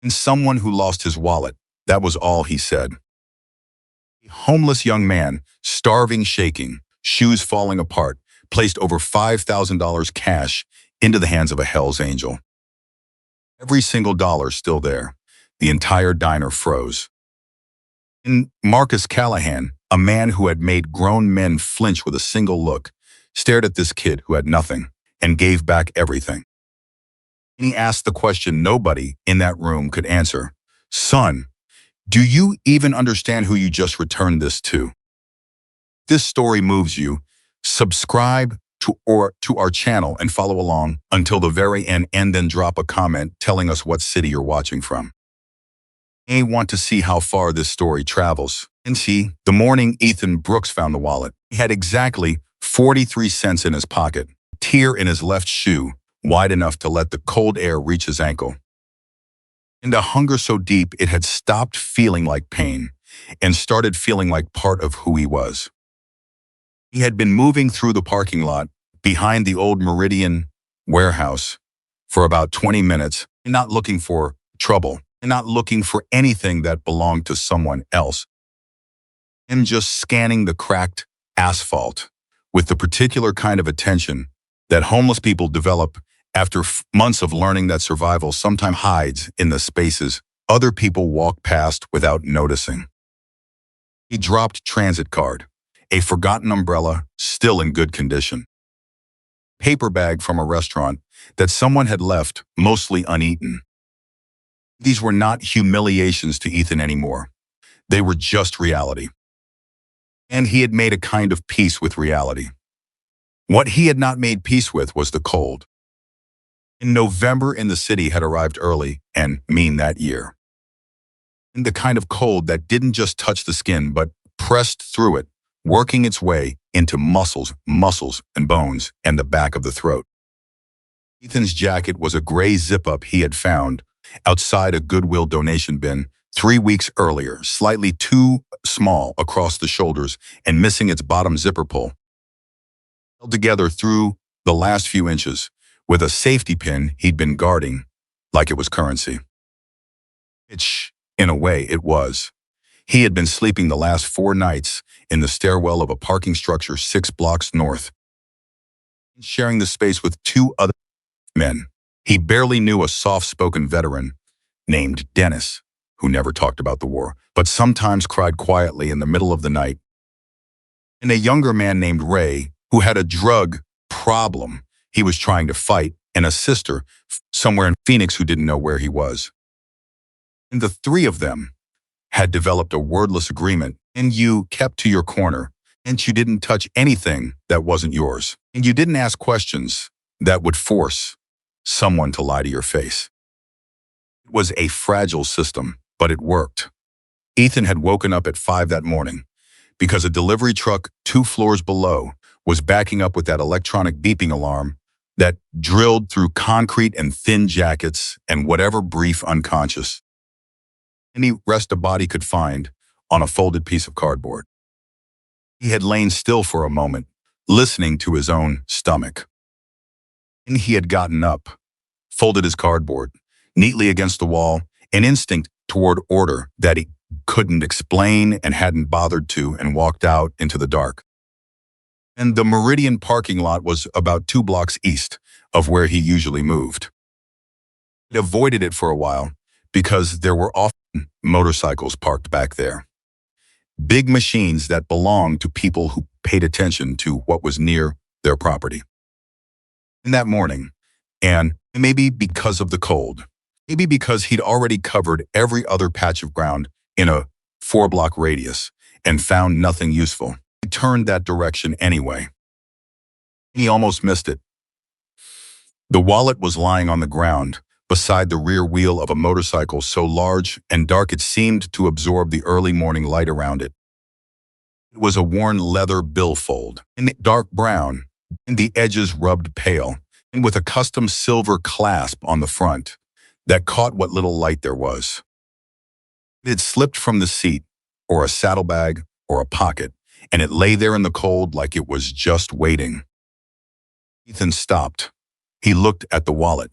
And someone who lost his wallet. That was all he said. A homeless young man, starving, shaking, shoes falling apart, placed over $5,000 cash into the hands of a Hell's Angel. Every single dollar still there. The entire diner froze. And Marcus Callahan, a man who had made grown men flinch with a single look, stared at this kid who had nothing and gave back everything. And he asked the question nobody in that room could answer. Son, do you even understand who you just returned this to? This story moves you. Subscribe to our channel and follow along until the very end, and then drop a comment telling us what city you're watching from. I want to see how far this story travels. And see, the morning Ethan Brooks found the wallet, he had exactly 43 cents in his pocket, a tear in his left shoe, wide enough to let the cold air reach his ankle. And a hunger so deep it had stopped feeling like pain and started feeling like part of who he was. He had been moving through the parking lot behind the old Meridian warehouse for about 20 minutes, not looking for trouble, and not looking for anything that belonged to someone else, and just scanning the cracked asphalt with the particular kind of attention that homeless people develop after months of learning that survival sometimes hides in the spaces other people walk past without noticing. He dropped transit card, a forgotten umbrella still in good condition, paper bag from a restaurant that someone had left mostly uneaten. These were not humiliations to Ethan anymore. They were just reality. And he had made a kind of peace with reality. What he had not made peace with was the cold. In November in the city had arrived early and mean that year. And the kind of cold that didn't just touch the skin but pressed through it, working its way into muscles and bones and the back of the throat. Ethan's jacket was a gray zip-up he had found outside a Goodwill donation bin 3 weeks earlier, slightly too small across the shoulders and missing its bottom zipper pull. Held together through the last few inches with a safety pin he'd been guarding like it was currency. Which, in a way, it was. He had been sleeping the last 4 nights in the stairwell of a parking structure 6 blocks north, sharing the space with 2 other men. He barely knew a soft-spoken veteran named Dennis, who never talked about the war, but sometimes cried quietly in the middle of the night, and a younger man named Ray, who had a drug problem he was trying to fight, and a sister somewhere in Phoenix who didn't know where he was. And the 3 of them had developed a wordless agreement, and you kept to your corner, and you didn't touch anything that wasn't yours, and you didn't ask questions that would force someone to lie to your face. It was a fragile system, but it worked. Ethan had woken up at 5 that morning because a delivery truck 2 floors below was backing up with that electronic beeping alarm that drilled through concrete and thin jackets and whatever brief unconscious any rest a body could find on a folded piece of cardboard. He had lain still for a moment, listening to his own stomach. And he had gotten up, folded his cardboard neatly against the wall, an instinct toward order that he couldn't explain and hadn't bothered to, and walked out into the dark. And the Meridian parking lot was about 2 blocks east of where he usually moved. He avoided it for a while because there were often motorcycles parked back there. Big machines that belonged to people who paid attention to what was near their property. And that morning, and maybe because of the cold, maybe because he'd already covered every other patch of ground in a 4-block radius and found nothing useful, he turned that direction anyway. He almost missed it. The wallet was lying on the ground beside the rear wheel of a motorcycle so large and dark it seemed to absorb the early morning light around it. It was a worn leather billfold, in dark brown, and the edges rubbed pale, and with a custom silver clasp on the front that caught what little light there was. It had slipped from the seat, or a saddlebag, or a pocket, and it lay there in the cold like it was just waiting. Ethan stopped. He looked at the wallet.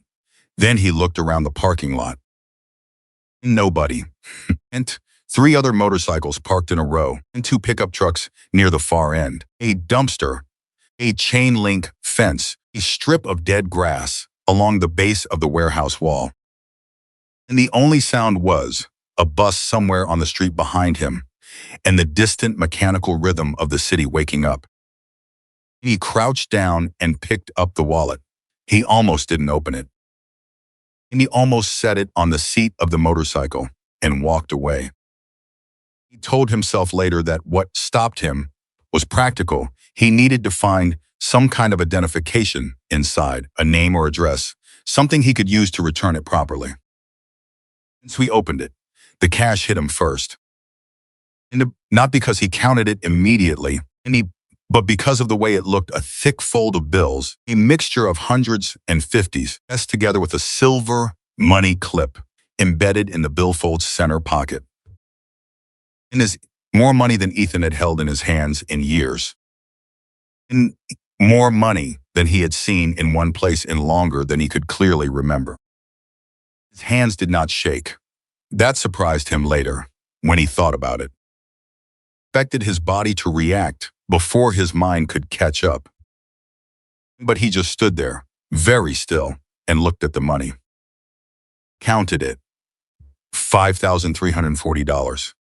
Then he looked around the parking lot. Nobody. And three other motorcycles parked in a row, and two pickup trucks near the far end. A dumpster, a chain link fence, a strip of dead grass along the base of the warehouse wall. And the only sound was a bus somewhere on the street behind him and the distant mechanical rhythm of the city waking up. He crouched down and picked up the wallet. He almost didn't open it. And he almost set it on the seat of the motorcycle and walked away. He told himself later that what stopped him was practical. He needed to find some kind of identification inside, a name or address, something he could use to return it properly. So he opened it. The cash hit him first. And not because he counted it immediately, but because of the way it looked, a thick fold of bills, a mixture of hundreds and fifties, pressed together with a silver money clip embedded in the billfold's center pocket. And is more money than Ethan had held in his hands in years. And more money than he had seen in one place in longer than he could clearly remember. His hands did not shake. That surprised him later, when he thought about it. He expected his body to react before his mind could catch up. But he just stood there, very still, and looked at the money. Counted it. $5,340.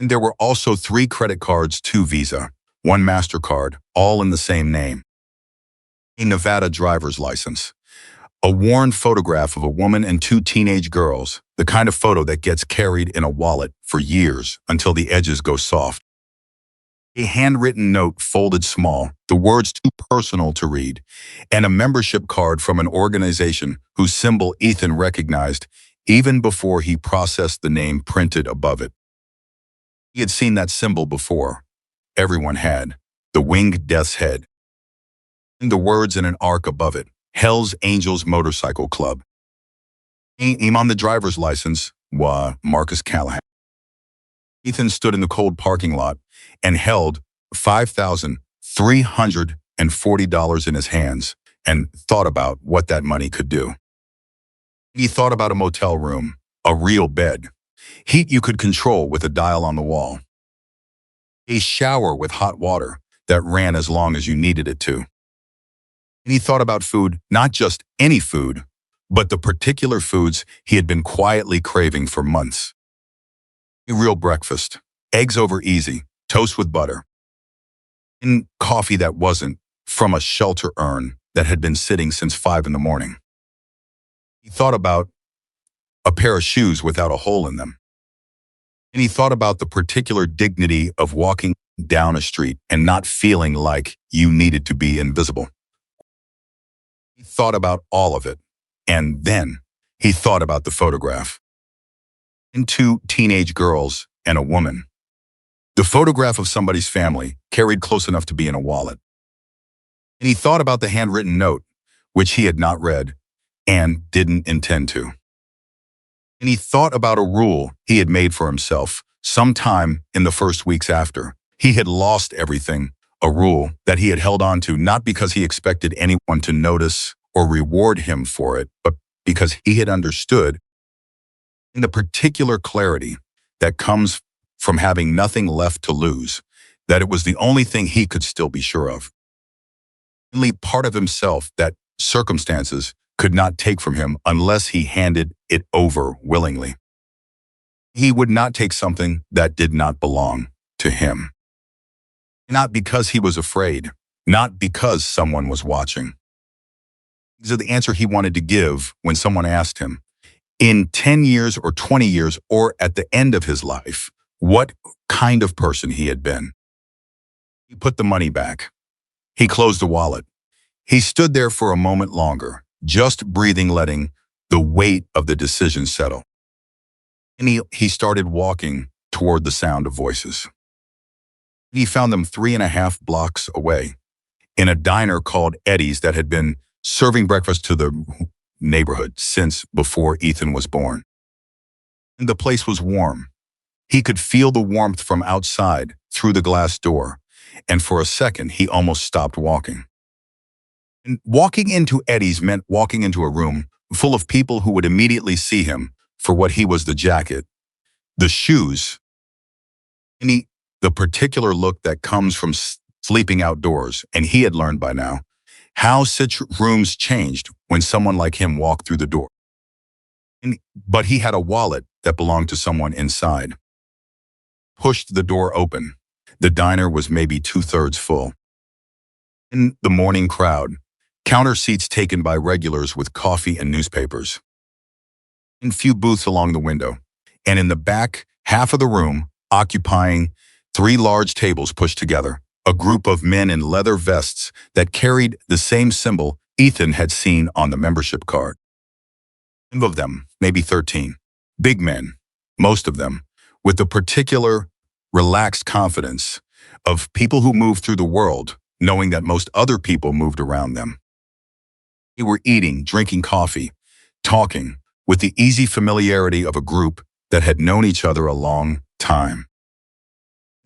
And there were also 3 credit cards, 2 Visa, 1 MasterCard, all in the same name. A Nevada driver's license. A worn photograph of a woman and 2 teenage girls, the kind of photo that gets carried in a wallet for years until the edges go soft. A handwritten note folded small, the words too personal to read, and a membership card from an organization whose symbol Ethan recognized even before he processed the name printed above it. He had seen that symbol before. Everyone had. The winged death's head. And the words in an arc above it. Hell's Angels Motorcycle Club. Name on the driver's license was Marcus Callahan. Ethan stood in the cold parking lot and held $5,340 in his hands and thought about what that money could do. He thought about a motel room, a real bed, heat you could control with a dial on the wall, a shower with hot water that ran as long as you needed it to. And he thought about food, not just any food, but the particular foods he had been quietly craving for months. A real breakfast, eggs over easy, toast with butter, and coffee that wasn't from a shelter urn that had been sitting since 5 in the morning. He thought about a pair of shoes without a hole in them. And he thought about the particular dignity of walking down a street and not feeling like you needed to be invisible. He thought about all of it, and then he thought about the photograph. And 2 teenage girls and a woman. The photograph of somebody's family carried close enough to be in a wallet. And he thought about the handwritten note, which he had not read and didn't intend to. And he thought about a rule he had made for himself sometime in the first weeks after. He had lost everything, a rule that he had held on to not because he expected anyone to notice or reward him for it, but because he had understood in the particular clarity that comes from having nothing left to lose, that it was the only thing he could still be sure of. Only part of himself that circumstances could not take from him unless he handed it over willingly. He would not take something that did not belong to him. Not because he was afraid, not because someone was watching. These are the answer he wanted to give when someone asked him, in 10 years or 20 years or at the end of his life, what kind of person he had been. He put the money back. He closed the wallet. He stood there for a moment longer, just breathing, letting the weight of the decision settle. And he started walking toward the sound of voices. He found them 3.5 blocks away, in a diner called Eddie's that had been serving breakfast to the neighborhood since before Ethan was born. And the place was warm. He could feel the warmth from outside through the glass door, and for a second he almost stopped walking. And walking into Eddie's meant walking into a room full of people who would immediately see him, for what he was: the jacket, the shoes, any the particular look that comes from sleeping outdoors. And he had learned by now how such rooms changed when someone like him walked through the door. But he had a wallet that belonged to someone inside. Pushed the door open. The diner was maybe two-thirds full. In the morning crowd, counter seats taken by regulars with coffee and newspapers. In few booths along the window. And in the back half of the room, occupying 3 large tables pushed together, a group of men in leather vests that carried the same symbol Ethan had seen on the membership card. Some of them, maybe 13, big men, most of them, with the particular relaxed confidence of people who move through the world, knowing that most other people moved around them. They were eating, drinking coffee, talking, with the easy familiarity of a group that had known each other a long time.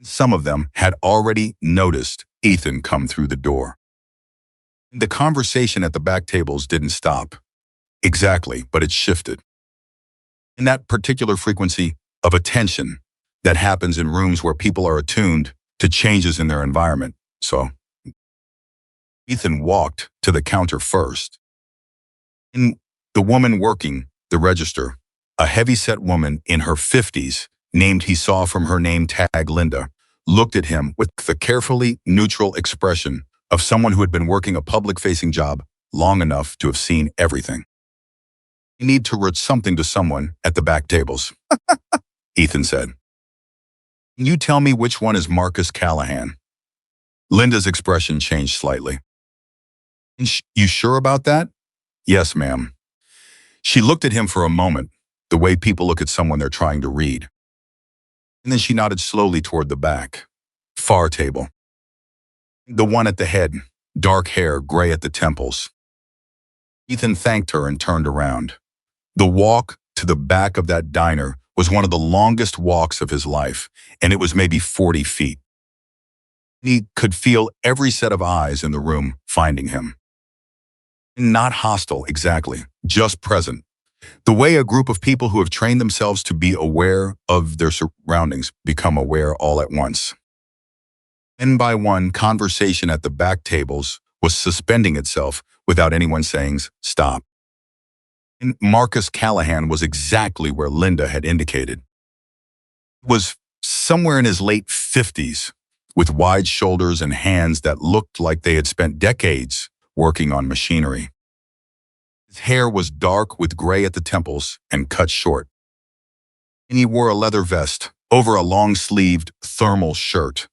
Some of them had already noticed Ethan come through the door. The conversation at the back tables didn't stop. Exactly, but it shifted. In that particular frequency of attention that happens in rooms where people are attuned to changes in their environment. So, Ethan walked to the counter first. And the woman working the register, a heavy-set woman in her 50s, named he saw from her name tag Linda, looked at him with the carefully neutral expression of someone who had been working a public-facing job long enough to have seen everything. "You need to write something to someone at the back tables," Ethan said. "Can you tell me which one is Marcus Callahan?" Linda's expression changed slightly. "You sure about that?" "Yes, ma'am." She looked at him for a moment, the way people look at someone they're trying to read. And then she nodded slowly toward the back, far table. The one at the head, dark hair, gray at the temples. Ethan thanked her and turned around. The walk to the back of that diner was one of the longest walks of his life, and it was maybe 40 feet. He could feel every set of eyes in the room finding him. Not hostile, exactly, just present. The way a group of people who have trained themselves to be aware of their surroundings become aware all at once. One by one, conversation at the back tables was suspending itself without anyone saying stop. And Marcus Callahan was exactly where Linda had indicated. He was somewhere in his late 50s, with wide shoulders and hands that looked like they had spent decades working on machinery. His hair was dark with gray at the temples and cut short. And he wore a leather vest over a long-sleeved thermal shirt.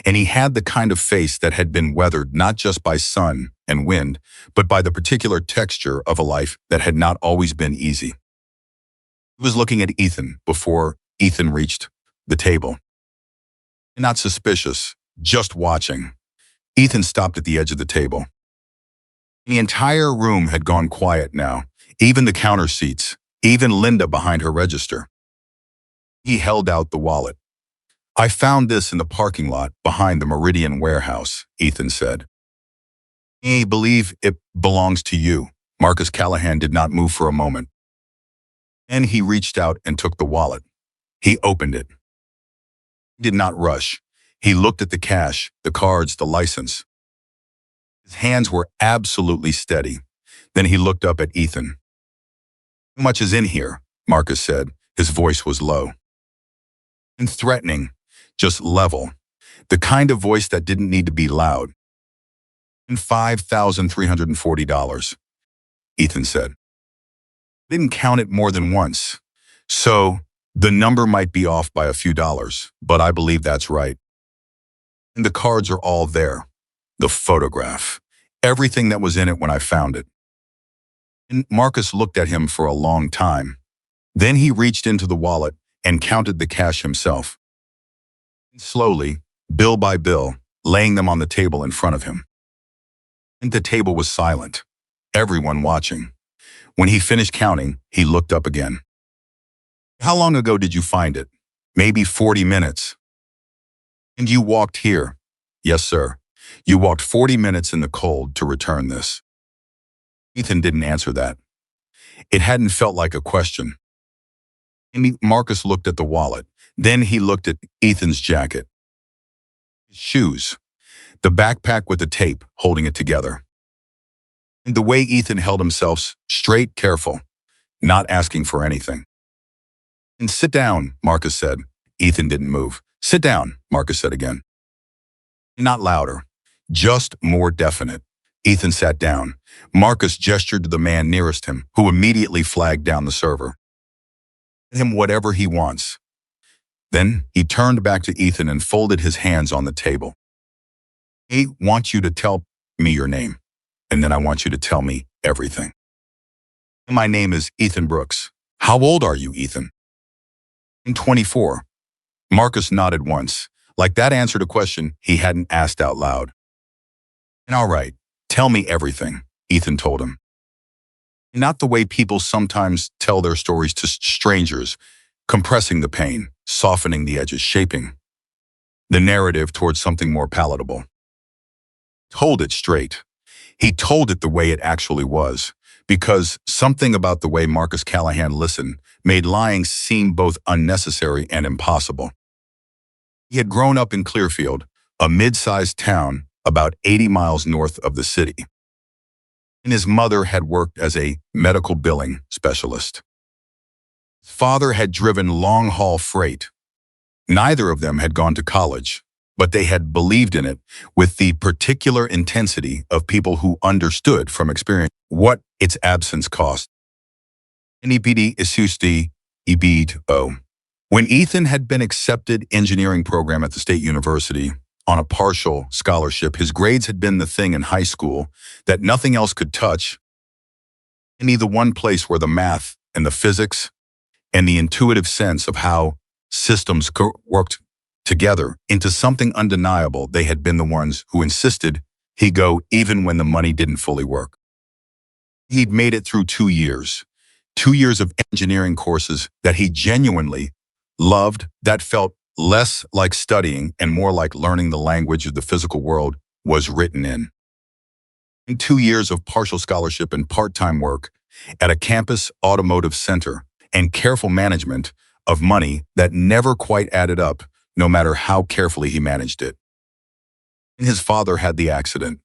And he had the kind of face that had been weathered not just by sun and wind, but by the particular texture of a life that had not always been easy. He was looking at Ethan before Ethan reached the table. Not suspicious, just watching. Ethan stopped at the edge of the table. The entire room had gone quiet now, even the counter seats, even Linda behind her register. He held out the wallet. "I found this in the parking lot behind the Meridian warehouse," Ethan said. "I believe it belongs to you." Marcus Callahan did not move for a moment. Then he reached out and took the wallet. He opened it. He did not rush. He looked at the cash, the cards, the license. His hands were absolutely steady. Then he looked up at Ethan. "How much is in here?" Marcus said. His voice was low and threatening, just level, the kind of voice that didn't need to be loud. $5,340, Ethan said. Didn't count it more than once. So the number might be off by a few dollars, but I believe that's right. And the cards are all there. The photograph. Everything that was in it when I found it. And Marcus looked at him for a long time. Then he reached into the wallet and counted the cash himself. Slowly, bill by bill, laying them on the table in front of him. And the table was silent, everyone watching. When he finished counting, he looked up again. "How long ago did you find it?" "Maybe 40 minutes. "And you walked here?" "Yes, sir. You walked 40 minutes in the cold to return this." Ethan didn't answer that. It hadn't felt like a question. Marcus looked at the wallet. Then he looked at Ethan's jacket, his shoes, the backpack with the tape holding it together. And the way Ethan held himself straight, careful, not asking for anything. And sit down, Marcus said. Ethan didn't move. Sit down, Marcus said again. Not louder, just more definite. Ethan sat down. Marcus gestured to the man nearest him, who immediately flagged down the server. Give him whatever he wants. Then he turned back to Ethan and folded his hands on the table. I want you to tell me your name, and then I want you to tell me everything. My name is Ethan Brooks. How old are you, Ethan? I'm 24. Marcus nodded once, like that answered a question he hadn't asked out loud. And all right, tell me everything, Ethan told him. Not the way people sometimes tell their stories to strangers, compressing the pain, softening the edges, shaping the narrative towards something more palatable. Told it straight. He told it the way it actually was, because something about the way Marcus Callahan listened made lying seem both unnecessary and impossible. He had grown up in Clearfield, a mid-sized town about 80 miles north of the city. And his mother had worked as a medical billing specialist. His father had driven long-haul freight. Neither of them had gone to college, but they had believed in it with the particular intensity of people who understood from experience what its absence cost. NEPD isusti ibid o. When Ethan had been accepted engineering program at the State University on a partial scholarship, his grades had been the thing in high school that nothing else could touch, and the one place where the math and the physics and the intuitive sense of how systems worked together into something undeniable. They had been the ones who insisted he go even when the money didn't fully work. He'd made it through 2 years of engineering courses that he genuinely loved, that felt less like studying and more like learning the language of the physical world was written in. 2 years of partial scholarship and part-time work at a campus automotive center and careful management of money that never quite added up, no matter how carefully he managed it. His father had the accident,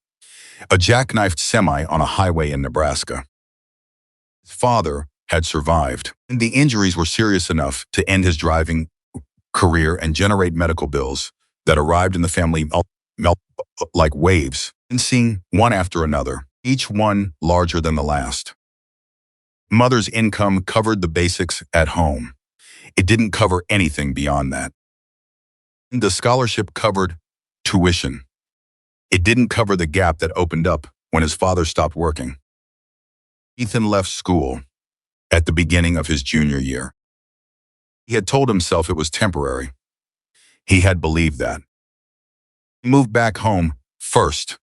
a jackknifed semi on a highway in Nebraska. His father had survived, and the injuries were serious enough to end his driving career and generate medical bills that arrived in the family like waves, and seeing one after another, each one larger than the last. Mother's income covered the basics at home. It didn't cover anything beyond that. The scholarship covered tuition. It didn't cover the gap that opened up when his father stopped working. Ethan left school at the beginning of his junior year. He had told himself it was temporary. He had believed that. He moved back home first.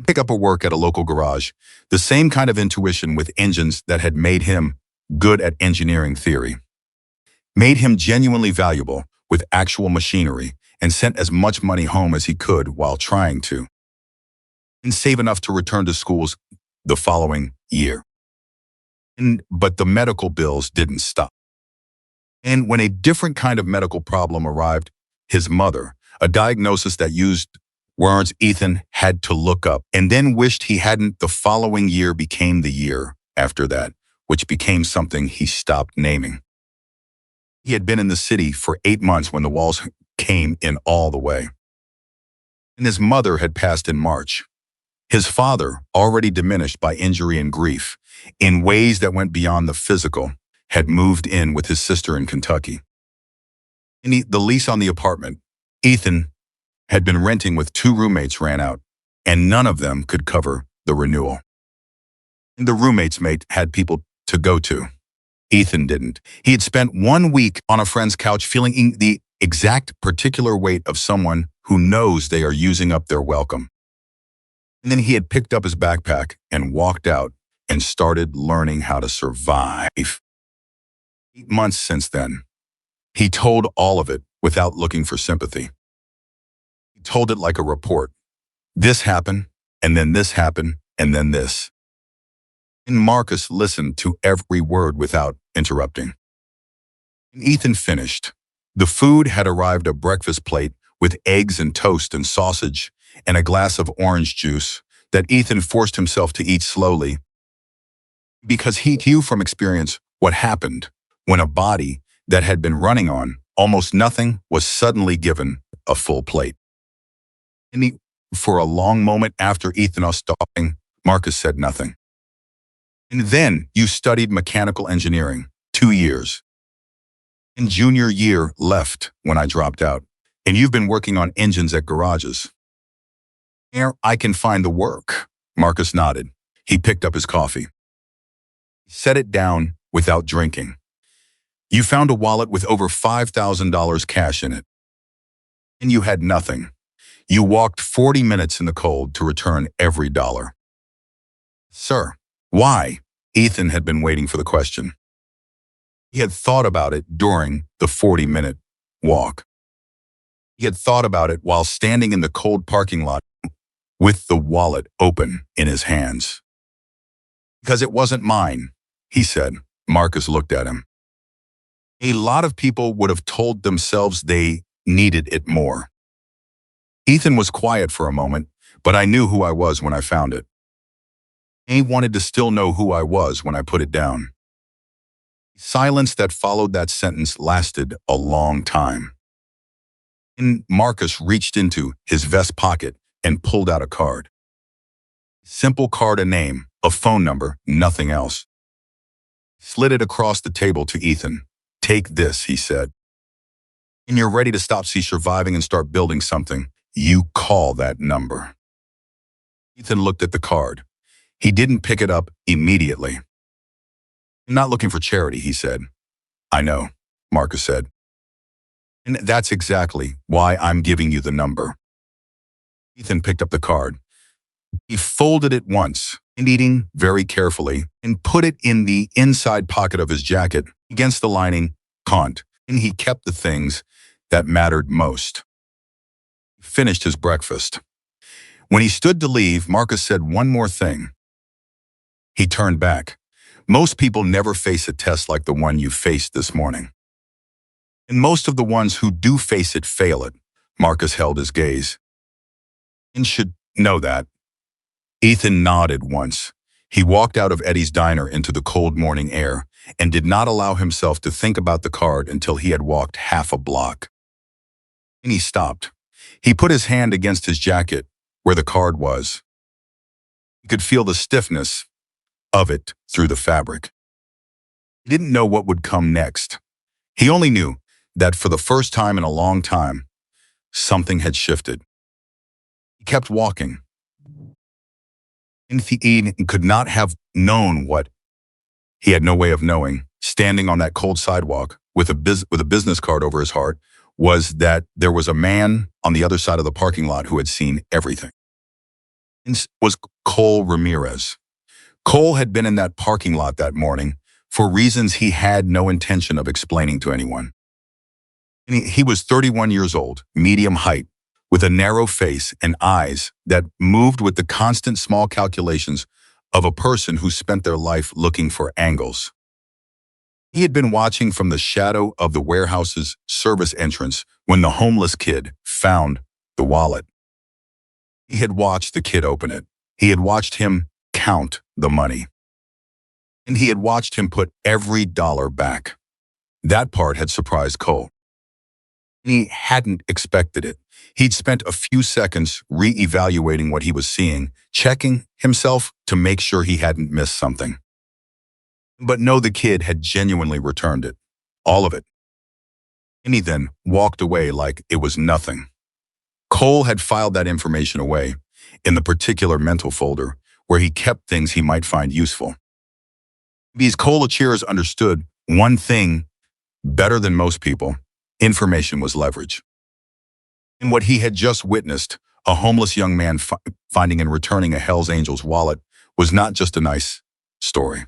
Pick up a work at a local garage, the same kind of intuition with engines that had made him good at engineering theory, made him genuinely valuable with actual machinery, and sent as much money home as he could while trying to, and save enough to return to schools the following year. But the medical bills didn't stop. And when a different kind of medical problem arrived, his mother, a diagnosis that used words Ethan had to look up and then wished he hadn't, the following year became the year after that, which became something he stopped naming. He had been in the city for 8 months when the walls came in all the way. And his mother had passed in March. His father, already diminished by injury and grief, in ways that went beyond the physical, had moved in with his sister in Kentucky. And the lease on the apartment Ethan had been renting with 2 roommates ran out, and none of them could cover the renewal. And the roommate's mate had people to go to. Ethan didn't. He had spent 1 week on a friend's couch feeling the exact particular weight of someone who knows they are using up their welcome. And then he had picked up his backpack and walked out and started learning how to survive. 8 months since then, he told all of it without looking for sympathy. He told it like a report. This happened, and then this happened, and then this. And Marcus listened to every word without interrupting. Ethan finished. The food had arrived, a breakfast plate with eggs and toast and sausage and a glass of orange juice that Ethan forced himself to eat slowly because he knew from experience what happened when a body that had been running on almost nothing was suddenly given a full plate. And for a long moment after Ethan was stopping, Marcus said nothing. And then you studied mechanical engineering, 2 years. In junior year left when I dropped out. And you've been working on engines at garages. Where I can find the work. Marcus nodded. He picked up his coffee. Set it down without drinking. You found a wallet with over $5,000 cash in it. And you had nothing. You walked 40 minutes in the cold to return every dollar. Sir, why? Ethan had been waiting for the question. He had thought about it during the 40-minute walk. He had thought about it while standing in the cold parking lot with the wallet open in his hands. Because it wasn't mine, he said. Marcus looked at him. A lot of people would have told themselves they needed it more. Ethan was quiet for a moment, but I knew who I was when I found it. I wanted to still know who I was when I put it down. The silence that followed that sentence lasted a long time. And Marcus reached into his vest pocket and pulled out a card. Simple card, a name, a phone number, nothing else. Slid it across the table to Ethan. Take this, he said. When you're ready to stop surviving and start building something, you call that number. Ethan looked at the card. He didn't pick it up immediately. I'm not looking for charity, he said. I know, Marcus said. And that's exactly why I'm giving you the number. Ethan picked up the card. He folded it once, and eating very carefully, and put it in the inside pocket of his jacket, against the lining, and he kept the things that mattered most. He finished his breakfast. When he stood to leave, Marcus said one more thing. He turned back. Most people never face a test like the one you faced this morning. And most of the ones who do face it fail it. Marcus held his gaze. And should know that. Ethan nodded once. He walked out of Eddie's diner into the cold morning air and did not allow himself to think about the card until he had walked half a block. And he stopped. He put his hand against his jacket where the card was. He could feel the stiffness of it through the fabric. He didn't know what would come next. He only knew that for the first time in a long time, something had shifted. He kept walking. And he could not have known what. He had no way of knowing, standing on that cold sidewalk with a business card over his heart, was that there was a man on the other side of the parking lot who had seen everything. It was Cole Ramirez. Cole had been in that parking lot that morning for reasons he had no intention of explaining to anyone. He was 31 years old, medium height, with a narrow face and eyes that moved with the constant small calculations of a person who spent their life looking for angles. He had been watching from the shadow of the warehouse's service entrance when the homeless kid found the wallet. He had watched the kid open it. He had watched him count the money. And he had watched him put every dollar back. That part had surprised Cole. He hadn't expected it. He'd spent a few seconds re-evaluating what he was seeing, checking himself to make sure he hadn't missed something. But no, the kid had genuinely returned it. All of it. And he then walked away like it was nothing. Cole had filed that information away in the particular mental folder where he kept things he might find useful. These Cole cheers understood one thing better than most people. Information was leverage. And what he had just witnessed, a homeless young man finding and returning a Hell's Angels wallet, was not just a nice story.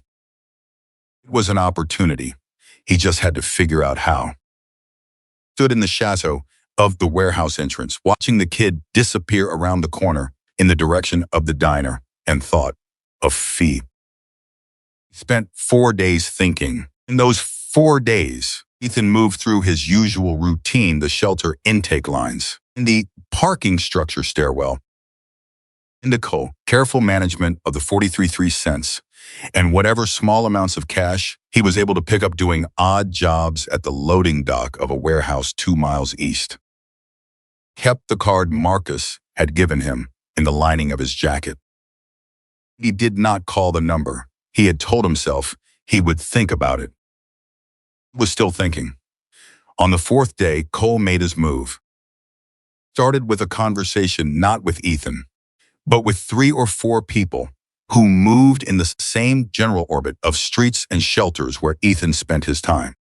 It was an opportunity. He just had to figure out how. Stood in the shadow of the warehouse entrance, watching the kid disappear around the corner in the direction of the diner, and thought of Fee. He spent 4 days thinking. In those 4 days, Ethan moved through his usual routine, the shelter intake lines, in the parking structure stairwell, indico, careful management of the 43 cents, and whatever small amounts of cash he was able to pick up doing odd jobs at the loading dock of a warehouse 2 miles east. Kept the card Marcus had given him in the lining of his jacket. He did not call the number. He had told himself he would think about it. He was still thinking. On the fourth day, Cole made his move. Started with a conversation not with Ethan, but with 3 or 4 people who moved in the same general orbit of streets and shelters where Ethan spent his time.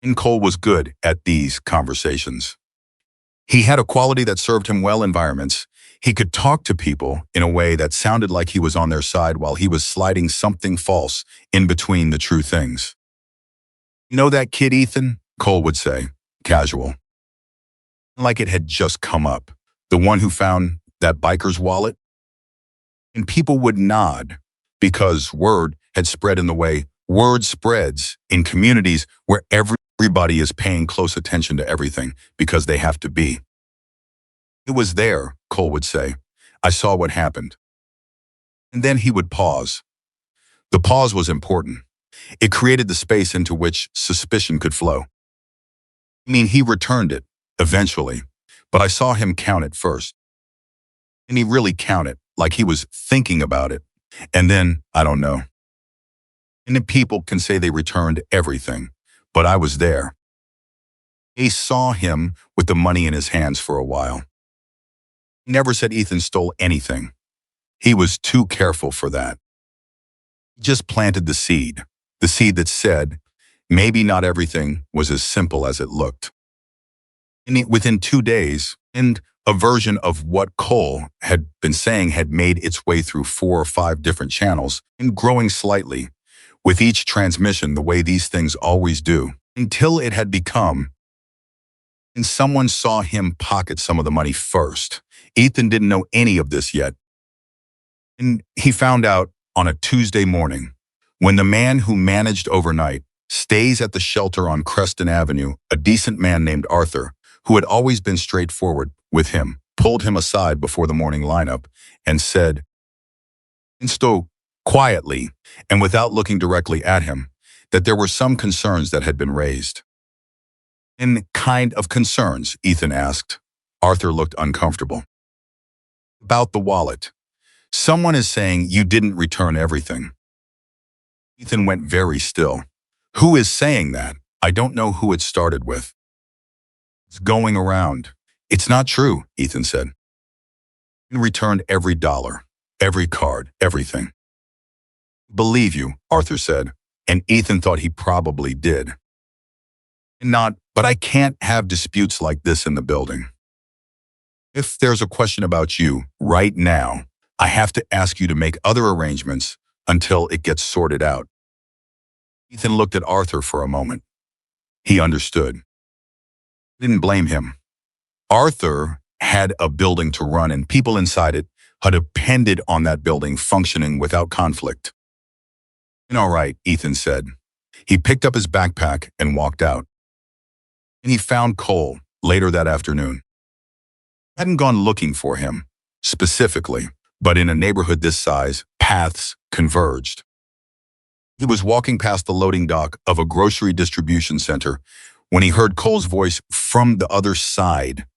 And Cole was good at these conversations. He had a quality that served him well in environments. He could talk to people in a way that sounded like he was on their side while he was sliding something false in between the true things. "You know that kid, Ethan?" Cole would say, casual. Like it had just come up. "The one who found that biker's wallet?" And people would nod because word had spread in the way word spreads in communities where everybody is paying close attention to everything because they have to be. "It was there," Cole would say. "I saw what happened." And then he would pause. The pause was important. It created the space into which suspicion could flow. I mean, he returned it, eventually, but I saw him count it first. And he really counted, like he was thinking about it. And then, I don't know. And then people can say they returned everything, but I was there. He saw him with the money in his hands for a while. He never said Ethan stole anything. He was too careful for that. He just planted the seed that said, maybe not everything was as simple as it looked. And within 2 days, and a version of what Cole had been saying had made its way through 4 or 5 different channels and growing slightly, with each transmission the way these things always do, until it had become, and someone saw him pocket some of the money first. Ethan didn't know any of this yet. And he found out on a Tuesday morning, when the man who managed overnight stays at the shelter on Creston Avenue, a decent man named Arthur, who had always been straightforward with him, pulled him aside before the morning lineup and said, quietly and without looking directly at him, that there were some concerns that had been raised. "And kind of concerns?" Ethan asked. Arthur looked uncomfortable. "About the wallet. Someone is saying you didn't return everything." Ethan went very still. "Who is saying that? I don't know who it started with." "It's going around." "It's not true," Ethan said. "You returned every dollar, every card, everything." "Believe you," Arthur said, and Ethan thought he probably did. But I can't have disputes like this in the building. If there's a question about you right now, I have to ask you to make other arrangements until it gets sorted out." Ethan looked at Arthur for a moment. He understood. Didn't blame him. Arthur had a building to run and people inside it had depended on that building functioning without conflict. "All right," Ethan said. He picked up his backpack and walked out. And he found Cole later that afternoon. He hadn't gone looking for him, specifically, but in a neighborhood this size, paths converged. He was walking past the loading dock of a grocery distribution center when he heard Cole's voice from the other side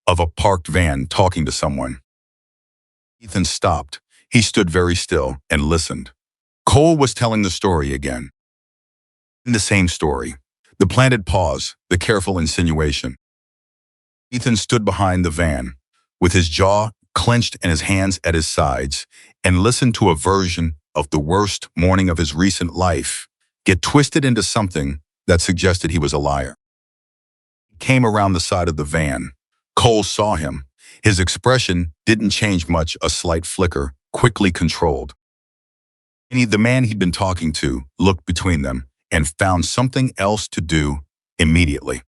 of a parked van talking to someone. Ethan stopped. He stood very still and listened. Cole was telling the story again. The same story. The planted pause, the careful insinuation. Ethan stood behind the van, with his jaw clenched and his hands at his sides, and listened to a version of the worst morning of his recent life get twisted into something that suggested he was a liar. He came around the side of the van. Cole saw him. His expression didn't change much, a slight flicker, quickly controlled. And the man he'd been talking to looked between them and found something else to do immediately.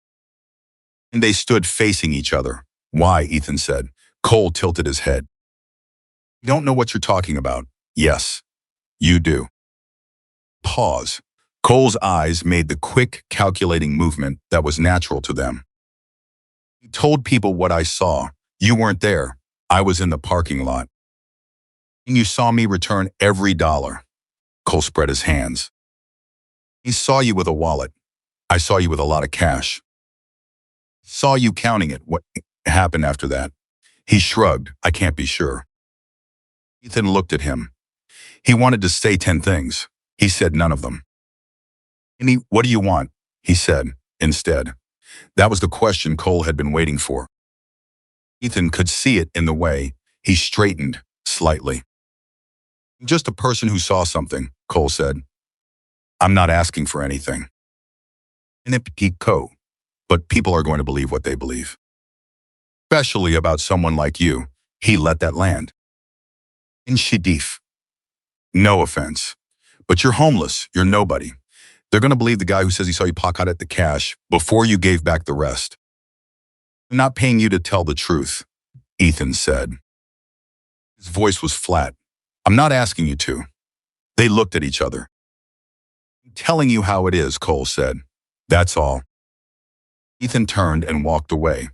And they stood facing each other. "Why?" Ethan said. Cole tilted his head. "You don't know what you're talking about." "Yes, you do." Pause. Cole's eyes made the quick, calculating movement that was natural to them. "He told people what I saw. You weren't there. I was in the parking lot. And you saw me return every dollar." Cole spread his hands. "He saw you with a wallet. I saw you with a lot of cash. Saw you counting it. What happened after that?" He shrugged. "I can't be sure." Ethan looked at him. He wanted to say 10 things. He said none of them. "What do you want?" he said instead. That was the question Cole had been waiting for. Ethan could see it in the way he straightened slightly. "Just a person who saw something," Cole said. "I'm not asking for anything." "Co. But people are going to believe what they believe. Especially about someone like you." He let that land. "In Shadif. No offense. But you're homeless. You're nobody. They're going to believe the guy who says he saw you pocket the cash before you gave back the rest." "I'm not paying you to tell the truth," Ethan said. His voice was flat. "I'm not asking you to." They looked at each other. "I'm telling you how it is," Cole said. "That's all." Ethan turned and walked away.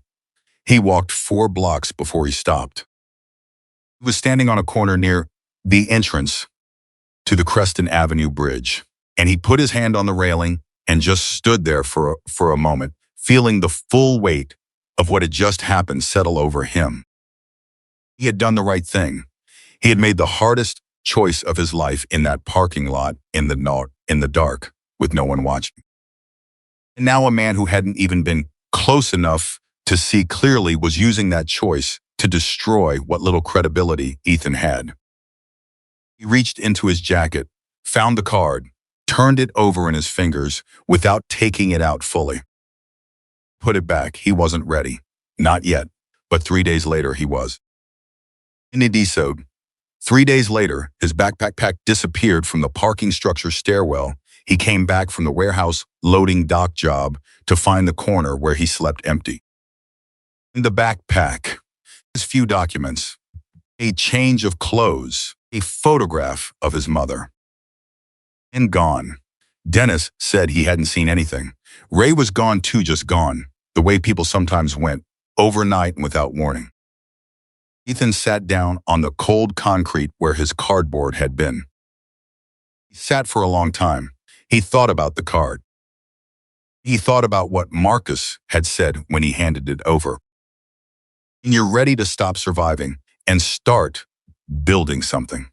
He walked 4 blocks before he stopped. He was standing on a corner near the entrance to the Creston Avenue Bridge, and he put his hand on the railing and just stood there for a moment, feeling the full weight of what had just happened settle over him. He had done the right thing. He had made the hardest choice of his life in that parking lot in the dark, with no one watching. And now a man who hadn't even been close enough to see clearly was using that choice to destroy what little credibility Ethan had. He reached into his jacket, found the card, turned it over in his fingers without taking it out fully. Put it back. He wasn't ready. Not yet. But 3 days later, he was. In Edisode, 3 days later, his backpack disappeared from the parking structure stairwell. He came back from the warehouse loading dock job to find the corner where he slept empty. In the backpack, his few documents, a change of clothes, a photograph of his mother. And gone. Dennis said he hadn't seen anything. Ray was gone too, just gone, the way people sometimes went, overnight and without warning. Ethan sat down on the cold concrete where his cardboard had been. He sat for a long time. He thought about the card. He thought about what Marcus had said when he handed it over. And you're ready to stop surviving and start building something.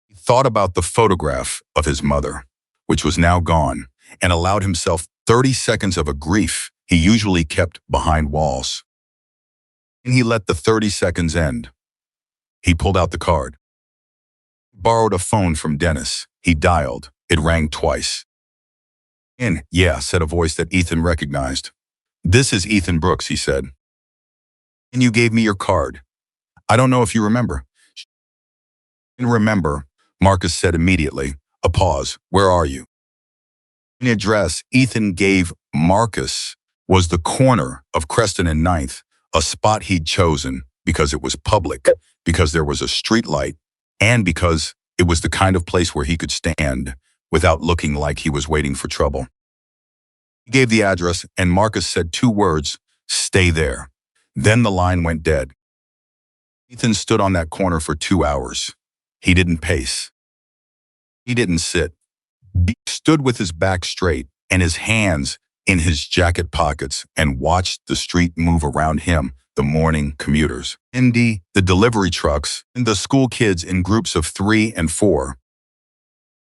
He thought about the photograph of his mother, which was now gone, and allowed himself 30 seconds of a grief he usually kept behind walls. And he let the 30 seconds end. He pulled out the card. Borrowed a phone from Dennis. He dialed. It rang twice. "Yeah," said a voice that Ethan recognized. "This is Ethan Brooks," he said. "And you gave me your card. I don't know if you remember." "And remember," Marcus said immediately. A pause. "Where are you?" The address Ethan gave Marcus was the corner of Creston and 9th, a spot he'd chosen because it was public, because there was a street light, and because it was the kind of place where he could stand without looking like he was waiting for trouble. He gave the address, and Marcus said 2 words, "Stay there." Then the line went dead. Ethan stood on that corner for 2 hours. He didn't pace. He didn't sit. He stood with his back straight and his hands in his jacket pockets and watched the street move around him, the morning commuters, Indy, the delivery trucks, and the school kids in groups of 3 and 4.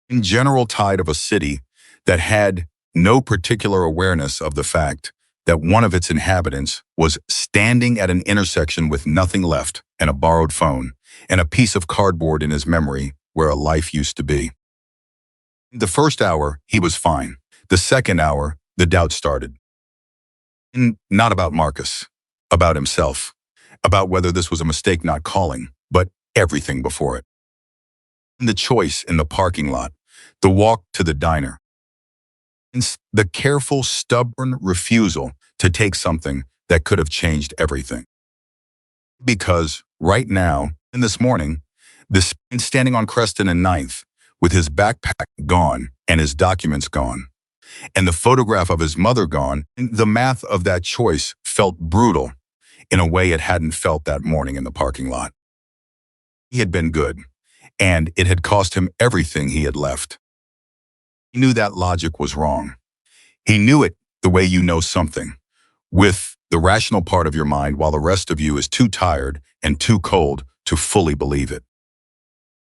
In general tide of a city that had no particular awareness of the fact that one of its inhabitants was standing at an intersection with nothing left and a borrowed phone and a piece of cardboard in his memory where a life used to be. The first hour, he was fine. The second hour, the doubt started. And not about Marcus, about himself, about whether this was a mistake not calling, but everything before it. And the choice in the parking lot, the walk to the diner, and the careful, stubborn refusal to take something that could have changed everything. Because right now, and this morning, this standing on Creston and 9th with his backpack gone and his documents gone, and the photograph of his mother gone. The math of that choice felt brutal in a way it hadn't felt that morning in the parking lot. He had been good, and it had cost him everything he had left. He knew that logic was wrong. He knew it the way you know something, with the rational part of your mind while the rest of you is too tired and too cold to fully believe it.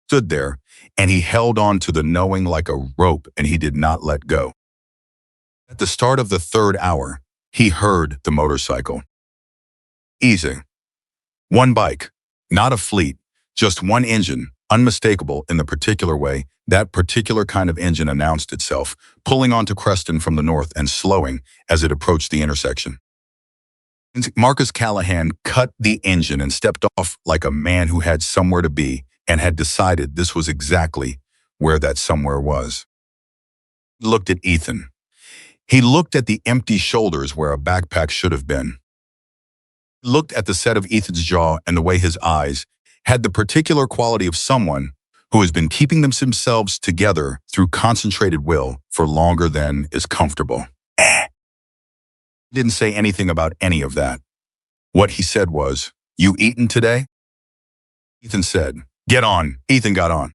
Stood there, and he held on to the knowing like a rope, and he did not let go. At the start of the third hour, he heard the motorcycle. Easy. One bike, not a fleet, just one engine, unmistakable in the particular way that particular kind of engine announced itself, pulling onto Creston from the north and slowing as it approached the intersection. Marcus Callahan cut the engine and stepped off like a man who had somewhere to be and had decided this was exactly where that somewhere was. He looked at Ethan. He looked at the empty shoulders where a backpack should have been. He looked at the set of Ethan's jaw and the way his eyes had the particular quality of someone who has been keeping themselves together through concentrated will for longer than is comfortable. He didn't say anything about any of that. What he said was, "You eaten today?" Ethan said, "Get on." Ethan got on.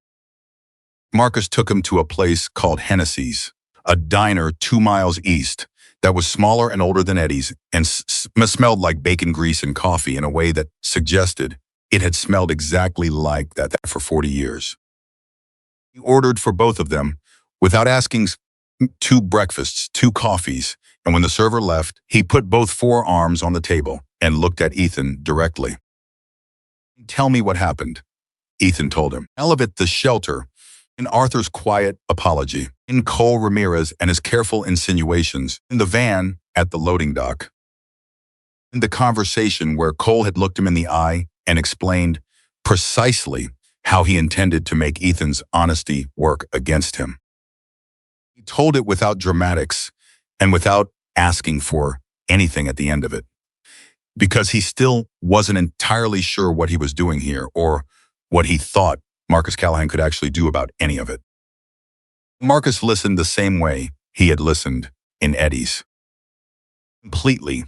Marcus took him to a place called Hennessy's, a diner 2 miles east that was smaller and older than Eddie's and smelled like bacon grease and coffee in a way that suggested it had smelled exactly like that for 40 years. He ordered for both of them without asking, 2 breakfasts, 2 coffees, and when the server left, he put both forearms on the table and looked at Ethan directly. "Tell me what happened," Ethan told him. "Elevate the shelter," in Arthur's quiet apology, in Cole Ramirez and his careful insinuations, in the van at the loading dock, in the conversation where Cole had looked him in the eye and explained precisely how he intended to make Ethan's honesty work against him. He told it without dramatics and without asking for anything at the end of it, because he still wasn't entirely sure what he was doing here or what he thought Marcus Callahan could actually do about any of it. Marcus listened the same way he had listened in Eddie's. Completely.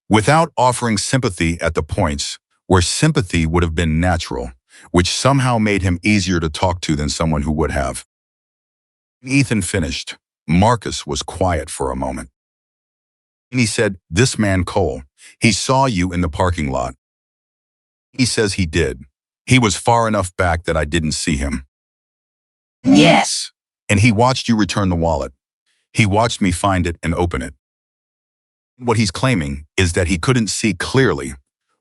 Without offering sympathy at the points where sympathy would have been natural, which somehow made him easier to talk to than someone who would have. When Ethan finished, Marcus was quiet for a moment. And he said, "This man Cole, he saw you in the parking lot." He says he did. "He was far enough back that I didn't see him." "Yes." "And he watched you return the wallet. He watched me find it and open it." What he's claiming is that he couldn't see clearly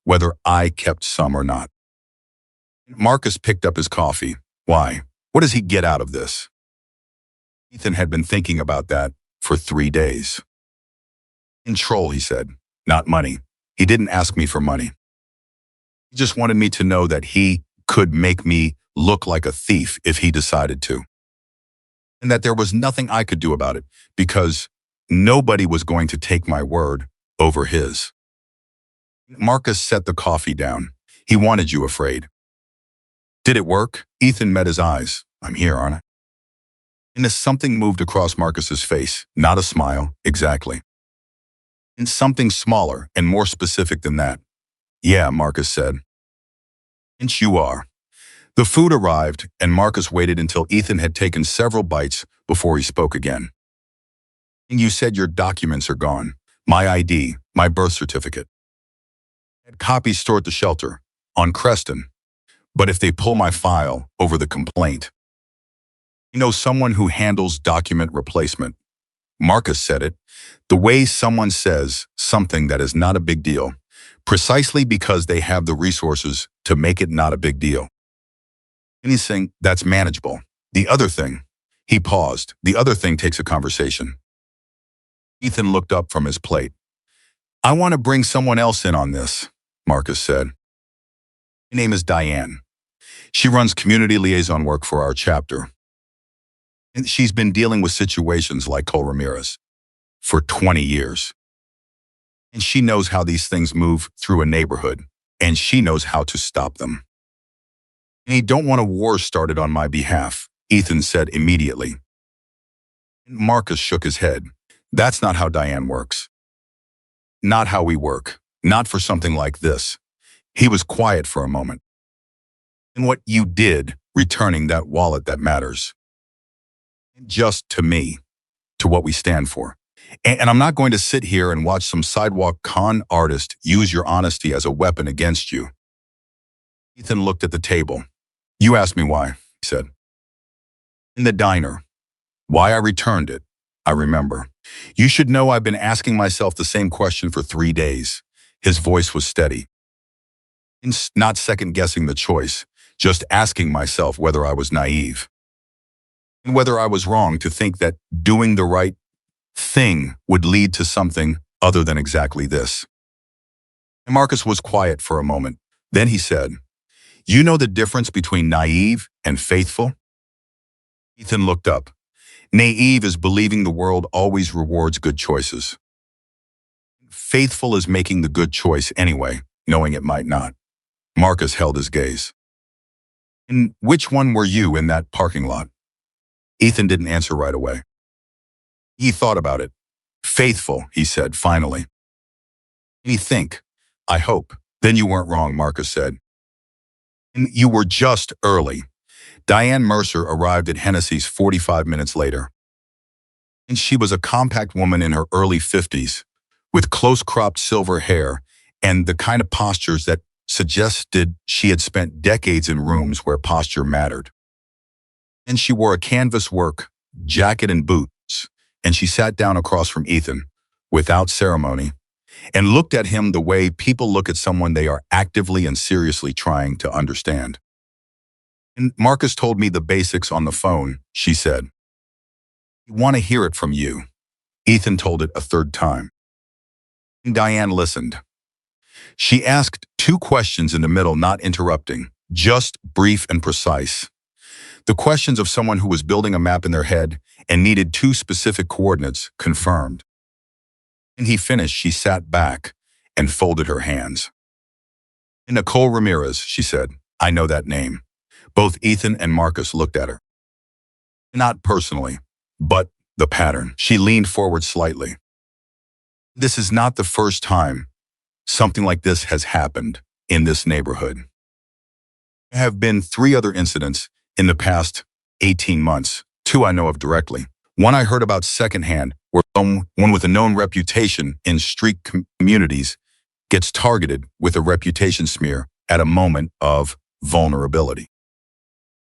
whether I kept some or not. Marcus picked up his coffee. Why? What does he get out of this? Ethan had been thinking about that for 3 days. "Control," he said, "not money. He didn't ask me for money. He just wanted me to know that he could make me look like a thief if he decided to. And that there was nothing I could do about it because nobody was going to take my word over his." Marcus set the coffee down. "He wanted you afraid." "Did it work?" Ethan met his eyes. "I'm here, aren't I?" And as something moved across Marcus's face, not a smile, exactly. And something smaller and more specific than that. "Yeah," Marcus said. "And you are." The food arrived, and Marcus waited until Ethan had taken several bites before he spoke again. "And you said your documents are gone. My ID, my birth certificate. I had copies stored at the shelter, on Creston. But if they pull my file over the complaint, you know someone who handles document replacement." Marcus said it, the way someone says something that is not a big deal, precisely because they have the resources to make it not a big deal. Anything that's manageable. The other thing, he paused, the other thing takes a conversation. Ethan looked up from his plate. "I want to bring someone else in on this," Marcus said. "Her name is Diane. She runs community liaison work for our chapter. And she's been dealing with situations like Cole Ramirez for 20 years. And she knows how these things move through a neighborhood, and she knows how to stop them. And I don't want a war started on my behalf," Ethan said immediately. Marcus shook his head. That's not how Diane works. Not how we work. Not for something like this. He was quiet for a moment. And what you did, returning that wallet that matters. Just to me, to what we stand for. And I'm not going to sit here and watch some sidewalk con artist use your honesty as a weapon against you. Ethan looked at the table. You asked me why, he said. In the diner. Why I returned it, I remember. You should know I've been asking myself the same question for 3 days. His voice was steady. Not second-guessing the choice, just asking myself whether I was naive. And whether I was wrong to think that doing the right thing would lead to something other than exactly this. And Marcus was quiet for a moment. Then he said, you know the difference between naive and faithful? Ethan looked up. Naive is believing the world always rewards good choices. Faithful is making the good choice anyway, knowing it might not. Marcus held his gaze. And which one were you in that parking lot? Ethan didn't answer right away. He thought about it. Faithful, he said, finally. You think? I hope. Then you weren't wrong, Marcus said. And you were just early. Diane Mercer arrived at Hennessy's 45 minutes later. And she was a compact woman in her early 50s, with close-cropped silver hair and the kind of postures that suggested she had spent decades in rooms where posture mattered. And she wore a canvas work jacket and boots, and she sat down across from Ethan, without ceremony, and looked at him the way people look at someone they are actively and seriously trying to understand. And Marcus told me the basics on the phone, she said. I want to hear it from you. Ethan told it a third time. And Diane listened. She asked 2 questions in the middle, not interrupting, just brief and precise. The questions of someone who was building a map in their head and needed 2 specific coordinates confirmed. When he finished, she sat back and folded her hands. Nicole Ramirez, she said. I know that name. Both Ethan and Marcus looked at her. Not personally, but the pattern. She leaned forward slightly. This is not the first time something like this has happened in this neighborhood. There have been 3 other incidents in the past 18 months, 2 I know of directly. One I heard about secondhand, where someone with a known reputation in street communities gets targeted with a reputation smear at a moment of vulnerability.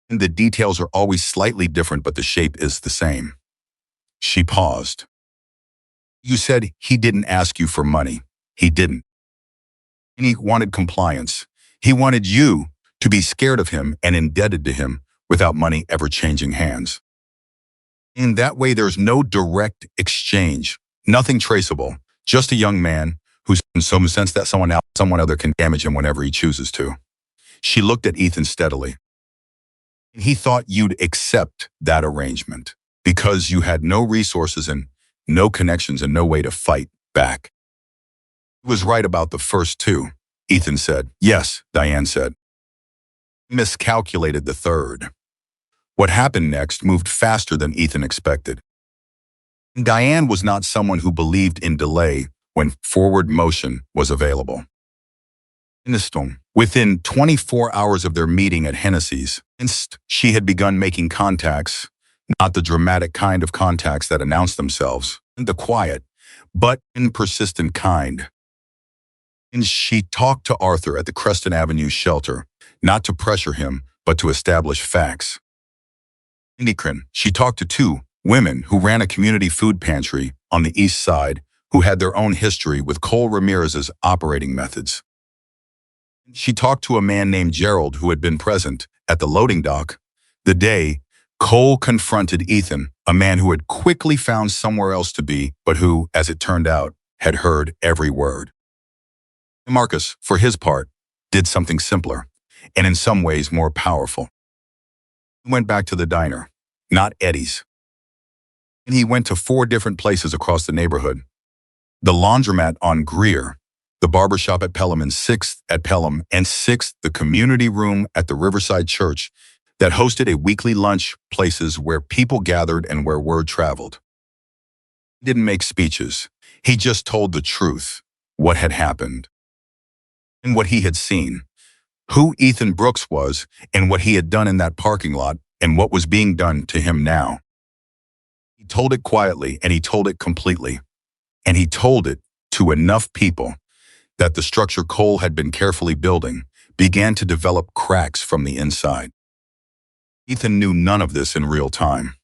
And the details are always slightly different, but the shape is the same. She paused. You said he didn't ask you for money. He didn't. And he wanted compliance. He wanted you to be scared of him and indebted to him without money ever changing hands. In that way, there's no direct exchange, nothing traceable, just a young man who's in some sense that someone other can damage him whenever he chooses to. She looked at Ethan steadily. He thought you'd accept that arrangement because you had no resources and no connections and no way to fight back. He was right about the first 2, Ethan said. Yes, Diane said. Miscalculated the third. What happened next moved faster than Ethan expected. Diane was not someone who believed in delay when forward motion was available. Within 24 hours of their meeting at Hennessy's, she had begun making contacts, not the dramatic kind of contacts that announce themselves, the quiet, but persistent kind. And she talked to Arthur at the Creston Avenue shelter, not to pressure him, but to establish facts. She talked to 2 women who ran a community food pantry on the east side who had their own history with Cole Ramirez's operating methods. She talked to a man named Gerald who had been present at the loading dock the day Cole confronted Ethan, a man who had quickly found somewhere else to be, but who, as it turned out, had heard every word. Marcus, for his part, did something simpler, and in some ways more powerful. He went back to the diner, not Eddie's. And he went to 4 different places across the neighborhood. The laundromat on Greer, the barbershop at Pelham and 6th at Pelham and 6th, the community room at the Riverside Church, that hosted a weekly lunch, places where people gathered and where word traveled. He didn't make speeches. He just told the truth, what had happened, and what he had seen, who Ethan Brooks was, and what he had done in that parking lot, and what was being done to him now. He told it quietly, and he told it completely, and he told it to enough people that the structure Cole had been carefully building began to develop cracks from the inside. Ethan knew none of this in real time.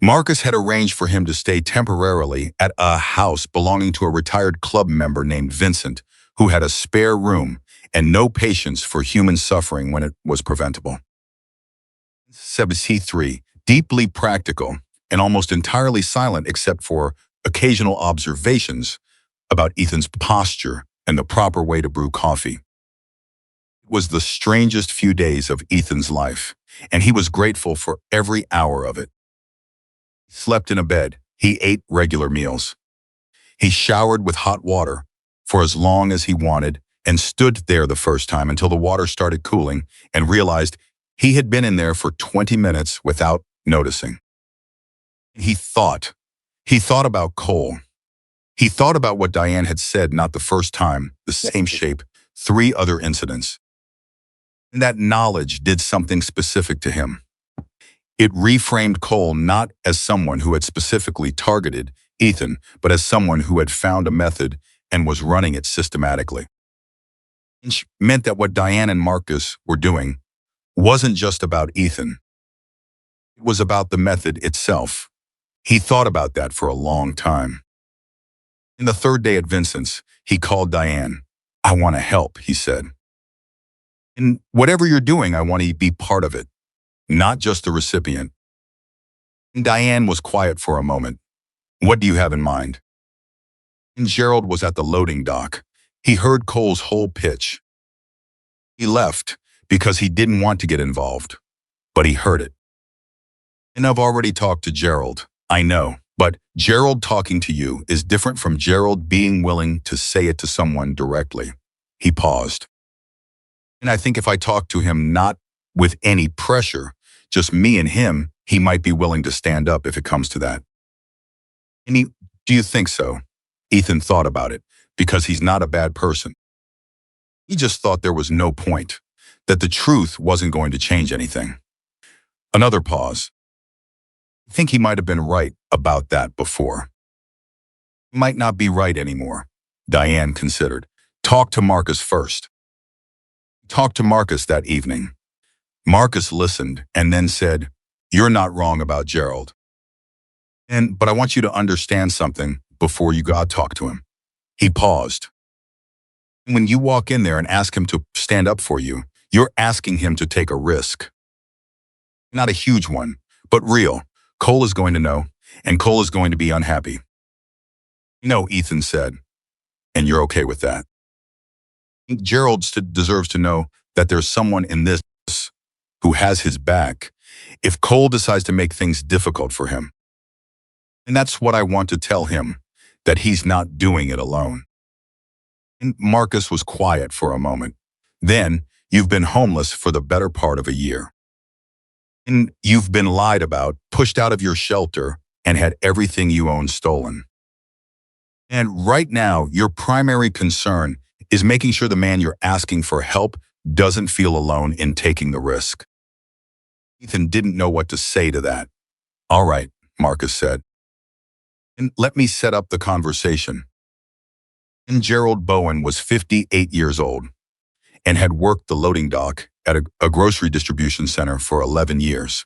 Marcus had arranged for him to stay temporarily at a house belonging to a retired club member named Vincent, who had a spare room and no patience for human suffering when it was preventable. 73, deeply practical and almost entirely silent except for occasional observations about Ethan's posture and the proper way to brew coffee. It was the strangest few days of Ethan's life, and he was grateful for every hour of it. He slept in a bed. He ate regular meals. He showered with hot water for as long as he wanted and stood there the first time until the water started cooling and realized he had been in there for 20 minutes without noticing. He thought about Cole. He thought about what Diane had said not the first time, the same shape, 3 other incidents. And that knowledge did something specific to him. It reframed Cole not as someone who had specifically targeted Ethan, but as someone who had found a method and was running it systematically. It meant that what Diane and Marcus were doing wasn't just about Ethan. It was about the method itself. He thought about that for a long time. In the 3rd day at Vincent's, he called Diane. "I want to help," he said. "And whatever you're doing, I want to be part of it, not just the recipient." And Diane was quiet for a moment. "What do you have in mind?" And Gerald was at the loading dock. He heard Cole's whole pitch. He left because he didn't want to get involved, but he heard it. "And I've already talked to Gerald. I know, but Gerald talking to you is different from Gerald being willing to say it to someone directly." He paused. "And I think if I talk to him not with any pressure, just me and him, he might be willing to stand up if it comes to that." "And do you think so?" Ethan thought about it, because he's not a bad person. He just thought there was no point, that the truth wasn't going to change anything. Another pause. I think he might have been right about that before. He might not be right anymore, Diane considered. Talk to Marcus first. Talk to Marcus that evening. Marcus listened and then said, "You're not wrong about Gerald. But I want you to understand something before you go talk to him." He paused. "When you walk in there and ask him to stand up for you, you're asking him to take a risk. Not a huge one, but real. Cole is going to know, and Cole is going to be unhappy." "No," Ethan said, "and you're okay with that." Gerald deserves to know that there's someone in this who has his back if Cole decides to make things difficult for him. And that's what I want to tell him, that he's not doing it alone. And Marcus was quiet for a moment. "Then, you've been homeless for the better part of a year. And you've been lied about, pushed out of your shelter, and had everything you own stolen. And right now, your primary concern is making sure the man you're asking for help doesn't feel alone in taking the risk." Ethan didn't know what to say to that. "All right," Marcus said. "And let me set up the conversation." And Gerald Bowen was 58 years old and had worked the loading dock at a grocery distribution center for 11 years.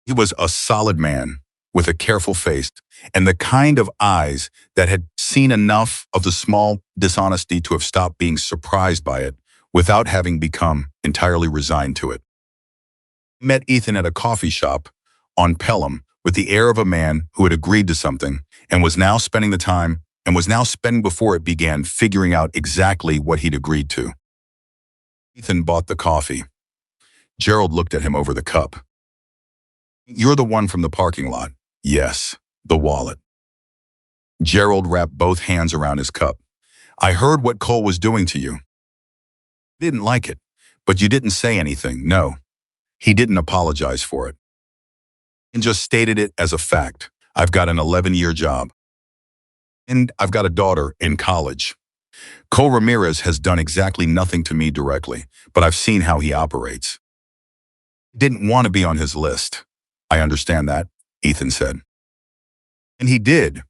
He was a solid man with a careful face and the kind of eyes that had seen enough of the small dishonesty to have stopped being surprised by it without having become entirely resigned to it. He met Ethan at a coffee shop on Pelham with the air of a man who had agreed to something and was now spending before it began figuring out exactly what he'd agreed to. Ethan bought the coffee. Gerald looked at him over the cup. "You're the one from the parking lot." "Yes, the wallet." Gerald wrapped both hands around his cup. "I heard what Cole was doing to you. Didn't like it, but you didn't say anything, no. He didn't apologize for it and just stated it as a fact. I've got an 11-year job, and I've got a daughter in college. Cole Ramirez has done exactly nothing to me directly, but I've seen how he operates. Didn't want to be on his list. I understand that, Ethan said. And he did.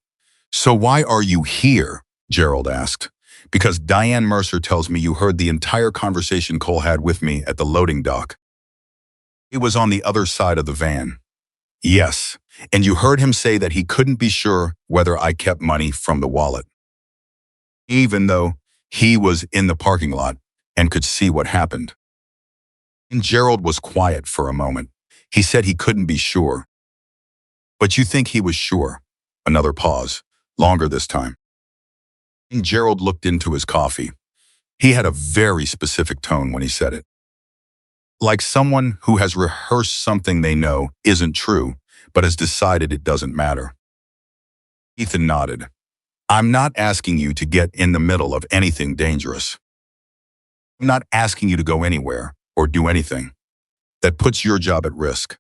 So why are you here? Gerald asked. Because Diane Mercer tells me you heard the entire conversation Cole had with me at the loading dock. It was on the other side of the van. Yes, and you heard him say that he couldn't be sure whether I kept money from the wallet, even though he was in the parking lot and could see what happened. And Gerald was quiet for a moment. He said he couldn't be sure. But you think he was sure? Another pause, longer this time. And Gerald looked into his coffee. He had a very specific tone when he said it. Like someone who has rehearsed something they know isn't true, but has decided it doesn't matter. Ethan nodded. I'm not asking you to get in the middle of anything dangerous. I'm not asking you to go anywhere or do anything that puts your job at risk.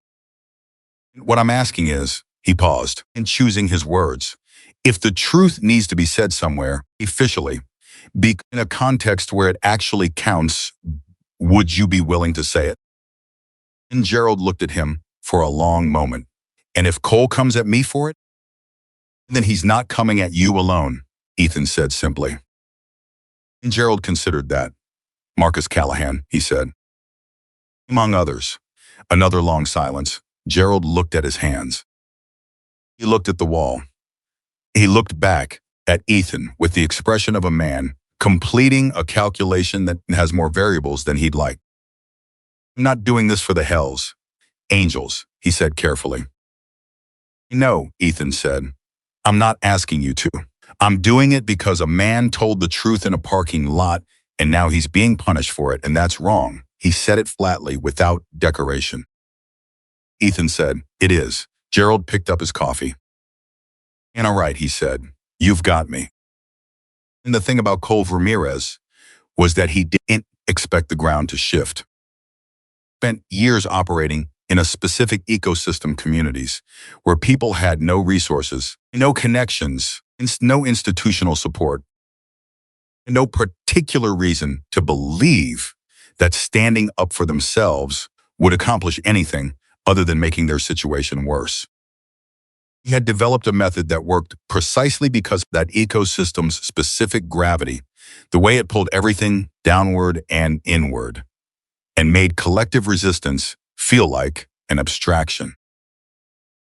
What I'm asking is, he paused, and choosing his words, if the truth needs to be said somewhere, officially, be in a context where it actually counts, would you be willing to say it? And Gerald looked at him for a long moment. And if Cole comes at me for it, then he's not coming at you alone, Ethan said simply. And Gerald considered that. Marcus Callahan, he said. Among others. Another long silence. Gerald looked at his hands. He looked at the wall. He looked back at Ethan with the expression of a man completing a calculation that has more variables than he'd like. I'm not doing this for the hells. Angels, he said carefully. No, Ethan said. I'm not asking you to. I'm doing it because a man told the truth in a parking lot and now he's being punished for it, and that's wrong. He said it flatly without decoration. Ethan said, it is. Gerald picked up his coffee. And all right, he said, you've got me. And the thing about Cole Ramirez was that he didn't expect the ground to shift. Spent years operating in a specific ecosystem communities where people had no resources, no connections, no institutional support, and no particular reason to believe that standing up for themselves would accomplish anything other than making their situation worse. He had developed a method that worked precisely because of that ecosystem's specific gravity, the way it pulled everything downward and inward, and made collective resistance feel like an abstraction.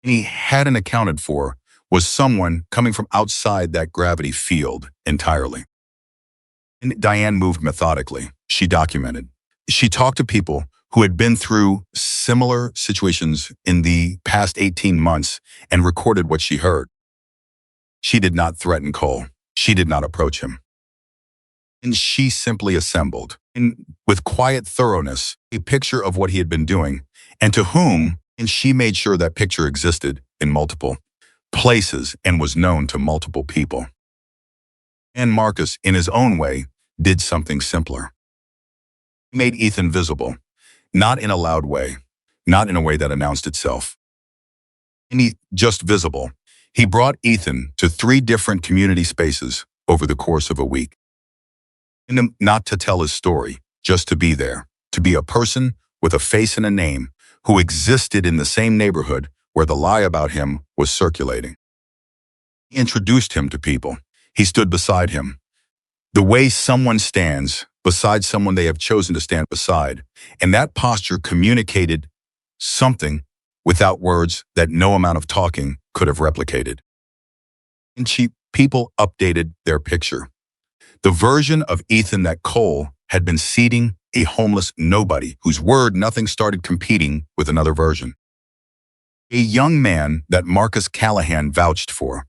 And he hadn't accounted for was someone coming from outside that gravity field entirely. And Diane moved methodically. She documented. She talked to people who had been through similar situations in the past 18 months and recorded what she heard. She did not threaten Cole. She did not approach him. And she simply assembled, with quiet thoroughness, a picture of what he had been doing and to whom, and she made sure that picture existed in multiple places and was known to multiple people. And Marcus, in his own way, did something simpler. He made Ethan visible, not in a loud way, not in a way that announced itself. And just visible. He brought Ethan to 3 different community spaces over the course of a week. And not to tell his story, just to be there, to be a person with a face and a name who existed in the same neighborhood where the lie about him was circulating. He introduced him to people. He stood beside him. The way someone stands beside someone they have chosen to stand beside, and that posture communicated something without words that no amount of talking could have replicated. And people updated their picture. The version of Ethan that Cole had been seeding a homeless nobody whose word nothing started competing with another version. A young man that Marcus Callahan vouched for.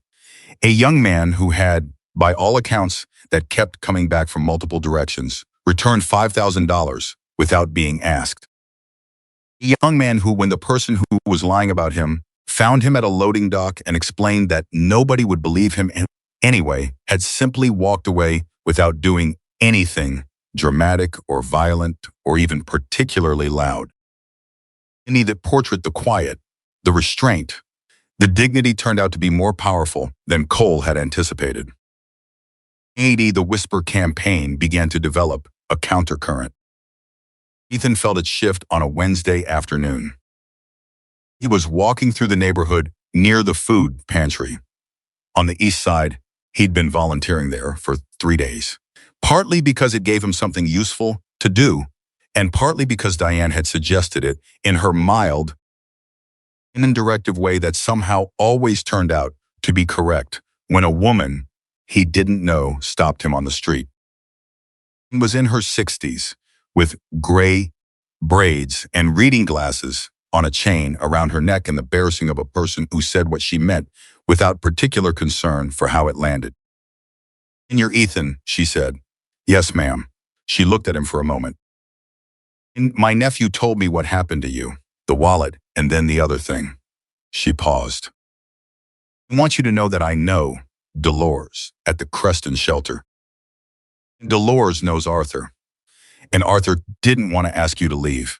A young man who had, by all accounts, that kept coming back from multiple directions, returned $5,000 without being asked. A young man who, when the person who was lying about him found him at a loading dock and explained that nobody would believe him anyway, had simply walked away without doing anything dramatic or violent or even particularly loud. Any that portrait the quiet, the restraint, the dignity turned out to be more powerful than Cole had anticipated. 80, the whisper campaign began to develop a countercurrent. Ethan felt its shift on a Wednesday afternoon. He was walking through the neighborhood near the food pantry. On the east side, he'd been volunteering there for 3 days, partly because it gave him something useful to do, and partly because Diane had suggested it in her mild, indirect way that somehow always turned out to be correct when a woman he didn't know stopped him on the street. She was in her 60s, with gray braids and reading glasses on a chain around her neck and the bearing of a person who said what she meant without particular concern for how it landed. "And you're Ethan," she said. "Yes, ma'am." She looked at him for a moment. "And my nephew told me what happened to you, the wallet, and then the other thing." She paused. "I want you to know that I know Dolores at the Creston shelter. And Dolores knows Arthur, and Arthur didn't want to ask you to leave."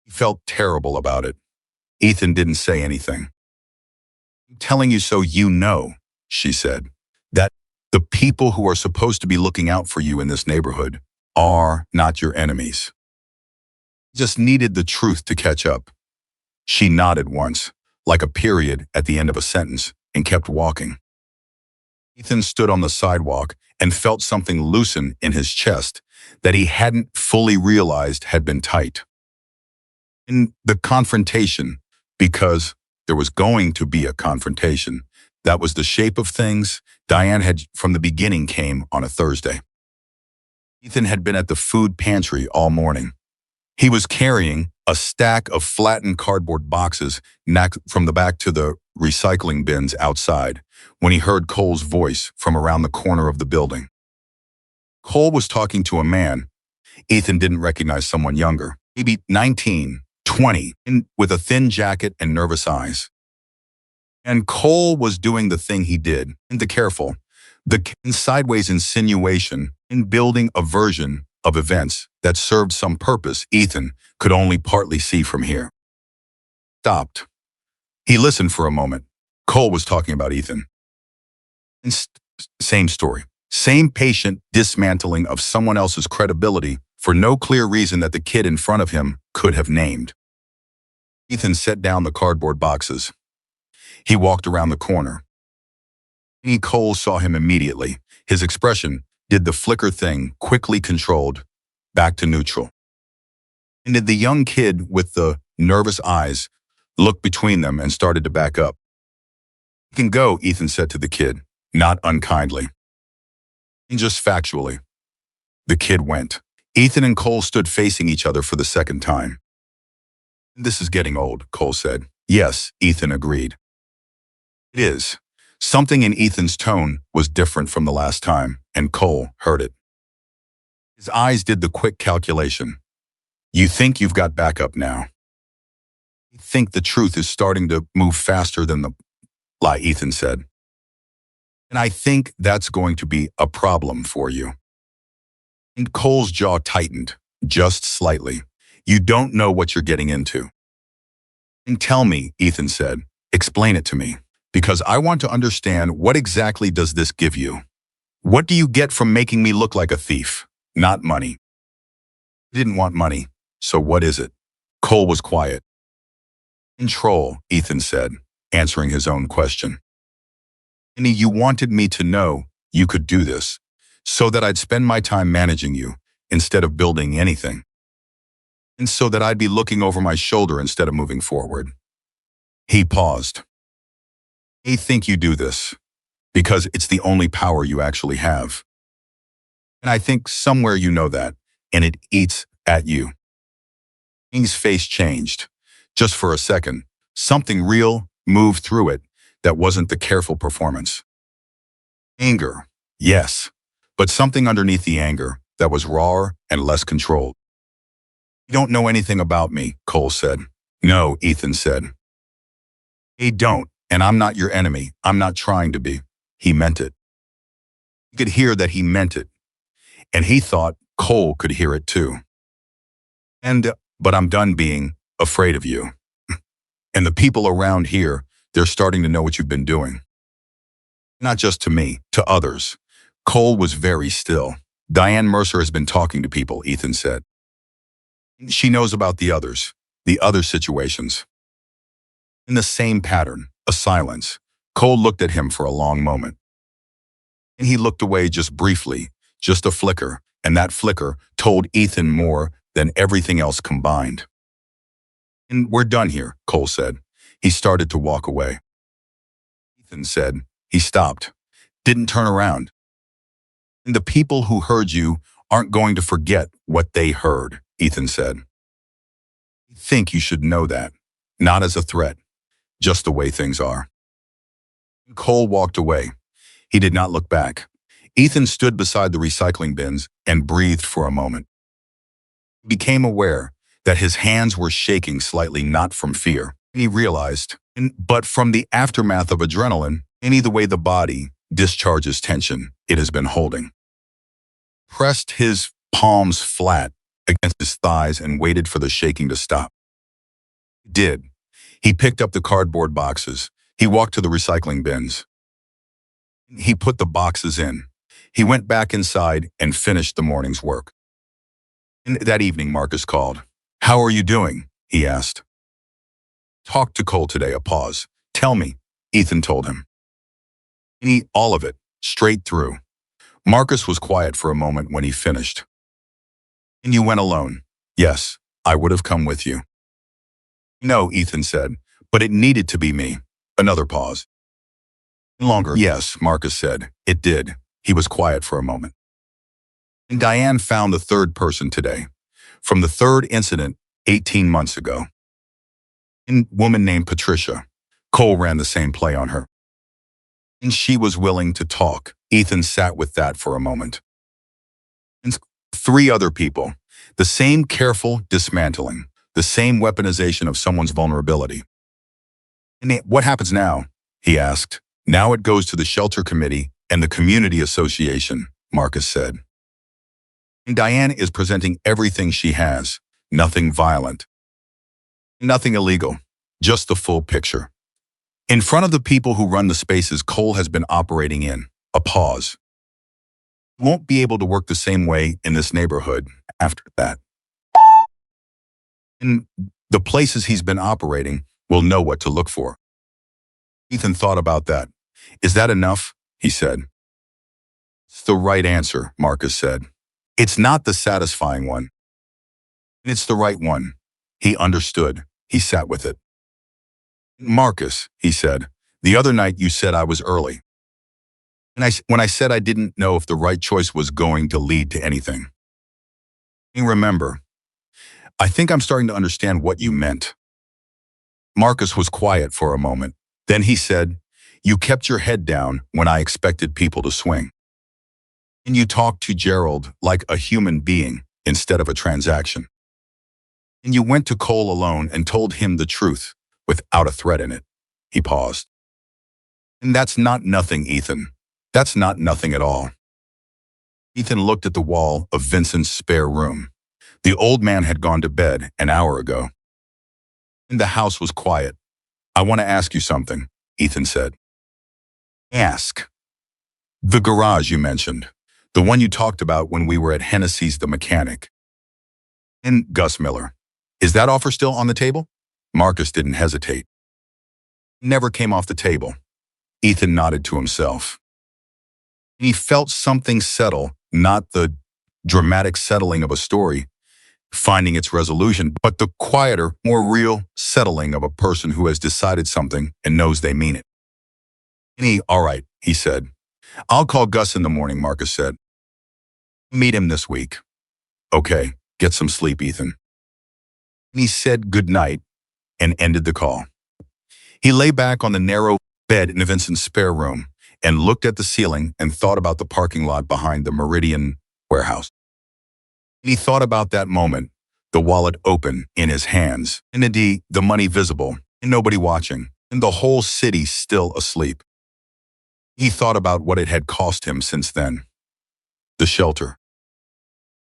He felt terrible about it. Ethan didn't say anything. "I'm telling you so you know," she said, "that the people who are supposed to be looking out for you in this neighborhood are not your enemies." Just needed the truth to catch up. She nodded once, like a period at the end of a sentence, and kept walking. Ethan stood on the sidewalk and felt something loosen in his chest that he hadn't fully realized had been tight. In the confrontation, because there was going to be a confrontation, that was the shape of things Diane had from the beginning came on a Thursday. Ethan had been at the food pantry all morning. He was carrying a stack of flattened cardboard boxes from the back to the recycling bins outside when he heard Cole's voice from around the corner of the building. Cole was talking to a man. Ethan didn't recognize someone younger, maybe 19, 20, with a thin jacket and nervous eyes. And Cole was doing the thing he did, and the careful, the sideways insinuation in building a version of events that served some purpose Ethan could only partly see from here. Stopped. He listened for a moment. Cole was talking about Ethan. Same story. Same patient dismantling of someone else's credibility for no clear reason that the kid in front of him could have named. Ethan set down the cardboard boxes. He walked around the corner. Cole saw him immediately. His expression did the flicker thing, quickly controlled, back to neutral. And did the young kid with the nervous eyes looked between them and started to back up. "You can go," Ethan said to the kid, not unkindly. And just factually. The kid went. Ethan and Cole stood facing each other for the second time. "This is getting old," Cole said. "Yes," Ethan agreed. "It is." Something in Ethan's tone was different from the last time, and Cole heard it. His eyes did the quick calculation. "You think you've got backup now. You think the truth is starting to move faster than the lie," Ethan said. "And I think that's going to be a problem for you." And Cole's jaw tightened, just slightly. "You don't know what you're getting into." "And tell me," Ethan said. "Explain it to me. Because I want to understand, what exactly does this give you? What do you get from making me look like a thief? Not money." "I didn't want money, so what is it?" Cole was quiet. "Control," Ethan said, answering his own question. "And you wanted me to know you could do this, so that I'd spend my time managing you instead of building anything. And so that I'd be looking over my shoulder instead of moving forward." He paused. "I think you do this because it's the only power you actually have. And I think somewhere you know that, and it eats at you." King's face changed. Just for a second, something real moved through it that wasn't the careful performance. Anger, yes, but something underneath the anger that was rawer and less controlled. "You don't know anything about me," Cole said. "No," Ethan said. "I don't, and I'm not your enemy. I'm not trying to be." He meant it. He could hear that he meant it, and he thought Cole could hear it too. But I'm done being afraid of you. And the people around here, they're starting to know what you've been doing. Not just to me, to others. Cole was very still. Diane Mercer has been talking to people, Ethan said. She knows about the other situations. In the same pattern, a silence. Cole looked at him for a long moment. And he looked away just briefly, just a flicker, and that flicker told Ethan more than everything else combined. And we're done here, Cole said. He started to walk away. Ethan said. He stopped, didn't turn around. And the people who heard you aren't going to forget what they heard, Ethan said. I think you should know that, not as a threat, just the way things are. Cole walked away. He did not look back. Ethan stood beside the recycling bins and breathed for a moment. He became aware that his hands were shaking slightly, not from fear. He realized, but from the aftermath of adrenaline, the way the body discharges tension it has been holding. Pressed his palms flat against his thighs and waited for the shaking to stop. He did. He picked up the cardboard boxes. He walked to the recycling bins. He put the boxes in. He went back inside and finished the morning's work. And that evening, Marcus called. "How are you doing?" he asked. "Talked to Cole today," a pause. "Tell me," Ethan told him. All of it, straight through. Marcus was quiet for a moment when he finished. "And you went alone?" "Yes, I would have come with you." "No," Ethan said, "but it needed to be me." Another pause. "Longer." "Yes," Marcus said. "It did." He was quiet for a moment. "And Diane found the third person today, from the third incident 18 months ago. A woman named Patricia. Cole ran the same play on her. And she was willing to talk." Ethan sat with that for a moment. "And 3 other people. The same careful dismantling, the same weaponization of someone's vulnerability." "And what happens now?" he asked. "Now it goes to the shelter committee and the community association," Marcus said. "And Diane is presenting everything she has. Nothing violent. Nothing illegal. Just the full picture. In front of the people who run the spaces Cole has been operating in." A pause. "Won't be able to work the same way in this neighborhood after that. In the places he's been operating will know what to look for." Ethan thought about that. "Is that enough?" he said. "It's the right answer," Marcus said. "It's not the satisfying one. It's the right one." He understood. He sat with it. "Marcus," he said, "the other night you said I was early. And when I said I didn't know if the right choice was going to lead to anything. And remember, I think I'm starting to understand what you meant." Marcus was quiet for a moment. Then he said, "You kept your head down when I expected people to swing. And you talked to Gerald like a human being instead of a transaction. And you went to Cole alone and told him the truth without a threat in it." He paused. "And that's not nothing, Ethan. That's not nothing at all." Ethan looked at the wall of Vincent's spare room. The old man had gone to bed an hour ago. And the house was quiet. "I want to ask you something," Ethan said. "Ask." "The garage you mentioned, the one you talked about when we were at Hennessy's the mechanic. And Gus Miller. Is that offer still on the table?" Marcus didn't hesitate. "Never came off the table." Ethan nodded to himself. He felt something settle, not the dramatic settling of a story, finding its resolution, but the quieter, more real settling of a person who has decided something and knows they mean it. "All right," he said. "I'll call Gus in the morning," Marcus said. "Meet him this week." "Okay, get some sleep, Ethan." He said good night and ended the call. He lay back on the narrow bed in Vincent's spare room and looked at the ceiling and thought about the parking lot behind the Meridian warehouse. He thought about that moment, the wallet open in his hands, and indeed the money visible, and nobody watching, and the whole city still asleep. He thought about what it had cost him since then. The shelter.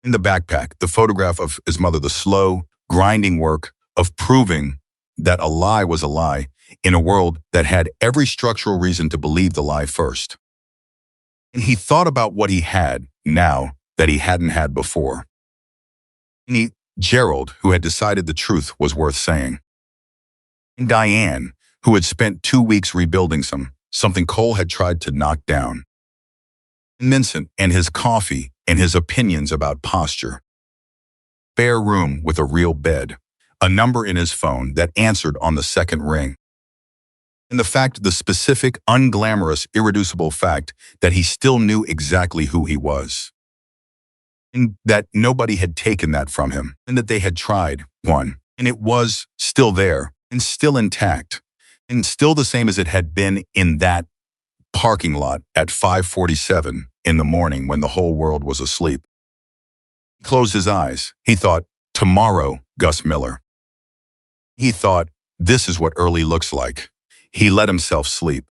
In the backpack, the photograph of his mother, the slow, grinding work of proving that a lie was a lie in a world that had every structural reason to believe the lie first. And he thought about what he had now that he hadn't had before. Gerald, who had decided the truth was worth saying. And Diane, who had spent 2 weeks rebuilding something Cole had tried to knock down. And Vincent and his coffee and his opinions about posture. Spare room with a real bed, a number in his phone that answered on the second ring. And the specific, unglamorous, irreducible fact that he still knew exactly who he was. And that nobody had taken that from him, and that they had tried one, and it was still there, and still intact, and still the same as it had been in that parking lot at 5:47 in the morning when the whole world was asleep. He closed his eyes. He thought, tomorrow, Gus Miller. He thought, this is what early looks like. He let himself sleep.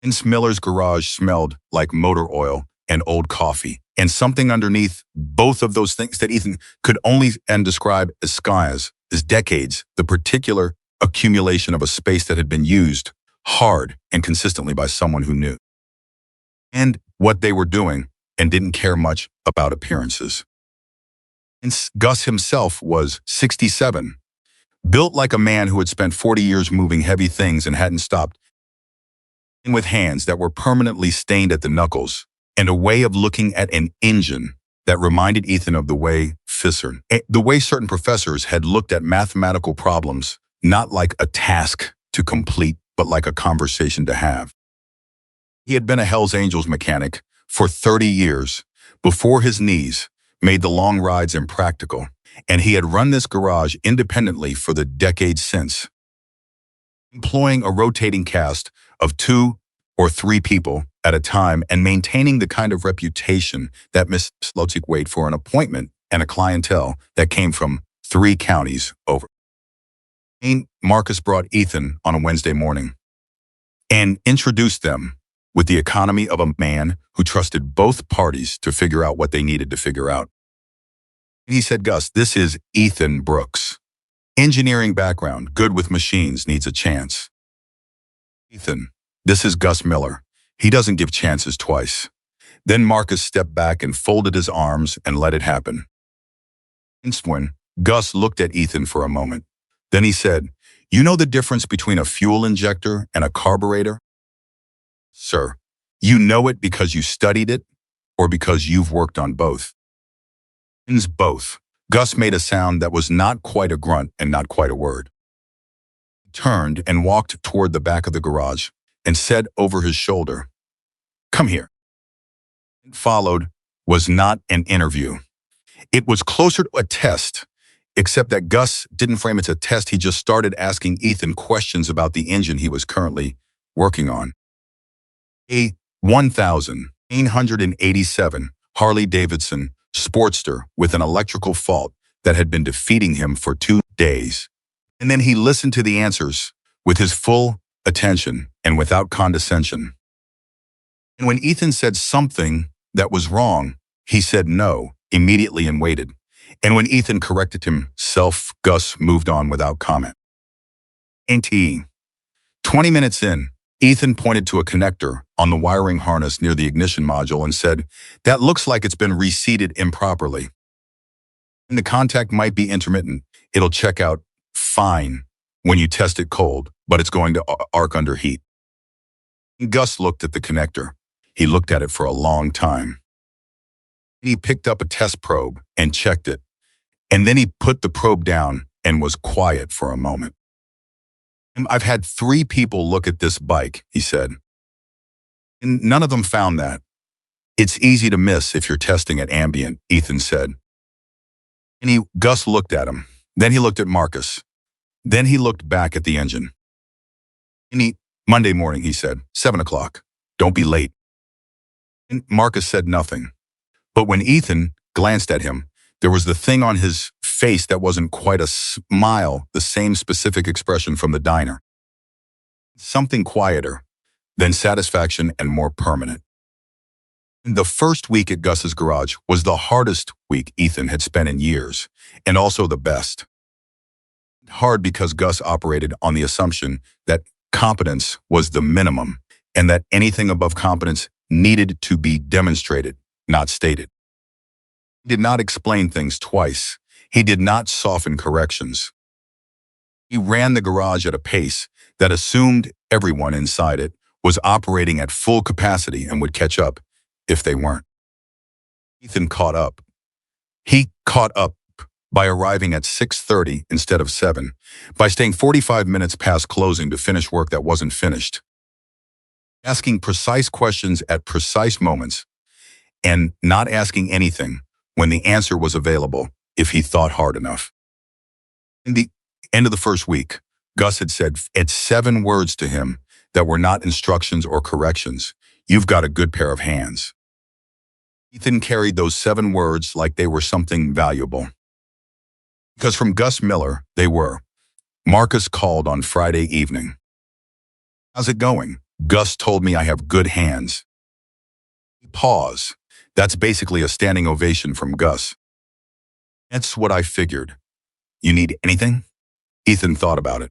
Vince Miller's garage smelled like motor oil and old coffee, and something underneath both of those things that Ethan could only describe as skies, as decades, the particular accumulation of a space that had been used hard and consistently by someone who knew. And what they were doing and didn't care much about appearances. And Gus himself was 67, built like a man who had spent 40 years moving heavy things and hadn't stopped, and with hands that were permanently stained at the knuckles, and a way of looking at an engine that reminded Ethan of the way certain professors had looked at mathematical problems, not like a task to complete, but like a conversation to have. He had been a Hells Angels mechanic for 30 years before his knees made the long rides impractical, and he had run this garage independently for the decades since, employing a rotating cast of 2 or 3 people at a time and maintaining the kind of reputation that Miss Slotik wait for an appointment and a clientele that came from 3 counties over. Marcus brought Ethan on a Wednesday morning and introduced them with the economy of a man who trusted both parties to figure out what they needed to figure out. He said, Gus, this is Ethan Brooks. Engineering background, good with machines, needs a chance. Ethan, this is Gus Miller. He doesn't give chances twice. Then Marcus stepped back and folded his arms and let it happen. When Gus looked at Ethan for a moment. Then he said, you know the difference between a fuel injector and a carburetor? Sir, you know it because you studied it or because you've worked on both? Both. Gus made a sound that was not quite a grunt and not quite a word. He turned and walked toward the back of the garage and said over his shoulder, come here. What followed was not an interview. It was closer to a test, except that Gus didn't frame it as a test. He just started asking Ethan questions about the engine he was currently working on. A 1,887 Harley-Davidson Sportster with an electrical fault that had been defeating him for 2 days. And then he listened to the answers with his full attention and without condescension. And when Ethan said something that was wrong, he said no immediately and waited. And when Ethan corrected himself, Gus moved on without comment. 20 minutes in, Ethan pointed to a connector on the wiring harness near the ignition module and said, that looks like it's been reseated improperly. And the contact might be intermittent. It'll check out fine when you test it cold, but it's going to arc under heat. Gus looked at the connector. He looked at it for a long time. He picked up a test probe and checked it. And then he put the probe down and was quiet for a moment. I've had 3 people look at this bike, he said. And none of them found that. It's easy to miss if you're testing at ambient, Ethan said. And Gus looked at him. Then he looked at Marcus. Then he looked back at the engine. And Monday morning, he said, 7 o'clock. Don't be late. And Marcus said nothing. But when Ethan glanced at him, there was the thing on his face that wasn't quite a smile, the same specific expression from the diner. Something quieter than satisfaction and more permanent. The first week at Gus's garage was the hardest week Ethan had spent in years, and also the best. Hard because Gus operated on the assumption that competence was the minimum and that anything above competence needed to be demonstrated, not stated. He did not explain things twice. He did not soften corrections. He ran the garage at a pace that assumed everyone inside it was operating at full capacity and would catch up if they weren't. Ethan caught up. He caught up by arriving at 6:30 instead of 7, by staying 45 minutes past closing to finish work that wasn't finished, asking precise questions at precise moments, and not asking anything when the answer was available if he thought hard enough. In the end of the first week, Gus had said at 7 words to him that were not instructions or corrections. You've got a good pair of hands. Ethan carried those 7 words like they were something valuable. Because from Gus Miller, they were. Marcus called on Friday evening. How's it going? Gus told me I have good hands. Pause. That's basically a standing ovation from Gus. That's what I figured. You need anything? Ethan thought about it.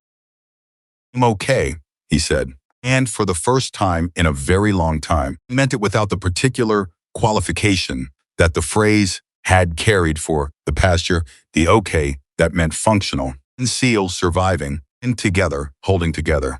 I'm okay, he said. And for the first time in a very long time, he meant it without the particular qualification that the phrase had carried for the past year, the okay that meant functional, and seal surviving, and together, holding together.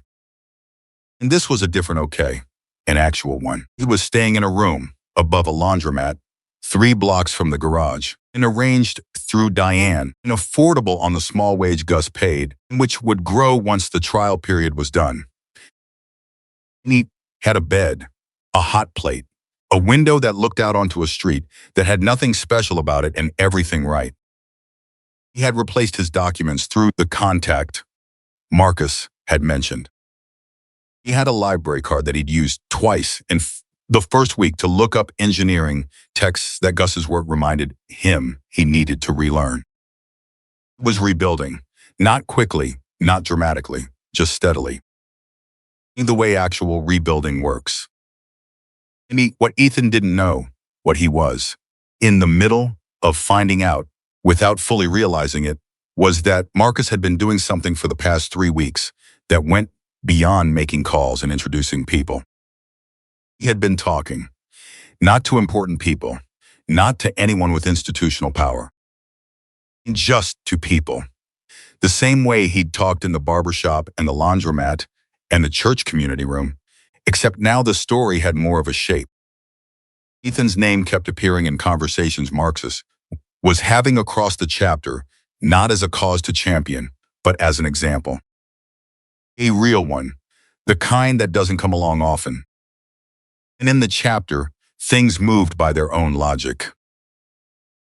And this was a different okay, an actual one. He was staying in a room above a laundromat, 3 blocks from the garage, and arranged through Diane, and affordable on the small wage Gus paid, which would grow once the trial period was done. And he had a bed, a hot plate, a window that looked out onto a street that had nothing special about it and everything right. He had replaced his documents through the contact Marcus had mentioned. He had a library card that he'd used twice in the first week to look up engineering texts that Gus's work reminded him he needed to relearn. He was rebuilding, not quickly, not dramatically, just steadily. The way actual rebuilding works. And what Ethan didn't know, what he was, in the middle of finding out, without fully realizing it, was that Marcus had been doing something for the past 3 weeks that went beyond making calls and introducing people. He had been talking, not to important people, not to anyone with institutional power, just to people. The same way he'd talked in the barbershop and the laundromat and the church community room, except now the story had more of a shape. Ethan's name kept appearing in conversations Marcus was having across the chapter, not as a cause to champion, but as an example. A real one, the kind that doesn't come along often. And in the chapter, things moved by their own logic.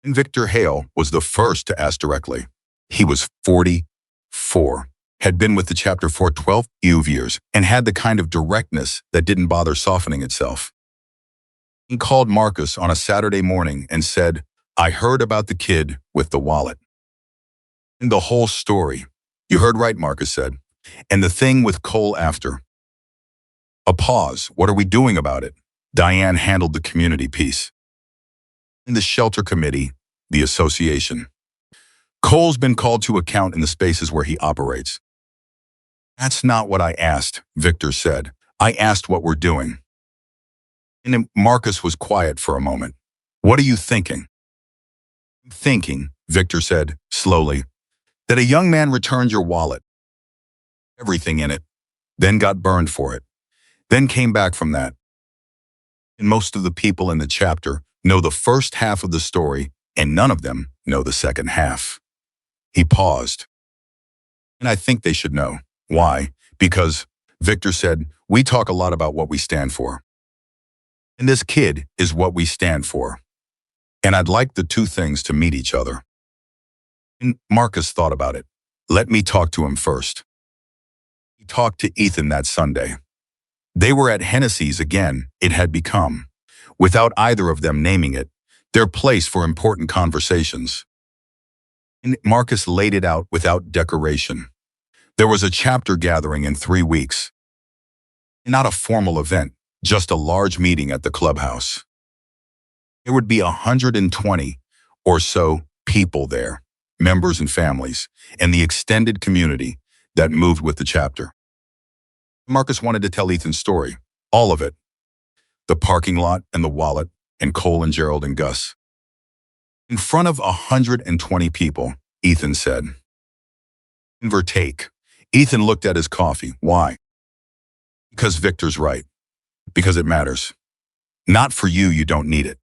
And Victor Hale was the first to ask directly. He was 44, had been with the chapter for 12 years, and had the kind of directness that didn't bother softening itself. He called Marcus on a Saturday morning and said, I heard about the kid with the wallet. And the whole story. You heard right, Marcus said. And the thing with Cole after. A pause. What are we doing about it? Diane handled the community piece. In the shelter committee, the association. Cole's been called to account in the spaces where he operates. That's not what I asked, Victor said. I asked what we're doing. And Marcus was quiet for a moment. What are you thinking? I'm thinking, Victor said, slowly, that a young man returned your wallet. Everything in it. Then got burned for it. Then came back from that. And most of the people in the chapter know the first half of the story, and none of them know the second half. He paused. And I think they should know. Why? Because, Victor said, we talk a lot about what we stand for. And this kid is what we stand for. And I'd like the two things to meet each other. And Marcus thought about it. Let me talk to him first. He talked to Ethan that Sunday. They were at Hennessy's again, it had become, without either of them naming it, their place for important conversations. And Marcus laid it out without decoration. There was a chapter gathering in 3 weeks. Not a formal event, just a large meeting at the clubhouse. There would be 120 or so people there, members and families, and the extended community that moved with the chapter. Marcus wanted to tell Ethan's story, all of it, the parking lot and the wallet, and Cole and Gerald and Gus. In front of 120 people, Ethan said. Inver take. Ethan looked at his coffee. Why? Because Victor's right. Because it matters. Not for you, you don't need it.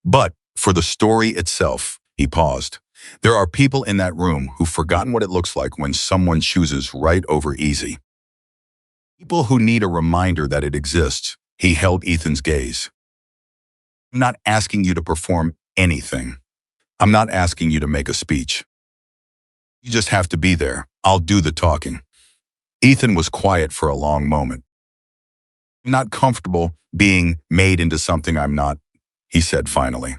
But for the story itself, he paused. There are people in that room who've forgotten what it looks like when someone chooses right over easy. People who need a reminder that it exists. He held Ethan's gaze. I'm not asking you to perform anything. I'm not asking you to make a speech. You just have to be there. I'll do the talking. Ethan was quiet for a long moment. I'm not comfortable being made into something I'm not, he said finally.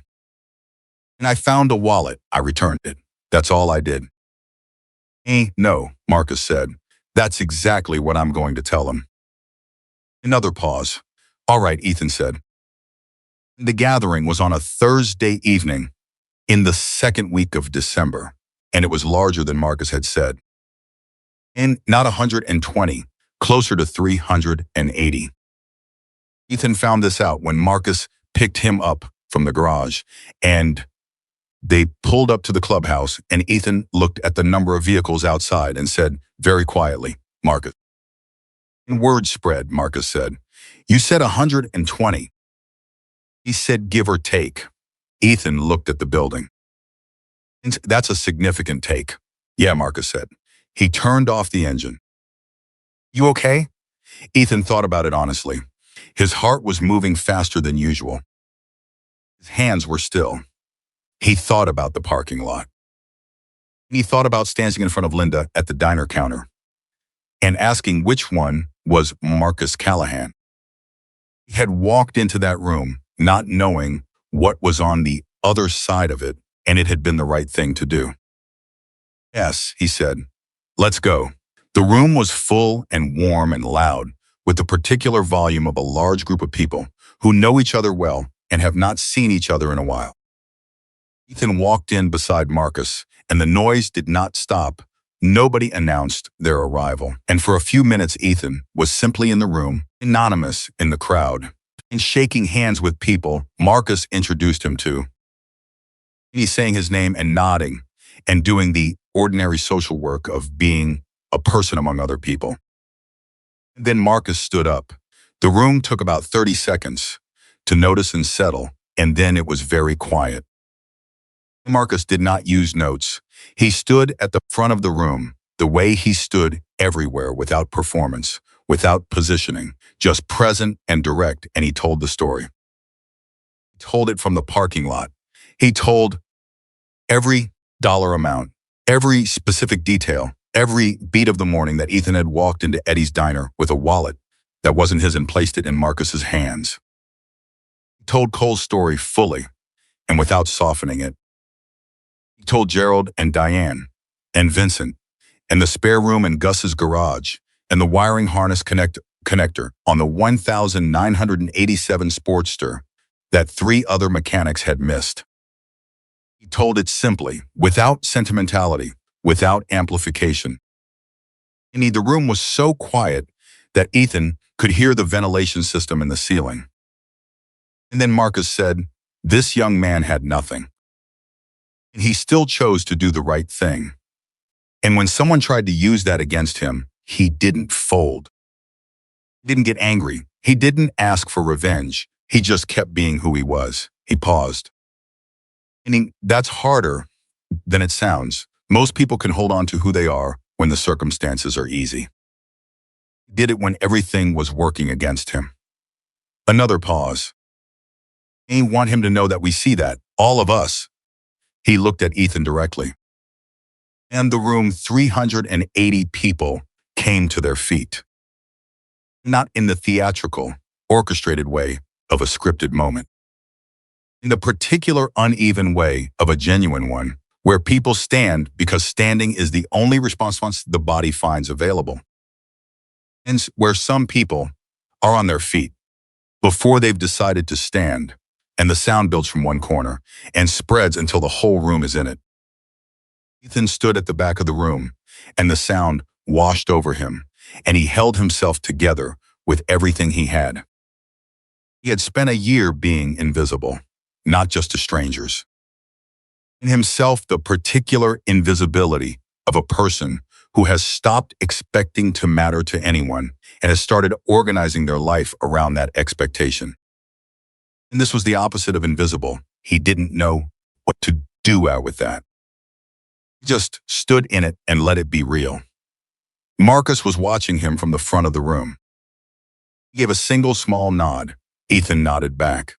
And I found a wallet. I returned it. That's all I did. No, Marcus said. That's exactly what I'm going to tell him. Another pause. All right, Ethan said. The gathering was on a Thursday evening in the second week of December, and it was larger than Marcus had said. And not 120, closer to 380. Ethan found this out when Marcus picked him up from the garage, and they pulled up to the clubhouse, and Ethan looked at the number of vehicles outside and said very quietly, Marcus. And word spread, Marcus said. You said 120. He said give or take. Ethan looked at the building. That's a significant take. Yeah, Marcus said. He turned off the engine. You okay? Ethan thought about it honestly. His heart was moving faster than usual. His hands were still. He thought about the parking lot. He thought about standing in front of Linda at the diner counter and asking which one was Marcus Callahan. He had walked into that room not knowing what was on the other side of it, and it had been the right thing to do. Yes, he said. Let's go. The room was full and warm and loud, with the particular volume of a large group of people who know each other well and have not seen each other in a while. Ethan walked in beside Marcus, and the noise did not stop. Nobody announced their arrival, and for a few minutes Ethan was simply in the room, anonymous in the crowd, and shaking hands with people Marcus introduced him to. He's saying his name and nodding and doing the ordinary social work of being a person among other people. And then Marcus stood up. The room took about 30 seconds to notice and settle, and then it was very quiet. Marcus did not use notes. He stood at the front of the room, the way he stood everywhere, without performance, without positioning, just present and direct, and he told the story. He told it from the parking lot. He told every dollar amount, every specific detail, every beat of the morning that Ethan had walked into Eddie's diner with a wallet that wasn't his and placed it in Marcus's hands. He told Cole's story fully and without softening it. He told Gerald and Diane and Vincent and the spare room in Gus's garage and the wiring harness connector on the 1987 Sportster that 3 other mechanics had missed. He told it simply, without sentimentality, without amplification. And the room was so quiet that Ethan could hear the ventilation system in the ceiling. And then Marcus said, this young man had nothing. And he still chose to do the right thing. And when someone tried to use that against him, he didn't fold. He didn't get angry. He didn't ask for revenge. He just kept being who he was. He paused. Meaning, that's harder than it sounds. Most people can hold on to who they are when the circumstances are easy. He did it when everything was working against him. Another pause. I want him to know that we see that, all of us. He looked at Ethan directly. And the room, 380 people came to their feet. Not in the theatrical, orchestrated way of a scripted moment. In the particular uneven way of a genuine one, where people stand because standing is the only response the body finds available. And where some people are on their feet before they've decided to stand, and the sound builds from one corner and spreads until the whole room is in it. Ethan stood at the back of the room, and the sound washed over him, and he held himself together with everything he had. He had spent a year being invisible, not just to strangers. In himself, the particular invisibility of a person who has stopped expecting to matter to anyone and has started organizing their life around that expectation. And this was the opposite of invisible. He didn't know what to do out with that. He just stood in it and let it be real. Marcus was watching him from the front of the room. He gave a single small nod. Ethan nodded back.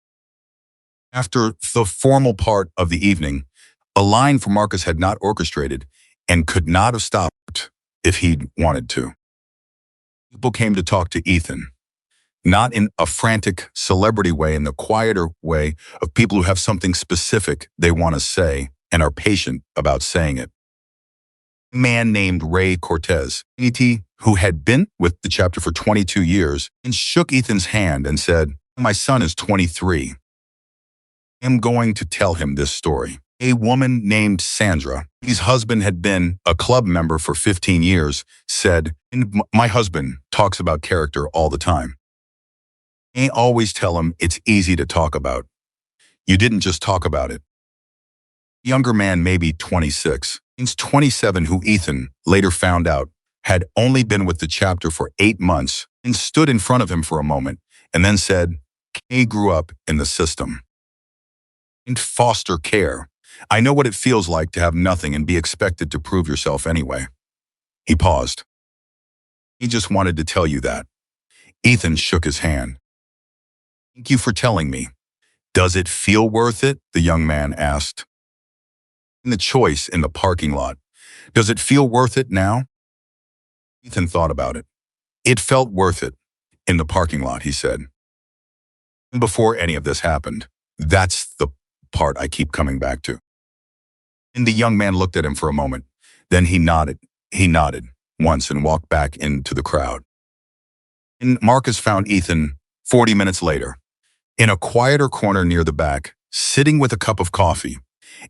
After the formal part of the evening, a line from Marcus had not orchestrated and could not have stopped if he'd wanted to. People came to talk to Ethan, not in a frantic celebrity way, in the quieter way of people who have something specific they want to say and are patient about saying it. A man named Ray Cortez, E.T., who had been with the chapter for 22 years, and shook Ethan's hand and said, "My son is 23. I'm going to tell him this story." A woman named Sandra, whose husband had been a club member for 15 years, said, "My husband talks about character all the time. I always tell him it's easy to talk about. You didn't just talk about it." Younger man, maybe 26, he's 27, who Ethan later found out had only been with the chapter for 8 months, and stood in front of him for a moment and then said, "He grew up in the system. In foster care. I know what it feels like to have nothing and be expected to prove yourself anyway." He paused. "He just wanted to tell you that." Ethan shook his hand. "Thank you for telling me. Does it feel worth it?" the young man asked. "In the choice in the parking lot. Does it feel worth it now?" Ethan thought about it. "It felt worth it in the parking lot," he said. "And before any of this happened. That's the part I keep coming back to." And the young man looked at him for a moment. Then he nodded. He nodded once and walked back into the crowd. And Marcus found Ethan 40 minutes later, in a quieter corner near the back, sitting with a cup of coffee,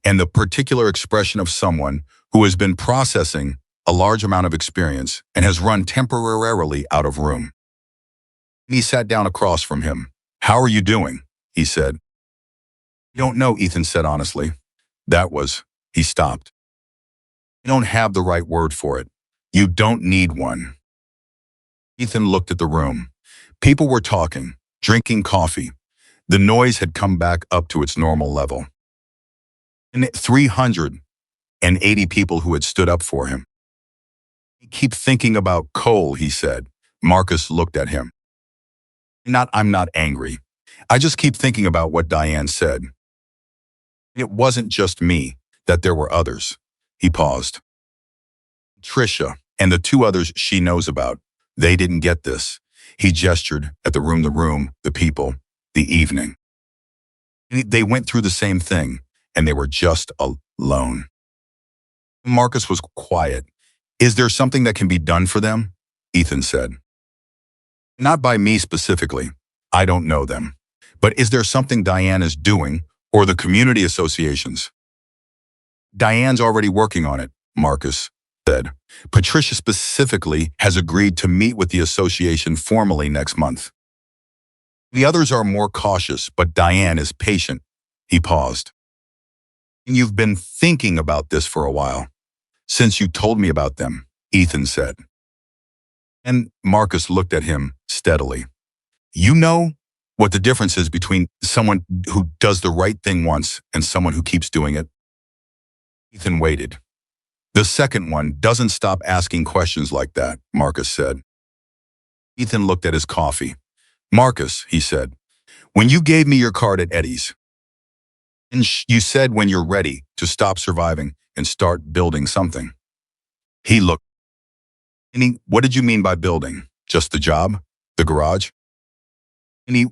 and the particular expression of someone who has been processing a large amount of experience and has run temporarily out of room. He sat down across from him. "How are you doing?" he said. "I don't know," Ethan said honestly. He stopped. "You don't have the right word for it. You don't need one." Ethan looked at the room. People were talking, drinking coffee. The noise had come back up to its normal level. And 380 people who had stood up for him. "I keep thinking about Cole," he said. Marcus looked at him. I'm not angry. I just keep thinking about what Diane said. It wasn't just me, that there were others." He paused. "Tricia and the 2 others she knows about. They didn't get this." He gestured at the room, the people, the evening. They went through the same thing, and they were just alone. Marcus was quiet. "Is there something that can be done for them?" Ethan said. "Not by me specifically. I don't know them. But is there something Diane is doing, or the community associations?" "Diane's already working on it," Marcus said. "Patricia specifically has agreed to meet with the association formally next month. The others are more cautious, but Diane is patient." He paused. "And you've been thinking about this for a while." "Since you told me about them," Ethan said. And Marcus looked at him steadily. "You know what the difference is between someone who does the right thing once and someone who keeps doing it?" Ethan waited. "The second one doesn't stop asking questions like that," Marcus said. Ethan looked at his coffee. "Marcus," he said, "when you gave me your card at Eddie's, and you said when you're ready to stop surviving and start building something." He looked. "What did you mean by building? Just the job? The garage?"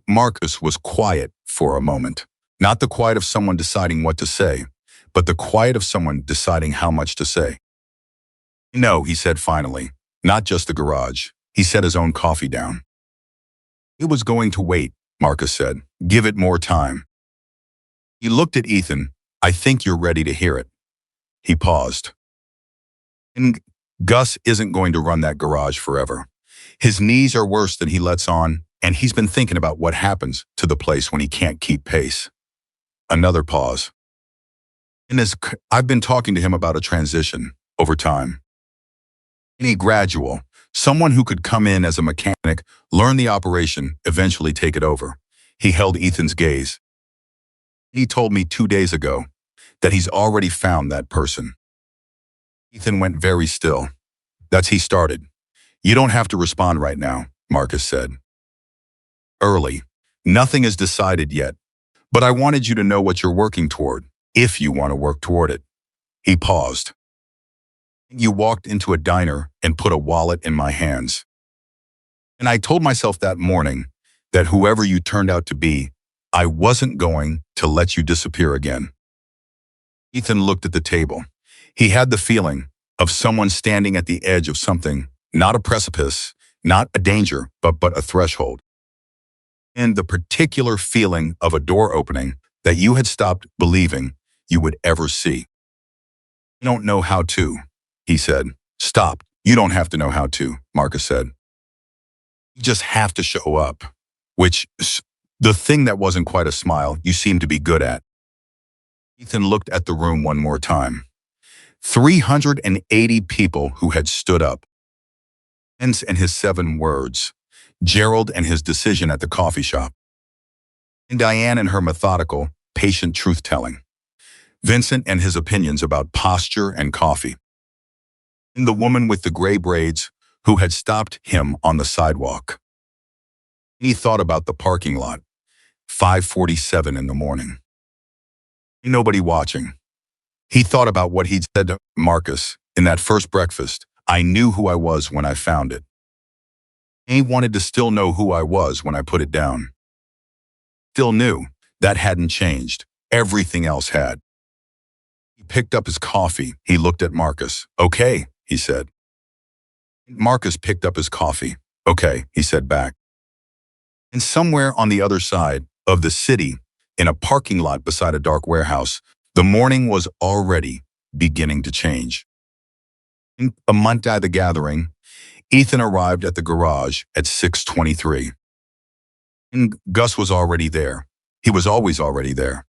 Marcus was quiet for a moment. Not the quiet of someone deciding what to say, but the quiet of someone deciding how much to say. "No," he said finally, "not just the garage." He set his own coffee down. "It was going to wait," Marcus said. "Give it more time." He looked at Ethan. "I think you're ready to hear it." He paused. And Gus isn't going to run that garage forever. His knees are worse than he lets on, and he's been thinking about what happens to the place when he can't keep pace. Another pause. I've been talking to him about a transition over time. Any gradual, someone who could come in as a mechanic, learn the operation, eventually take it over. He held Ethan's gaze. He told me 2 days ago that he's already found that person. Ethan went very still. He started. You don't have to respond right now, Marcus said. Early. Nothing is decided yet, but I wanted you to know what you're working toward, if you want to work toward it. He paused. You walked into a diner and put a wallet in my hands. And I told myself that morning that whoever you turned out to be, I wasn't going to let you disappear again. Ethan looked at the table. He had the feeling of someone standing at the edge of something, not a precipice, not a danger, but a threshold. And the particular feeling of a door opening that you had stopped believing you would ever see. You don't know how to, he said. Stop. You don't have to know how to, Marcus said. You just have to show up, which, the thing that wasn't quite a smile, you seemed to be good at. Ethan looked at the room one more time. 380 people who had stood up. Vince and his 7 words. Gerald and his decision at the coffee shop. And Diane and her methodical, patient truth-telling. Vincent and his opinions about posture and coffee. And the woman with the gray braids who had stopped him on the sidewalk. He thought about the parking lot, 5:47 in the morning. Nobody watching. He thought about what he'd said to Marcus in that first breakfast. I knew who I was when I found it. He wanted to still know who I was when I put it down. Still knew. That hadn't changed. Everything else had. He picked up his coffee. He looked at Marcus. Okay, he said. Marcus picked up his coffee. Okay, he said back. And somewhere on the other side of the city, in a parking lot beside a dark warehouse, the morning was already beginning to change. A month after the gathering, Ethan arrived at the garage at 6:23. And Gus was already there. He was always already there.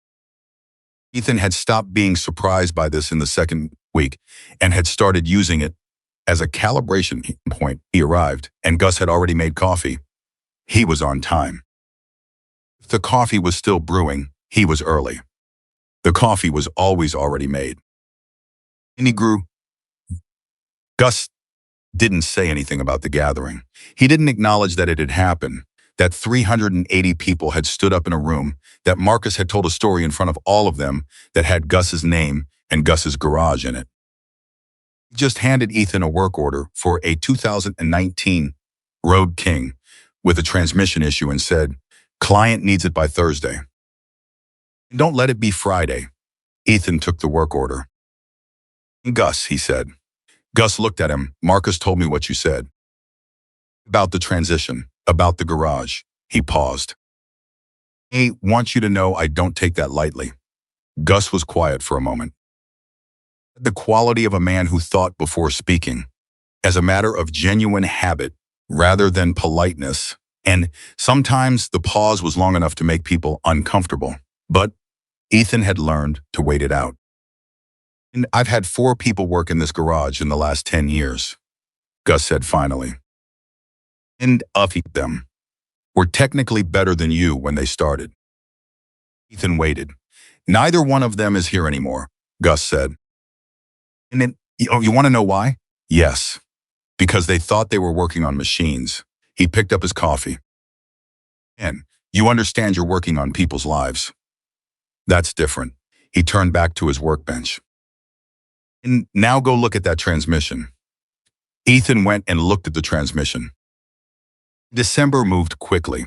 Ethan had stopped being surprised by this in the second week and had started using it as a calibration point. He arrived, and Gus had already made coffee. He was on time. If the coffee was still brewing, he was early. The coffee was always already made. And he grew. Gus didn't say anything about the gathering. He didn't acknowledge that it had happened, that 380 people had stood up in a room, that Marcus had told a story in front of all of them that had Gus's name and Gus's garage in it. He just handed Ethan a work order for a 2019 Road King with a transmission issue and said, client needs it by Thursday. Don't let it be Friday. Ethan took the work order. Gus, he said. Gus looked at him. Marcus told me what you said. About the transition, about the garage. He paused. I want you to know I don't take that lightly. Gus was quiet for a moment. The quality of a man who thought before speaking, as a matter of genuine habit rather than politeness, and sometimes the pause was long enough to make people uncomfortable. But Ethan had learned to wait it out. And I've had 4 people work in this garage in the last 10 years, Gus said finally. And of them were technically better than you when they started. Ethan waited. Neither one of them is here anymore, Gus said. And then, you want to know why? Yes, because they thought they were working on machines. He picked up his coffee. And you understand you're working on people's lives. That's different. He turned back to his workbench. And now go look at that transmission. Ethan went and looked at the transmission. December moved quickly.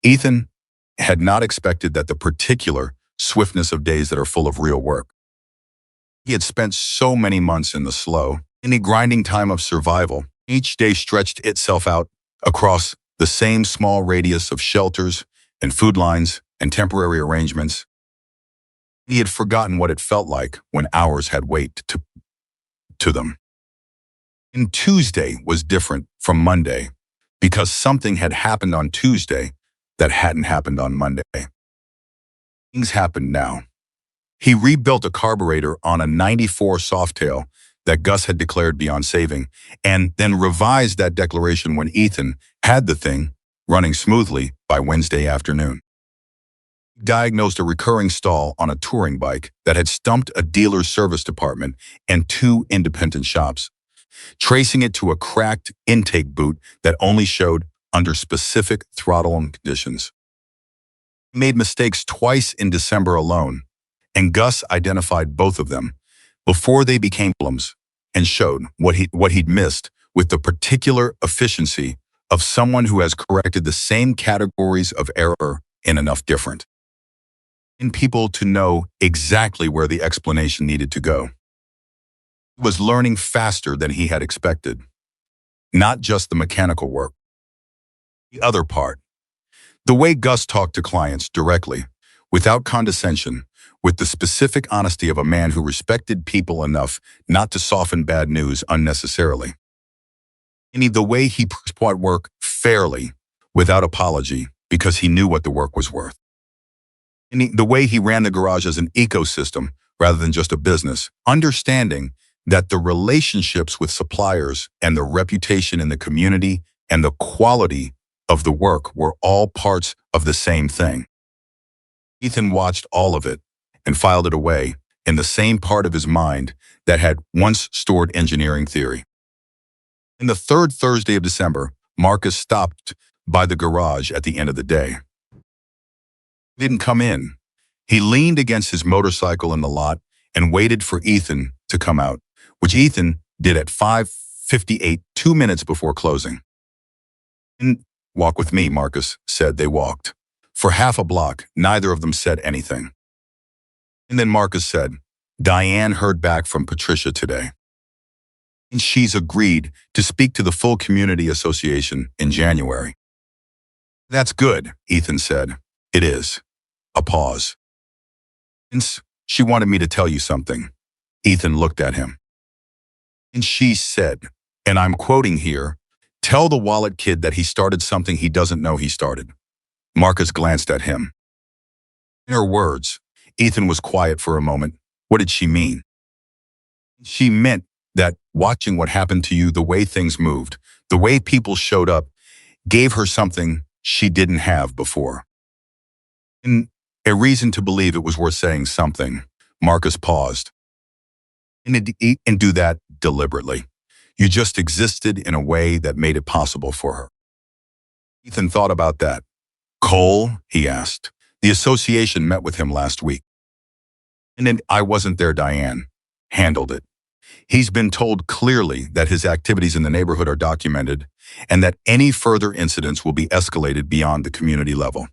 Ethan had not expected that the particular swiftness of days that are full of real work. He had spent so many months in the slow, in the grinding time of survival. Each day stretched itself out across the same small radius of shelters and food lines and temporary arrangements. He had forgotten what it felt like when hours had weight to them. And Tuesday was different from Monday because something had happened on Tuesday that hadn't happened on Monday. Things happened now. He rebuilt a carburetor on a 94 Softail that Gus had declared beyond saving, and then revised that declaration when Ethan had the thing running smoothly by Wednesday afternoon. He diagnosed a recurring stall on a touring bike that had stumped a dealer's service department and two independent shops, tracing it to a cracked intake boot that only showed under specific throttling conditions. He made mistakes twice in December alone, and Gus identified both of them before they became problems and showed what he'd missed with the particular efficiency of someone who has corrected the same categories of error in enough different in people to know exactly where the explanation needed to go. He was learning faster than he had expected, not just the mechanical work. The other part, the way Gus talked to clients directly, without condescension, with the specific honesty of a man who respected people enough not to soften bad news unnecessarily. And the way he performed work fairly, without apology, because he knew what the work was worth. And the way he ran the garage as an ecosystem rather than just a business, understanding that the relationships with suppliers and the reputation in the community and the quality of the work were all parts of the same thing. Ethan watched all of it and filed it away in the same part of his mind that had once stored engineering theory. In the third Thursday of December, Marcus stopped by the garage at the end of the day. He didn't come in. He leaned against his motorcycle in the lot and waited for Ethan to come out, which Ethan did at 5:58, 2 minutes before closing. "And walk with me," Marcus said. They walked. For half a block, neither of them said anything. And then Marcus said, "Diane heard back from Patricia today. And she's agreed to speak to the full community association in January." "That's good," Ethan said. "It is." A pause. "Since she wanted me to tell you something." Ethan looked at him. "And she said," and I'm quoting here, "tell the wallet kid that he started something he doesn't know he started." Marcus glanced at him. In her words, Ethan was quiet for a moment. What did she mean? She meant that watching what happened to you, the way things moved, the way people showed up, gave her something she didn't have before. And a reason to believe it was worth saying something. Marcus paused. And do that deliberately. You just existed in a way that made it possible for her. Ethan thought about that. "Cole?" he asked. "The association met with him last week. And then I wasn't there, Diane. Handled it. He's been told clearly that his activities in the neighborhood are documented and that any further incidents will be escalated beyond the community level."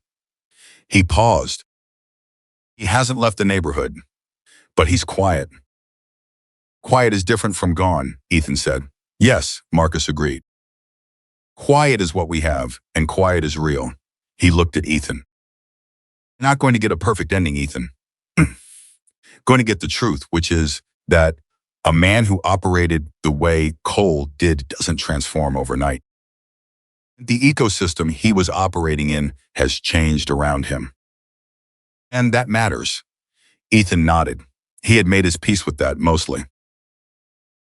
He paused. "He hasn't left the neighborhood, but he's quiet." "Quiet is different from gone," Ethan said. "Yes," Marcus agreed. "Quiet is what we have, and quiet is real." He looked at Ethan. "You're not going to get a perfect ending, Ethan. Going to get the truth, which is that a man who operated the way Cole did doesn't transform overnight. The ecosystem he was operating in has changed around him. And that matters." Ethan nodded. He had made his peace with that, mostly.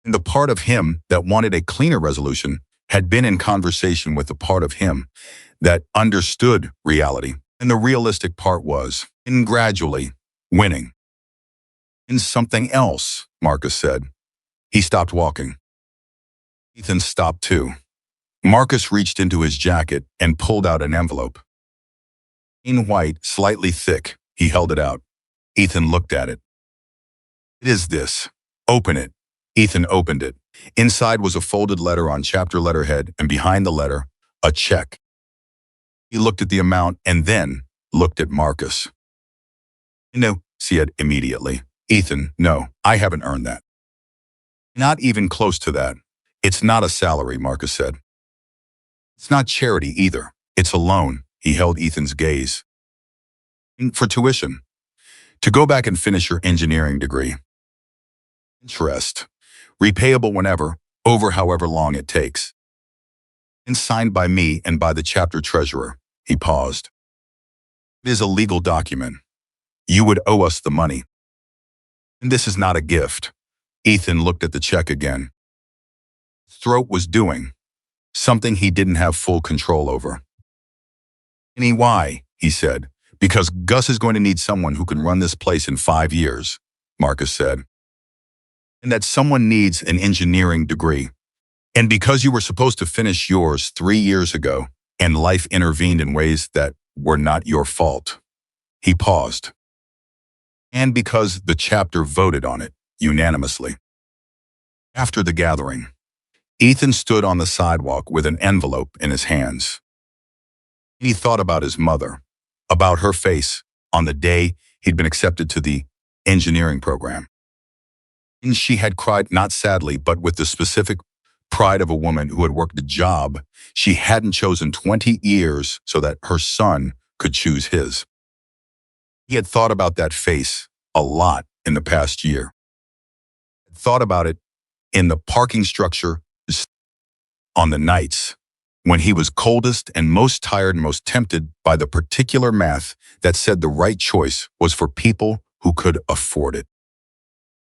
And the part of him that wanted a cleaner resolution had been in conversation with the part of him that understood reality. And the realistic part was, in gradually, winning. "In something else," Marcus said. He stopped walking. Ethan stopped too. Marcus reached into his jacket and pulled out an envelope. In white, slightly thick, he held it out. Ethan looked at it. "It is this. Open it." Ethan opened it. Inside was a folded letter on chapter letterhead, and behind the letter, a check. He looked at the amount and then looked at Marcus. "No," he said immediately. "Ethan, no, I haven't earned that." "Not even close to that. It's not a salary," Marcus said. "It's not charity either. It's a loan." He held Ethan's gaze. "For tuition. To go back and finish your engineering degree. Interest. Repayable whenever, over however long it takes. And signed by me and by the chapter treasurer. He paused. It is a legal document. You would owe us the money. And this is not a gift. Ethan looked at the check again. His throat was doing something he didn't have full control over. Why? He said. Because Gus is going to need someone who can run this place in 5 years, Marcus said. And that someone needs an engineering degree. And because you were supposed to finish yours 3 years ago, and life intervened in ways that were not your fault. He paused. And because the chapter voted on it unanimously. After the gathering, Ethan stood on the sidewalk with an envelope in his hands. He thought about his mother, about her face on the day he'd been accepted to the engineering program. And she had cried not sadly, but with the specific pride of a woman who had worked a job she hadn't chosen 20 years so that her son could choose his. He had thought about that face a lot in the past year. Thought about it in the parking structure on the nights when he was coldest and most tired and most tempted by the particular math that said the right choice was for people who could afford it.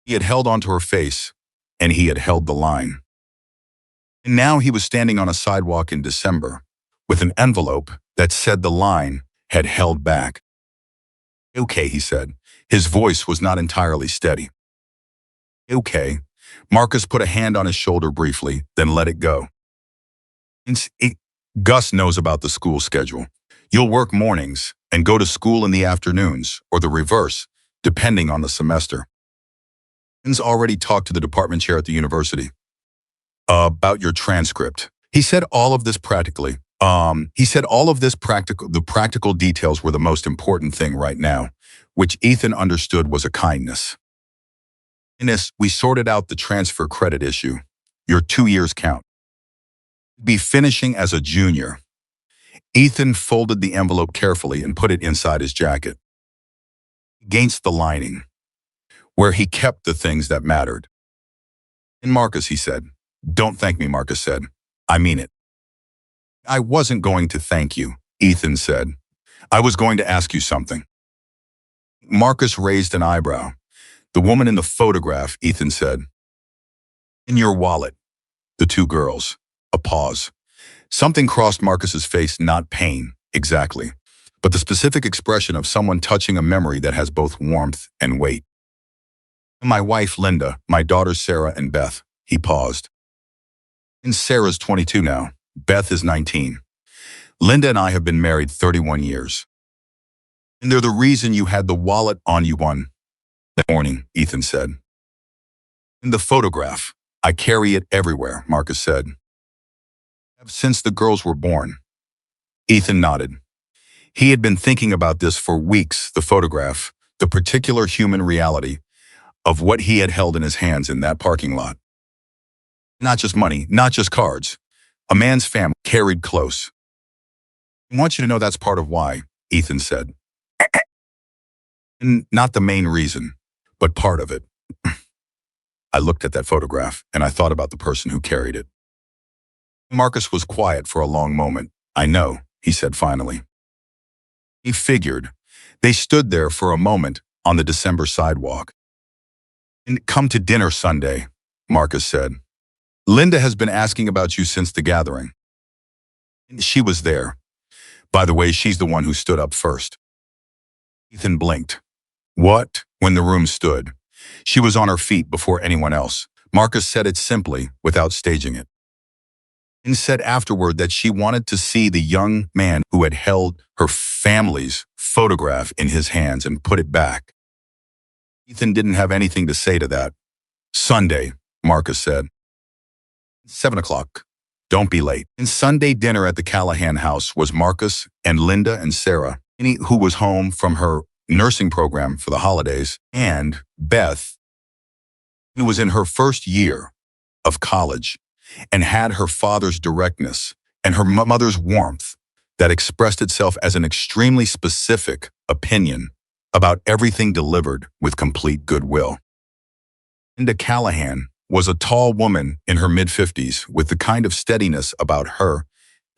He had held onto her face, and he had held the line. And now he was standing on a sidewalk in December with an envelope that said the line had held back. Okay, he said. His voice was not entirely steady. Okay. Marcus put a hand on his shoulder briefly, then let it go. Gus knows about the school schedule. You'll work mornings and go to school in the afternoons, or the reverse, depending on the semester. He's already talked to the department chair at the university about your transcript. He said all of this practically. The practical details were the most important thing right now, which Ethan understood was a kindness. In this, we sorted out the transfer credit issue. Your 2 years count. Be finishing as a junior. Ethan folded the envelope carefully and put it inside his jacket. Against the lining, where he kept the things that mattered. And Marcus, he said. Don't thank me, Marcus said. I mean it. I wasn't going to thank you, Ethan said. I was going to ask you something. Marcus raised an eyebrow. The woman in the photograph, Ethan said. In your wallet. The 2 girls. A pause. Something crossed Marcus's face, not pain, exactly, but the specific expression of someone touching a memory that has both warmth and weight. My wife, Linda, my daughters, Sarah and Beth. He paused. And Sarah's 22 now. Beth is 19. Linda and I have been married 31 years. And they're the reason you had the wallet on you one that morning, Ethan said. In the photograph, I carry it everywhere, Marcus said. Since the girls were born. Ethan nodded. He had been thinking about this for weeks, the photograph, the particular human reality of what he had held in his hands in that parking lot. Not just money, not just cards. A man's family carried close. I want you to know that's part of why, Ethan said. And not the main reason, but part of it. I looked at that photograph and I thought about the person who carried it. Marcus was quiet for a long moment. I know, he said finally. He figured. They stood there for a moment on the December sidewalk. And come to dinner Sunday, Marcus said. Linda has been asking about you since the gathering. She was there. By the way, she's the one who stood up first. Ethan blinked. What? When the room stood. She was on her feet before anyone else. Marcus said it simply, without staging it. And said afterward that she wanted to see the young man who had held her family's photograph in his hands and put it back. Ethan didn't have anything to say to that. Sunday, Marcus said. 7 o'clock. Don't be late. And Sunday dinner at the Callahan house was Marcus and Linda and Sarah, who was home from her nursing program for the holidays, and Beth, who was in her first year of college and had her father's directness and her mother's warmth that expressed itself as an extremely specific opinion about everything delivered with complete goodwill. Linda Callahan was a tall woman in her mid-50s with the kind of steadiness about her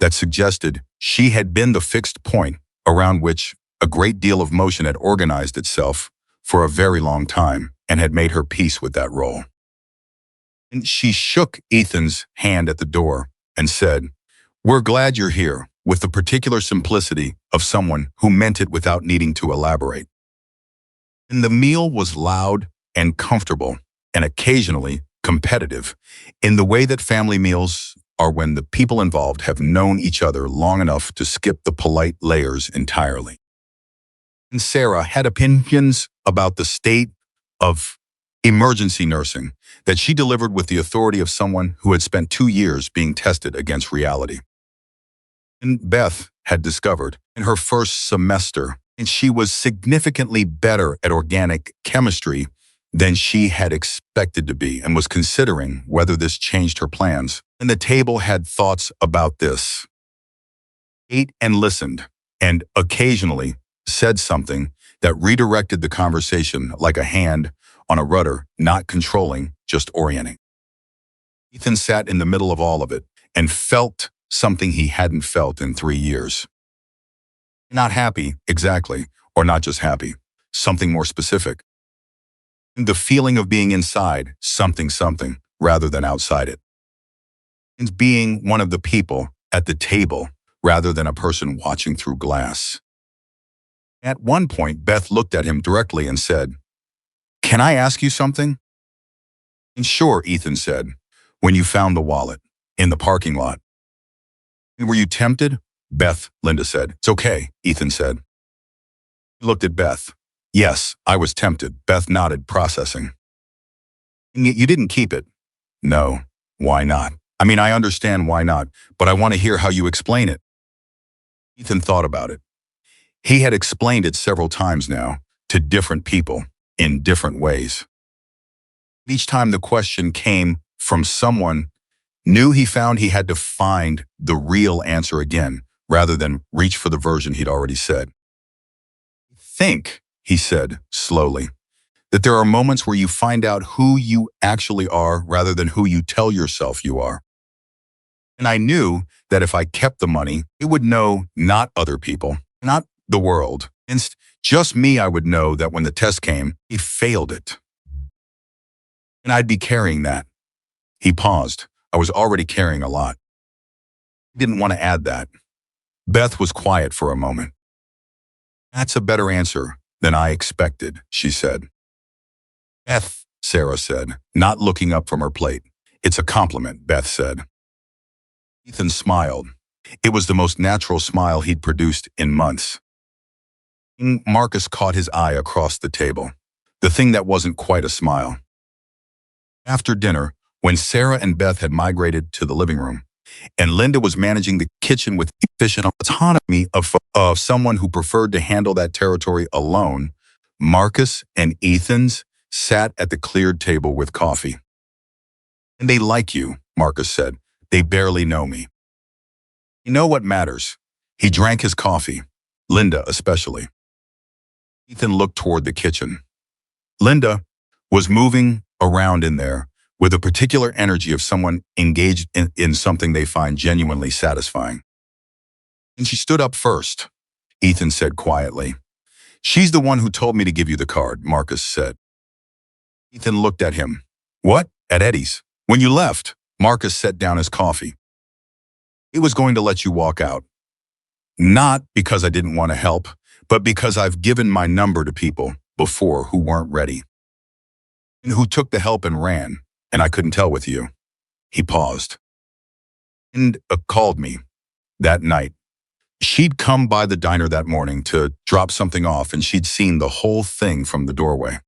that suggested she had been the fixed point around which a great deal of motion had organized itself for a very long time and had made her peace with that role. And she shook Ethan's hand at the door and said, "We're glad you're here," with the particular simplicity of someone who meant it without needing to elaborate. And the meal was loud and comfortable and occasionally competitive in the way that family meals are when the people involved have known each other long enough to skip the polite layers entirely. And Sarah had opinions about the state of emergency nursing that she delivered with the authority of someone who had spent 2 years being tested against reality. And Beth had discovered in her first semester, and she was significantly better at organic chemistry than she had expected to be, and was considering whether this changed her plans. And the table had thoughts about this. Ate and listened, and occasionally said something that redirected the conversation like a hand on a rudder, not controlling, just orienting. Ethan sat in the middle of all of it and felt something he hadn't felt in 3 years. Not happy, exactly, or not just happy, something more specific. The feeling of being inside something, rather than outside it. And being one of the people at the table rather than a person watching through glass. At one point, Beth looked at him directly and said, "Can I ask you something?" "And sure," Ethan said, "when you found the wallet in the parking lot." "Were you tempted?" Linda said. "It's okay," Ethan said. He looked at Beth. "Yes, I was tempted." Beth nodded, processing. "And yet you didn't keep it." "No. Why not? I mean, I understand why not, but I want to hear how you explain it." Ethan thought about it. He had explained it several times now, to different people, in different ways. Each time the question came from someone new, he found he had to find the real answer again, rather than reach for the version he'd already said. "Think," he said slowly, "that there are moments where you find out who you actually are rather than who you tell yourself you are. And I knew that if I kept the money, it would know not other people, not the world. Just me, I would know that when the test came, he failed it. And I'd be carrying that." He paused. "I was already carrying a lot." He didn't want to add that. Beth was quiet for a moment. "That's a better answer than I expected," she said. "Beth," Sarah said, not looking up from her plate. "It's a compliment," Beth said. Ethan smiled. It was the most natural smile he'd produced in months. Marcus caught his eye across the table, the thing that wasn't quite a smile. After dinner, when Sarah and Beth had migrated to the living room, and Linda was managing the kitchen with efficient autonomy of someone who preferred to handle that territory alone, Marcus and Ethan's sat at the cleared table with coffee. "And they like you," Marcus said. "They barely know me." "You know what matters." He drank his coffee, Linda especially. Ethan looked toward the kitchen. Linda was moving around in there with a particular energy of someone engaged in something they find genuinely satisfying. "And she stood up first," Ethan said quietly. "She's the one who told me to give you the card," Marcus said. Ethan looked at him. "What? At Eddie's? When you left?" Marcus set down his coffee. "He was going to let you walk out. Not because I didn't want to help, but because I've given my number to people before who weren't ready. And who took the help and ran, and I couldn't tell with you." He paused. "And called me that night. She'd come by the diner that morning to drop something off, and she'd seen the whole thing from the doorway.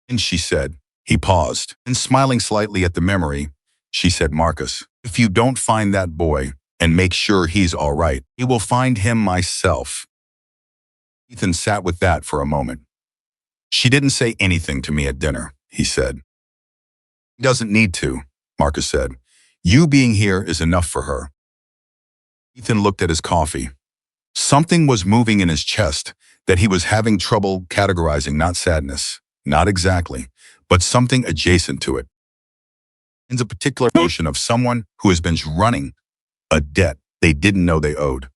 And she said," he paused, and smiling slightly at the memory, she said, "Marcus, if you don't find that boy and make sure he's all right, I will find him myself." Ethan sat with that for a moment. "She didn't say anything to me at dinner," he said. "He doesn't need to," Marcus said. "You being here is enough for her." Ethan looked at his coffee. Something was moving in his chest that he was having trouble categorizing, not sadness, not exactly, but something adjacent to it. In the particular emotion of someone who has been running a debt they didn't know they owed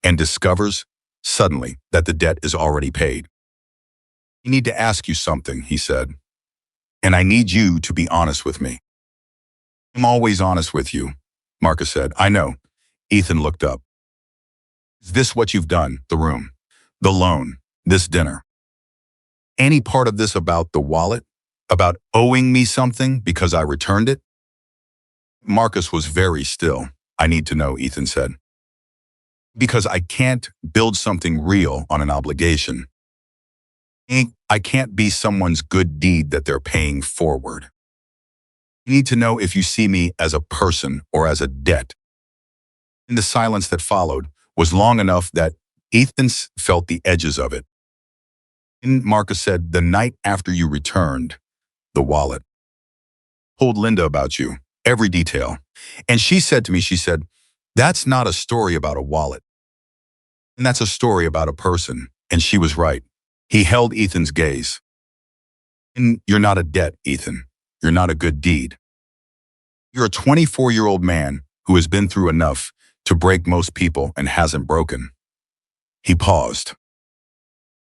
and discovers suddenly that the debt is already paid. I need to ask you something, he said, and I need you to be honest with me. I'm always honest with you, Marcus said. I know. Ethan looked up. Is this what you've done? The room, the loan, this dinner? Any part of this about the wallet? About owing me something because I returned it? Marcus was very still. I need to know, Ethan said. Because I can't build something real on an obligation. I can't be someone's good deed that they're paying forward. You need to know if you see me as a person or as a debt. In the silence that followed was long enough that Ethan felt the edges of it. And Marcus said, the night after you returned the wallet, told Linda about you, every detail. And she said to me, she said, that's not a story about a wallet. And that's a story about a person. And she was right. He held Ethan's gaze. And you're not a debt, Ethan. You're not a good deed. You're a 24-year-old man who has been through enough to break most people and hasn't broken. He paused.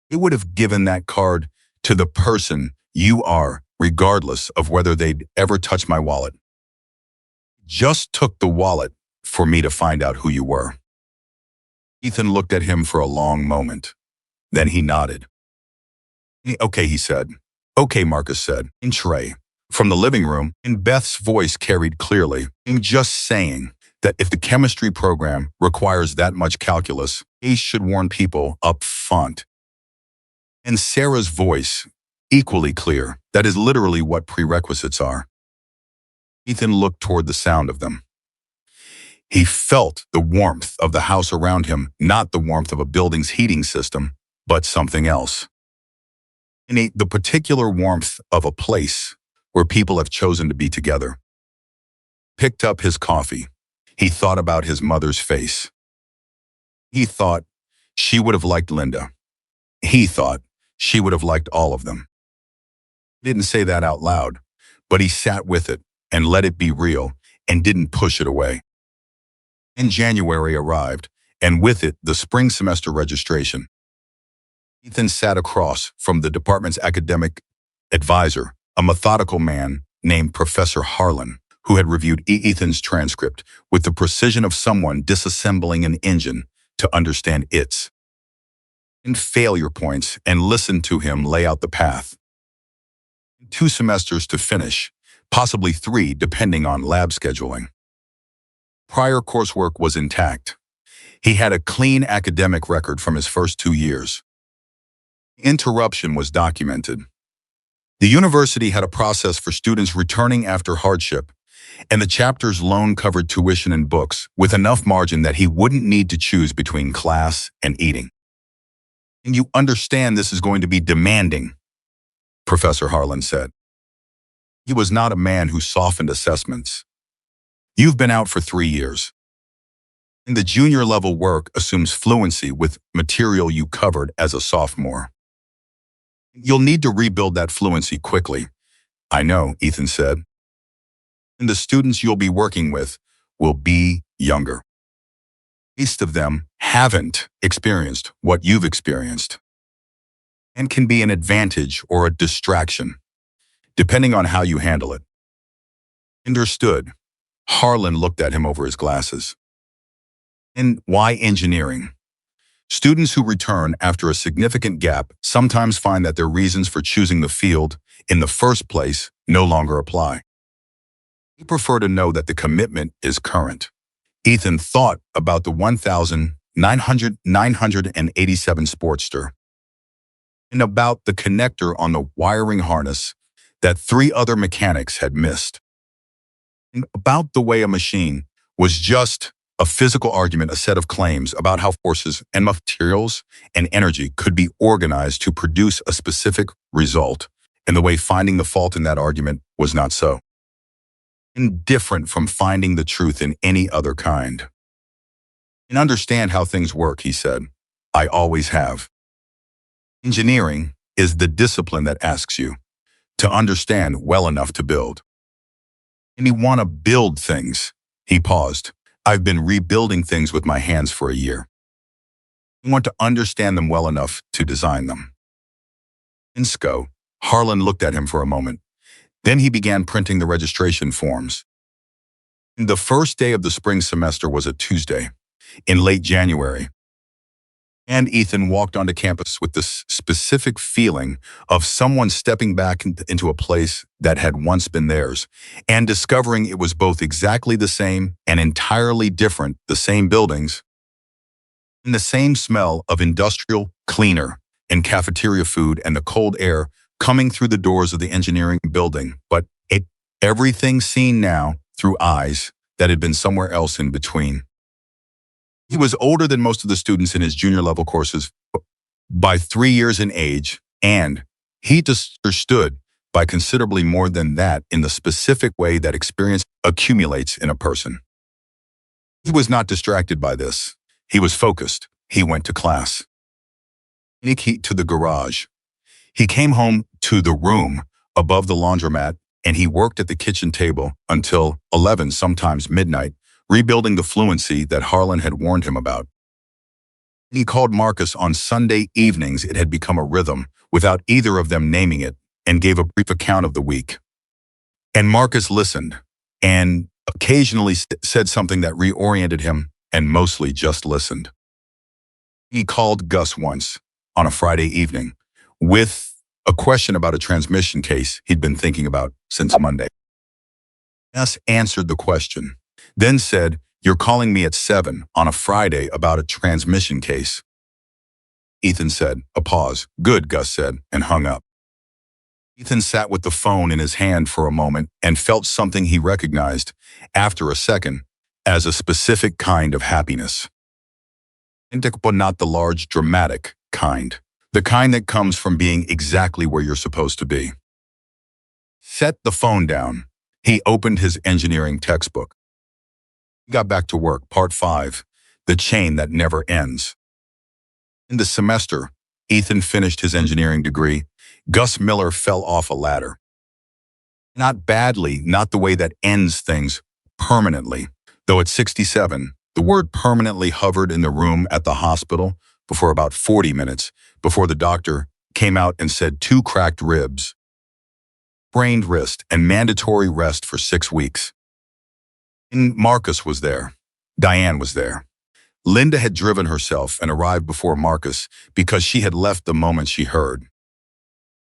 He would have given that card to the person you are, regardless of whether they'd ever touch my wallet. Just took the wallet for me to find out who you were. Ethan looked at him for a long moment. Then he nodded. Okay, he said. Okay, Marcus said. In Trey. From the living room, and Beth's voice carried clearly. I'm just saying that if the chemistry program requires that much calculus, he should warn people up front. And Sarah's voice, equally clear, that is literally what prerequisites are. Ethan looked toward the sound of them. He felt the warmth of the house around him, not the warmth of a building's heating system, but something else. And the particular warmth of a place where people have chosen to be together. Picked up his coffee. He thought about his mother's face. He thought she would have liked Linda. He thought she would have liked all of them. He didn't say that out loud, but he sat with it and let it be real and didn't push it away. In January arrived, and with it the spring semester registration. Ethan sat across from the department's academic advisor, a methodical man named Professor Harlan, who had reviewed Ethan's transcript with the precision of someone disassembling an engine to understand its failure points and listened to him lay out the path. 2 semesters to finish, possibly 3 depending on lab scheduling. Prior coursework was intact. He had a clean academic record from his first 2 years. Interruption was documented. The university had a process for students returning after hardship, and the chapter's loan covered tuition and books with enough margin that he wouldn't need to choose between class and eating. And you understand this is going to be demanding, Professor Harlan said. He was not a man who softened assessments. You've been out for 3 years. And the junior level work assumes fluency with material you covered as a sophomore. You'll need to rebuild that fluency quickly. I know, Ethan said. And the students you'll be working with will be younger. Most of them haven't experienced what you've experienced and can be an advantage or a distraction, depending on how you handle it. Understood. Harlan looked at him over his glasses. And why engineering? Students who return after a significant gap sometimes find that their reasons for choosing the field in the first place no longer apply. They prefer to know that the commitment is current. Ethan thought about the 987 Sportster and about the connector on the wiring harness that 3 other mechanics had missed. And about the way a machine was just a physical argument, a set of claims about how forces and materials and energy could be organized to produce a specific result, and the way finding the fault in that argument was not so. And different from finding the truth in any other kind. And understand how things work, he said. I always have. Engineering is the discipline that asks you to understand well enough to build. And you want to build things. He paused. I've been rebuilding things with my hands for a year. I want to understand them well enough to design them. Insco. Harlan looked at him for a moment. Then he began printing the registration forms. The first day of the spring semester was a Tuesday, in late January. And Ethan walked onto campus with this specific feeling of someone stepping back into a place that had once been theirs and discovering it was both exactly the same and entirely different, the same buildings, and the same smell of industrial cleaner and cafeteria food and the cold air coming through the doors of the engineering building, but everything seen now through eyes that had been somewhere else in between. He was older than most of the students in his junior level courses by 3 years in age, and he understood by considerably more than that in the specific way that experience accumulates in a person. He was not distracted by this. He was focused. He went to class. He to the garage. He came home to the room above the laundromat, and he worked at the kitchen table until 11, sometimes midnight, rebuilding the fluency that Harlan had warned him about. He called Marcus on Sunday evenings. It had become a rhythm, without either of them naming it, and gave a brief account of the week. And Marcus listened, and occasionally said something that reoriented him, and mostly just listened. He called Gus once, on a Friday evening, with a question about a transmission case he'd been thinking about since Monday. Gus answered the question, then said, "You're calling me at 7 on a Friday about a transmission case." Ethan said, a pause. "Good," Gus said, and hung up. Ethan sat with the phone in his hand for a moment and felt something he recognized, after a second, as a specific kind of happiness. But not the large, dramatic kind. The kind that comes from being exactly where you're supposed to be. Set the phone down. He opened his engineering textbook. He got back to work, part 5, the chain that never ends. In the semester, Ethan finished his engineering degree. Gus Miller fell off a ladder. Not badly, not the way that ends things permanently. Though at 67, the word permanently hovered in the room at the hospital for about 40 minutes before the doctor came out and said 2 cracked ribs, sprained wrist, and mandatory rest for 6 weeks. And Marcus was there. Diane was there. Linda had driven herself and arrived before Marcus because she had left the moment she heard.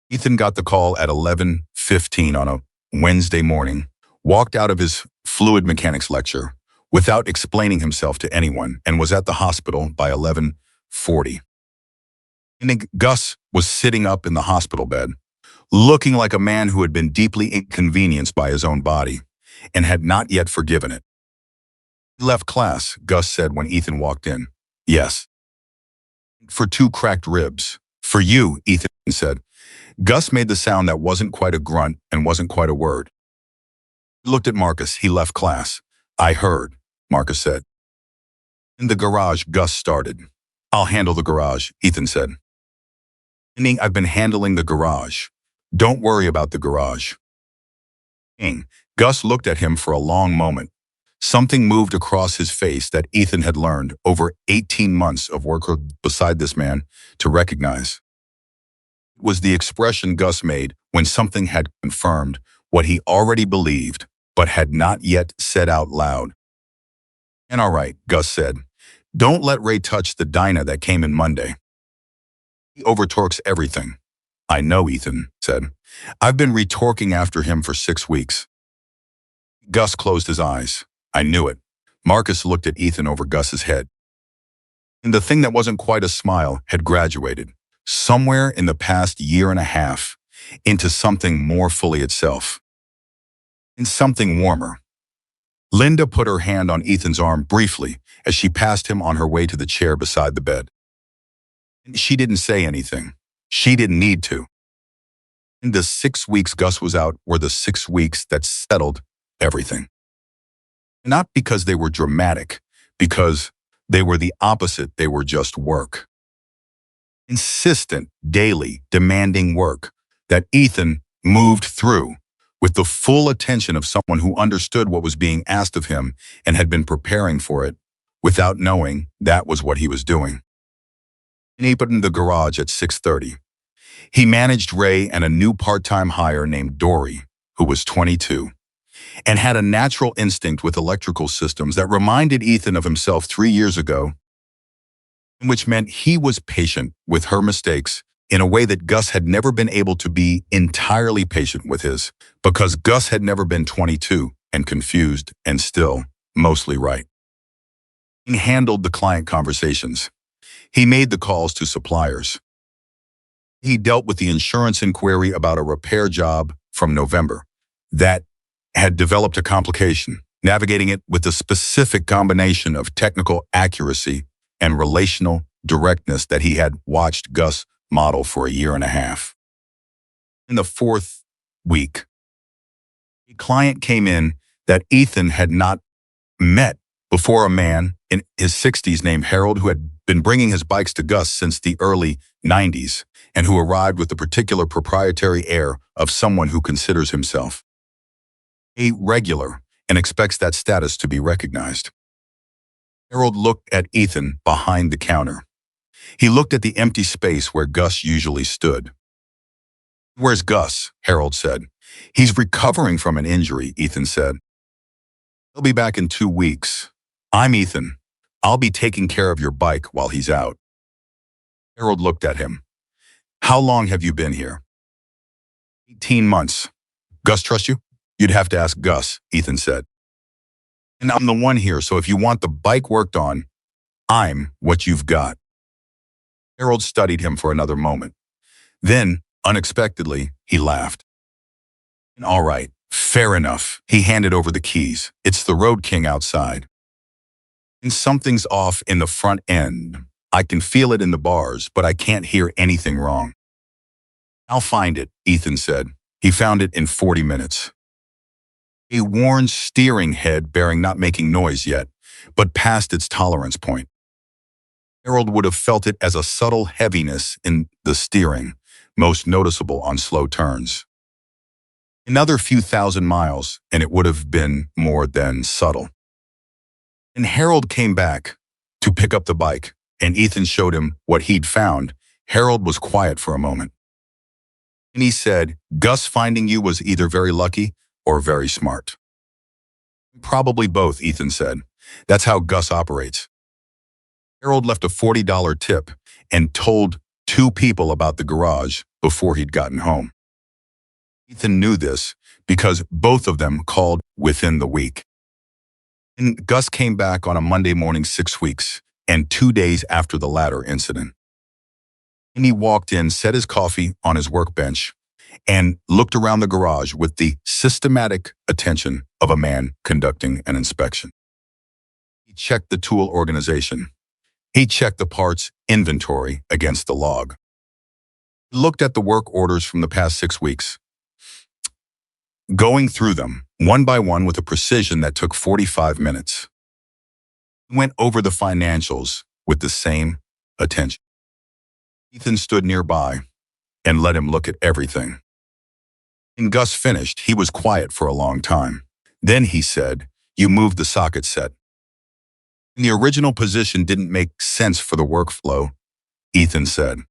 Ethan got the call at 11:15 on a Wednesday morning, walked out of his fluid mechanics lecture without explaining himself to anyone, and was at the hospital by 11:40. And Gus was sitting up in the hospital bed, looking like a man who had been deeply inconvenienced by his own body and had not yet forgiven it. "He left class," Gus said when Ethan walked in. "Yes." "For 2 cracked ribs. For you," Ethan said. Gus made the sound that wasn't quite a grunt and wasn't quite a word. He looked at Marcus. "He left class." "I heard," Marcus said. "In the garage," Gus started. "I'll handle the garage," Ethan said. "Meaning I've been handling the garage. Don't worry about the garage." Gus looked at him for a long moment. Something moved across his face that Ethan had learned over 18 months of work beside this man to recognize. It was the expression Gus made when something had confirmed what he already believed but had not yet said out loud. "And all right," Gus said. "Don't let Ray touch the Dinah that came in Monday. He overtorques everything." "I know," Ethan said. "I've been retorquing after him for 6 weeks." Gus closed his eyes. "I knew it." Marcus looked at Ethan over Gus's head. And the thing that wasn't quite a smile had graduated, somewhere in the past year and a half, into something more fully itself. And something warmer. Linda put her hand on Ethan's arm briefly as she passed him on her way to the chair beside the bed. She didn't say anything. She didn't need to. And the 6 weeks Gus was out were the 6 weeks that settled everything. Not because they were dramatic, because they were the opposite. They were just work. Insistent, daily, demanding work that Ethan moved through, with the full attention of someone who understood what was being asked of him and had been preparing for it, without knowing that was what he was doing. He put in the garage at 6:30. He managed Ray and a new part-time hire named Dory, who was 22, and had a natural instinct with electrical systems that reminded Ethan of himself 3 years ago, which meant he was patient with her mistakes in a way that Gus had never been able to be entirely patient with his, because Gus had never been 22 and confused and still mostly right. He handled the client conversations. He made the calls to suppliers. He dealt with the insurance inquiry about a repair job from November that had developed a complication, navigating it with a specific combination of technical accuracy and relational directness that he had watched Gus model for a year and a half. In the fourth week, a client came in that Ethan had not met before, a man in his 60s named Harold, who had been bringing his bikes to Gus since the early 90s and who arrived with the particular proprietary air of someone who considers himself a regular and expects that status to be recognized. Harold looked at Ethan behind the counter. He looked at the empty space where Gus usually stood. "Where's Gus?" Harold said. "He's recovering from an injury," Ethan said. "He'll be back in 2 weeks. I'm Ethan. I'll be taking care of your bike while he's out." Harold looked at him. "How long have you been here?" 18 months. "Gus trust you?" "You'd have to ask Gus," Ethan said. "And I'm the one here, so if you want the bike worked on, I'm what you've got." Harold studied him for another moment. Then, unexpectedly, he laughed. "All right, fair enough." He handed over the keys. "It's the Road King outside. And something's off in the front end. I can feel it in the bars, but I can't hear anything wrong." "I'll find it," Ethan said. He found it in 40 minutes. A worn steering head bearing not making noise yet, but past its tolerance point. Harold would have felt it as a subtle heaviness in the steering, most noticeable on slow turns. Another few thousand miles, and it would have been more than subtle. And Harold came back to pick up the bike, and Ethan showed him what he'd found. Harold was quiet for a moment. And he said, "Gus finding you was either very lucky or very smart." "Probably both," Ethan said. "That's how Gus operates." Harold left a $40 tip and told 2 people about the garage before he'd gotten home. Ethan knew this because both of them called within the week. And Gus came back on a Monday morning 6 weeks, and 2 days after the latter incident. And he walked in, set his coffee on his workbench, and looked around the garage with the systematic attention of a man conducting an inspection. He checked the tool organization. He checked the parts inventory against the log. He looked at the work orders from the past 6 weeks, going through them one by one with a precision that took 45 minutes. He went over the financials with the same attention. Ethan stood nearby and let him look at everything. When Gus finished, he was quiet for a long time. Then he said, "You moved the socket set. The original position didn't make sense for the workflow," Ethan said.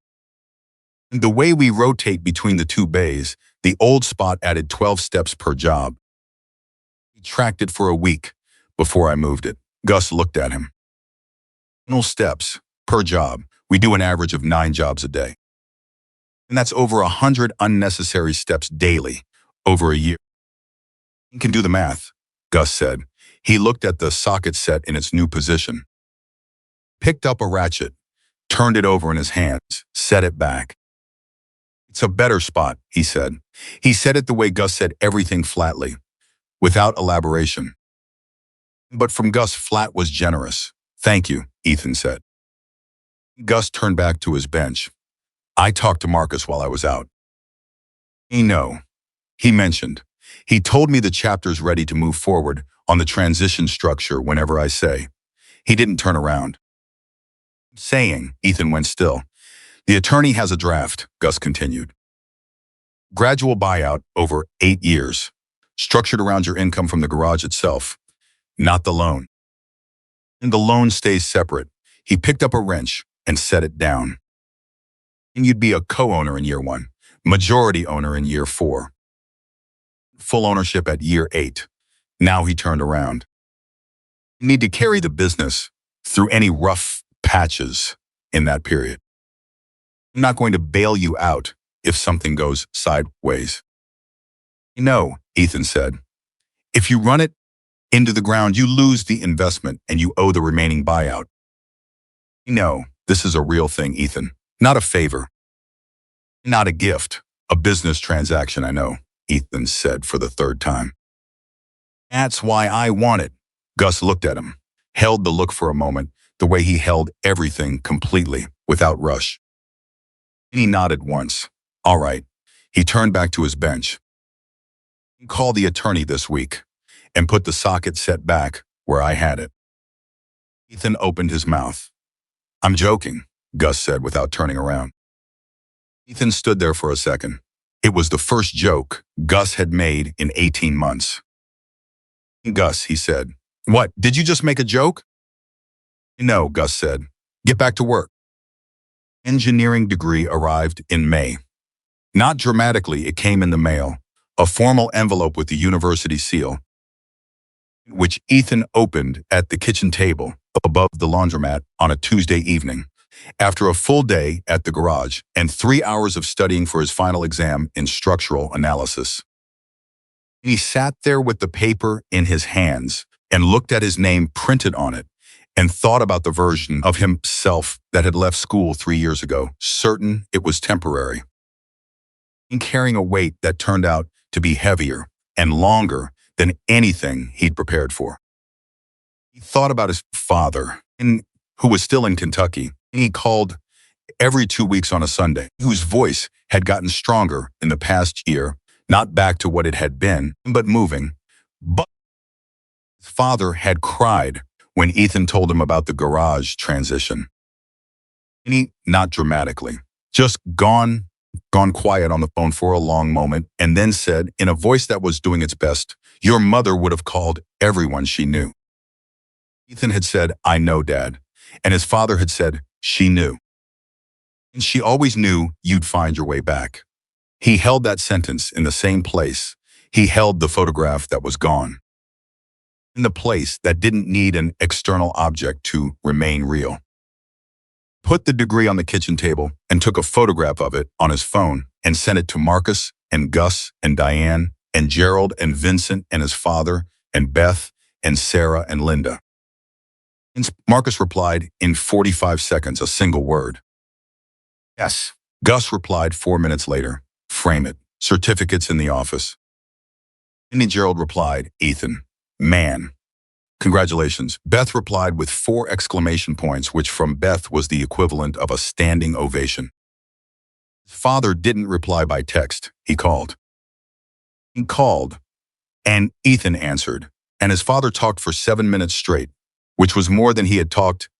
"The way we rotate between the 2 bays, the old spot added 12 steps per job. We tracked it for a week before I moved it." Gus looked at him. "No steps per job. We do an average of 9 jobs a day. And that's over 100 unnecessary steps daily over a year." "You can do the math," Gus said. He looked at the socket set in its new position, picked up a ratchet, turned it over in his hands, set it back. "It's a better spot," he said. He said it the way Gus said everything, flatly, without elaboration. But from Gus, flat was generous. "Thank you," Ethan said. Gus turned back to his bench. "I talked to Marcus while I was out. He know," he mentioned. "He told me the chapter's ready to move forward on the transition structure whenever I say." He didn't turn around. "Saying," Ethan went still. "The attorney has a draft," Gus continued. "Gradual buyout over 8 years. structured around your income from the garage itself, not the loan. And the loan stays separate. He picked up a wrench and set it down. And you'd be a co-owner in year 1, majority owner in year 4, full ownership at year 8. Now he turned around. You need to carry the business through any rough patches in that period. I'm not going to bail you out if something goes sideways. No, Ethan said. If you run it into the ground, you lose the investment and you owe the remaining buyout. No, this is a real thing, Ethan. Not a favor. Not a gift. A business transaction, I know, Ethan said for the 3rd time. That's why I want it. Gus looked at him, held the look for a moment, the way he held everything completely, without rush. He nodded once. All right. He turned back to his bench. Call the attorney this week and put the socket set back where I had it. Ethan opened his mouth. I'm joking, Gus said without turning around. Ethan stood there for a second. It was the first joke Gus had made in 18 months. Gus, he said. What, did you just make a joke? No, Gus said. Get back to work. Engineering degree arrived in May. Not dramatically, it came in the mail, a formal envelope with the university seal, which Ethan opened at the kitchen table above the laundromat on a Tuesday evening, after a full day at the garage and 3 hours of studying for his final exam in structural analysis. He sat there with the paper in his hands and looked at his name printed on it and thought about the version of himself that had left school 3 years ago, certain it was temporary, and carrying a weight that turned out to be heavier and longer than anything he'd prepared for. He thought about his father, who was still in Kentucky, and he called every 2 weeks on a Sunday, whose voice had gotten stronger in the past year, not back to what it had been, but moving. But his father had cried when Ethan told him about the garage transition. And he, not dramatically, just gone quiet on the phone for a long moment and then said, in a voice that was doing its best, your mother would have called everyone she knew. Ethan had said, I know, Dad. And his father had said, she knew. And she always knew you'd find your way back. He held that sentence in the same place. He held the photograph that was gone, in the place that didn't need an external object to remain real. Put the degree on the kitchen table and took a photograph of it on his phone and sent it to Marcus and Gus and Diane and Gerald and Vincent and his father and Beth and Sarah and Linda. And Marcus replied in 45 seconds, a single word. Yes. Gus replied 4 minutes later, frame it, certificates in the office. And Gerald replied, Ethan, man. Congratulations. Beth replied with 4 exclamation points, which from Beth was the equivalent of a standing ovation. His father didn't reply by text. He called. He called, and Ethan answered, and his father talked for 7 minutes straight, which was more than he had talked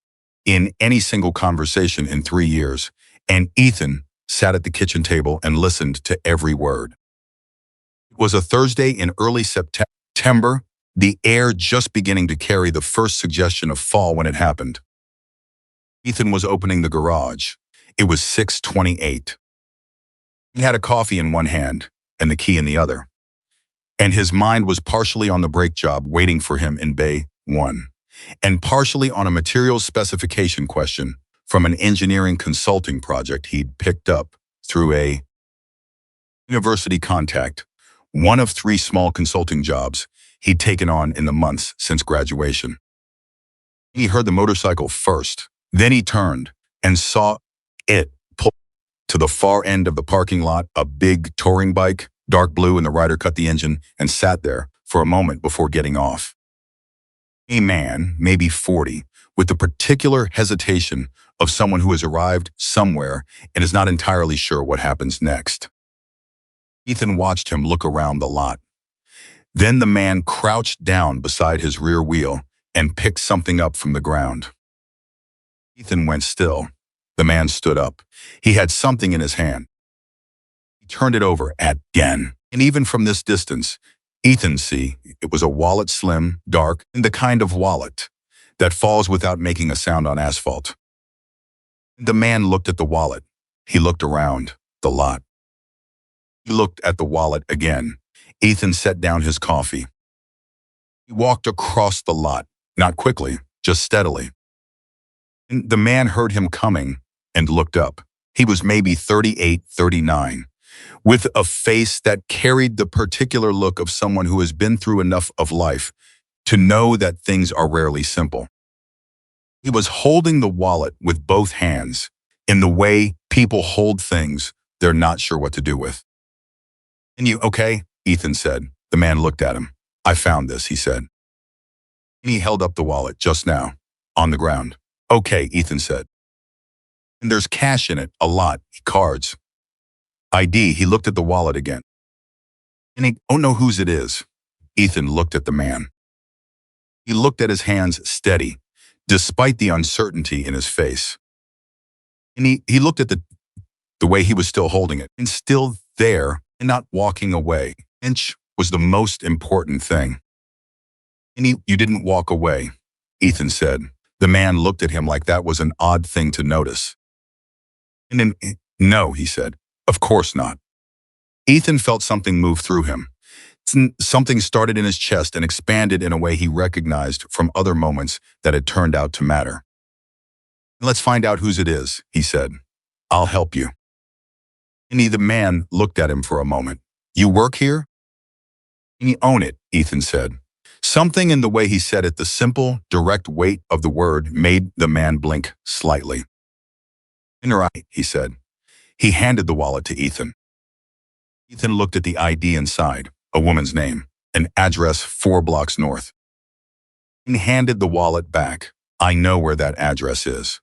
in any single conversation in 3 years, and Ethan sat at the kitchen table and listened to every word. It was a Thursday in early September, the air just beginning to carry the first suggestion of fall when it happened. Ethan was opening the garage. It was 6:28. He had a coffee in one hand and the key in the other, and his mind was partially on the brake job waiting for him in Bay 1, and partially on a materials specification question from an engineering consulting project he'd picked up through a university contact, one of 3 small consulting jobs he'd taken on in the months since graduation. He heard the motorcycle first, then he turned and saw it pull to the far end of the parking lot, a big touring bike, dark blue, and the rider cut the engine and sat there for a moment before getting off. A man, maybe 40, with the particular hesitation of someone who has arrived somewhere and is not entirely sure what happens next. Ethan watched him look around the lot. Then the man crouched down beside his rear wheel and picked something up from the ground. Ethan went still. The man stood up. He had something in his hand. He turned it over again, and even from this distance, Ethan, see, it was a wallet, slim, dark, and the kind of wallet that falls without making a sound on asphalt. The man looked at the wallet. He looked around the lot. He looked at the wallet again. Ethan set down his coffee. He walked across the lot, not quickly, just steadily. And the man heard him coming and looked up. He was maybe 38, 39, with a face that carried the particular look of someone who has been through enough of life to know that things are rarely simple. He was holding the wallet with both hands in the way people hold things they're not sure what to do with. "And you okay?" Ethan said. The man looked at him. "I found this," he said. And he held up the wallet just now, on the ground. "Okay," Ethan said. "And there's cash in it, a lot, cards. ID." He looked at the wallet again. "And he, oh no, whose it is?" Ethan looked at the man. He looked at his hands steady, despite the uncertainty in his face. And he looked at the way he was still holding it, and still there, and not walking away. Inch was the most important thing. "And you didn't walk away," Ethan said. The man looked at him like that was an odd thing to notice. "And then, no," he said. "Of course not." Ethan felt something move through him. Something started in his chest and expanded in a way he recognized from other moments that had turned out to matter. "Let's find out whose it is," he said. "I'll help you." And the man looked at him for a moment. "You work here?" "And you own it," Ethan said. Something in the way he said it, the simple, direct weight of the word, made the man blink slightly. "And right," he said. He handed the wallet to Ethan. Ethan looked at the ID inside, a woman's name, an address 4 blocks north. And handed the wallet back. "I know where that address is.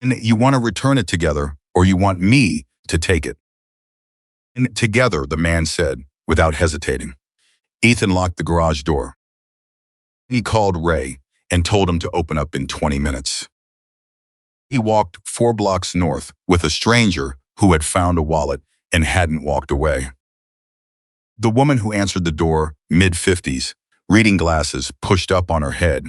And you want to return it together, or you want me to take it?" "And together," the man said, without hesitating. Ethan locked the garage door. He called Ray and told him to open up in 20 minutes. He walked 4 blocks north with a stranger who had found a wallet and hadn't walked away. The woman who answered the door, mid-50s, reading glasses pushed up on her head.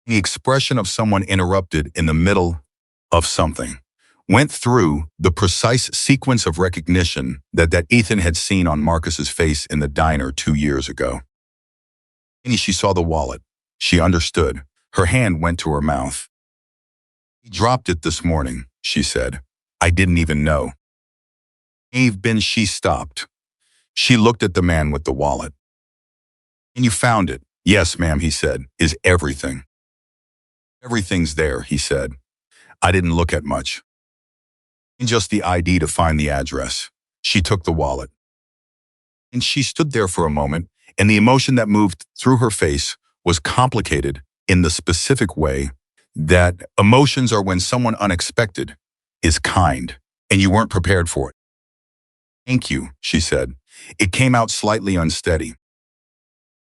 The expression of someone interrupted in the middle of something went through the precise sequence of recognition that Ethan had seen on Marcus's face in the diner 2 years ago. And she saw the wallet. She understood. Her hand went to her mouth. "He dropped it this morning," she said. "I didn't even know." She stopped. She looked at the man with the wallet. "And you found it?" "Yes, ma'am," he said. "Is everything?" "Everything's there," he said. "I didn't look at much. And just the ID to find the address." She took the wallet. And she stood there for a moment, and the emotion that moved through her face was complicated in the specific way that emotions are when someone unexpected is kind, and you weren't prepared for it. "Thank you," she said. It came out slightly unsteady.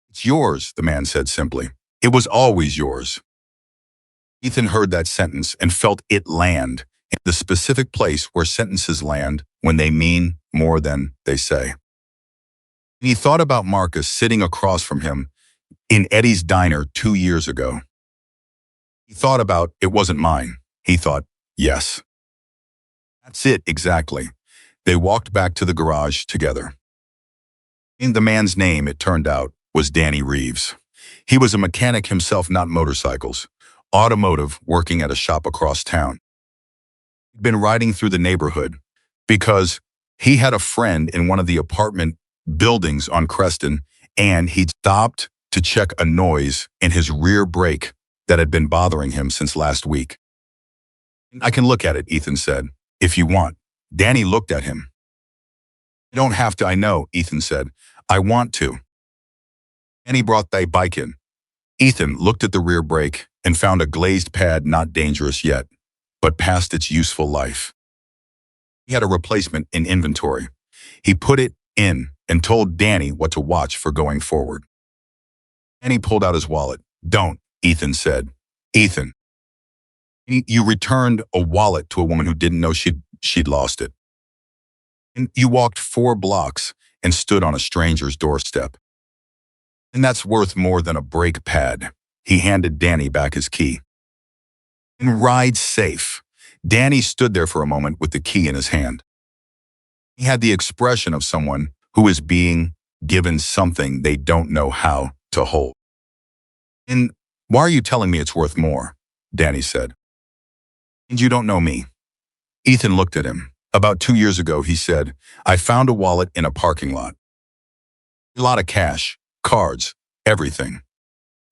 "It's yours," the man said simply. "It was always yours." Ethan heard that sentence and felt it land in the specific place where sentences land when they mean more than they say. And he thought about Marcus sitting across from him in Eddie's diner 2 years ago. He thought about, it wasn't mine. He thought, yes. That's it, exactly. They walked back to the garage together. And the man's name, it turned out, was Danny Reeves. He was a mechanic himself, not motorcycles. Automotive, working at a shop across town. He'd been riding through the neighborhood because he had a friend in one of the apartment buildings on Creston, and he'd stopped to check a noise in his rear brake that had been bothering him since last week. "I can look at it," Ethan said, "if you want." Danny looked at him. "You don't have to, I know," Ethan said. "I want to." And he brought thy bike in. Ethan looked at the rear brake and found a glazed pad not dangerous yet, but past its useful life. He had a replacement in inventory. He put it in and told Danny what to watch for going forward. And he pulled out his wallet. "Don't," Ethan said. "Ethan, you returned a wallet to a woman who didn't know she'd lost it. And you walked 4 blocks and stood on a stranger's doorstep. And that's worth more than a brake pad. He handed Danny back his key. And ride safe. Danny stood there for a moment with the key in his hand. He had the expression of someone who is being given something they don't know how to hold. And why are you telling me it's worth more? Danny said. And you don't know me. Ethan looked at him. About 2 years ago, he said, I found a wallet in a parking lot. A lot of cash, cards, everything.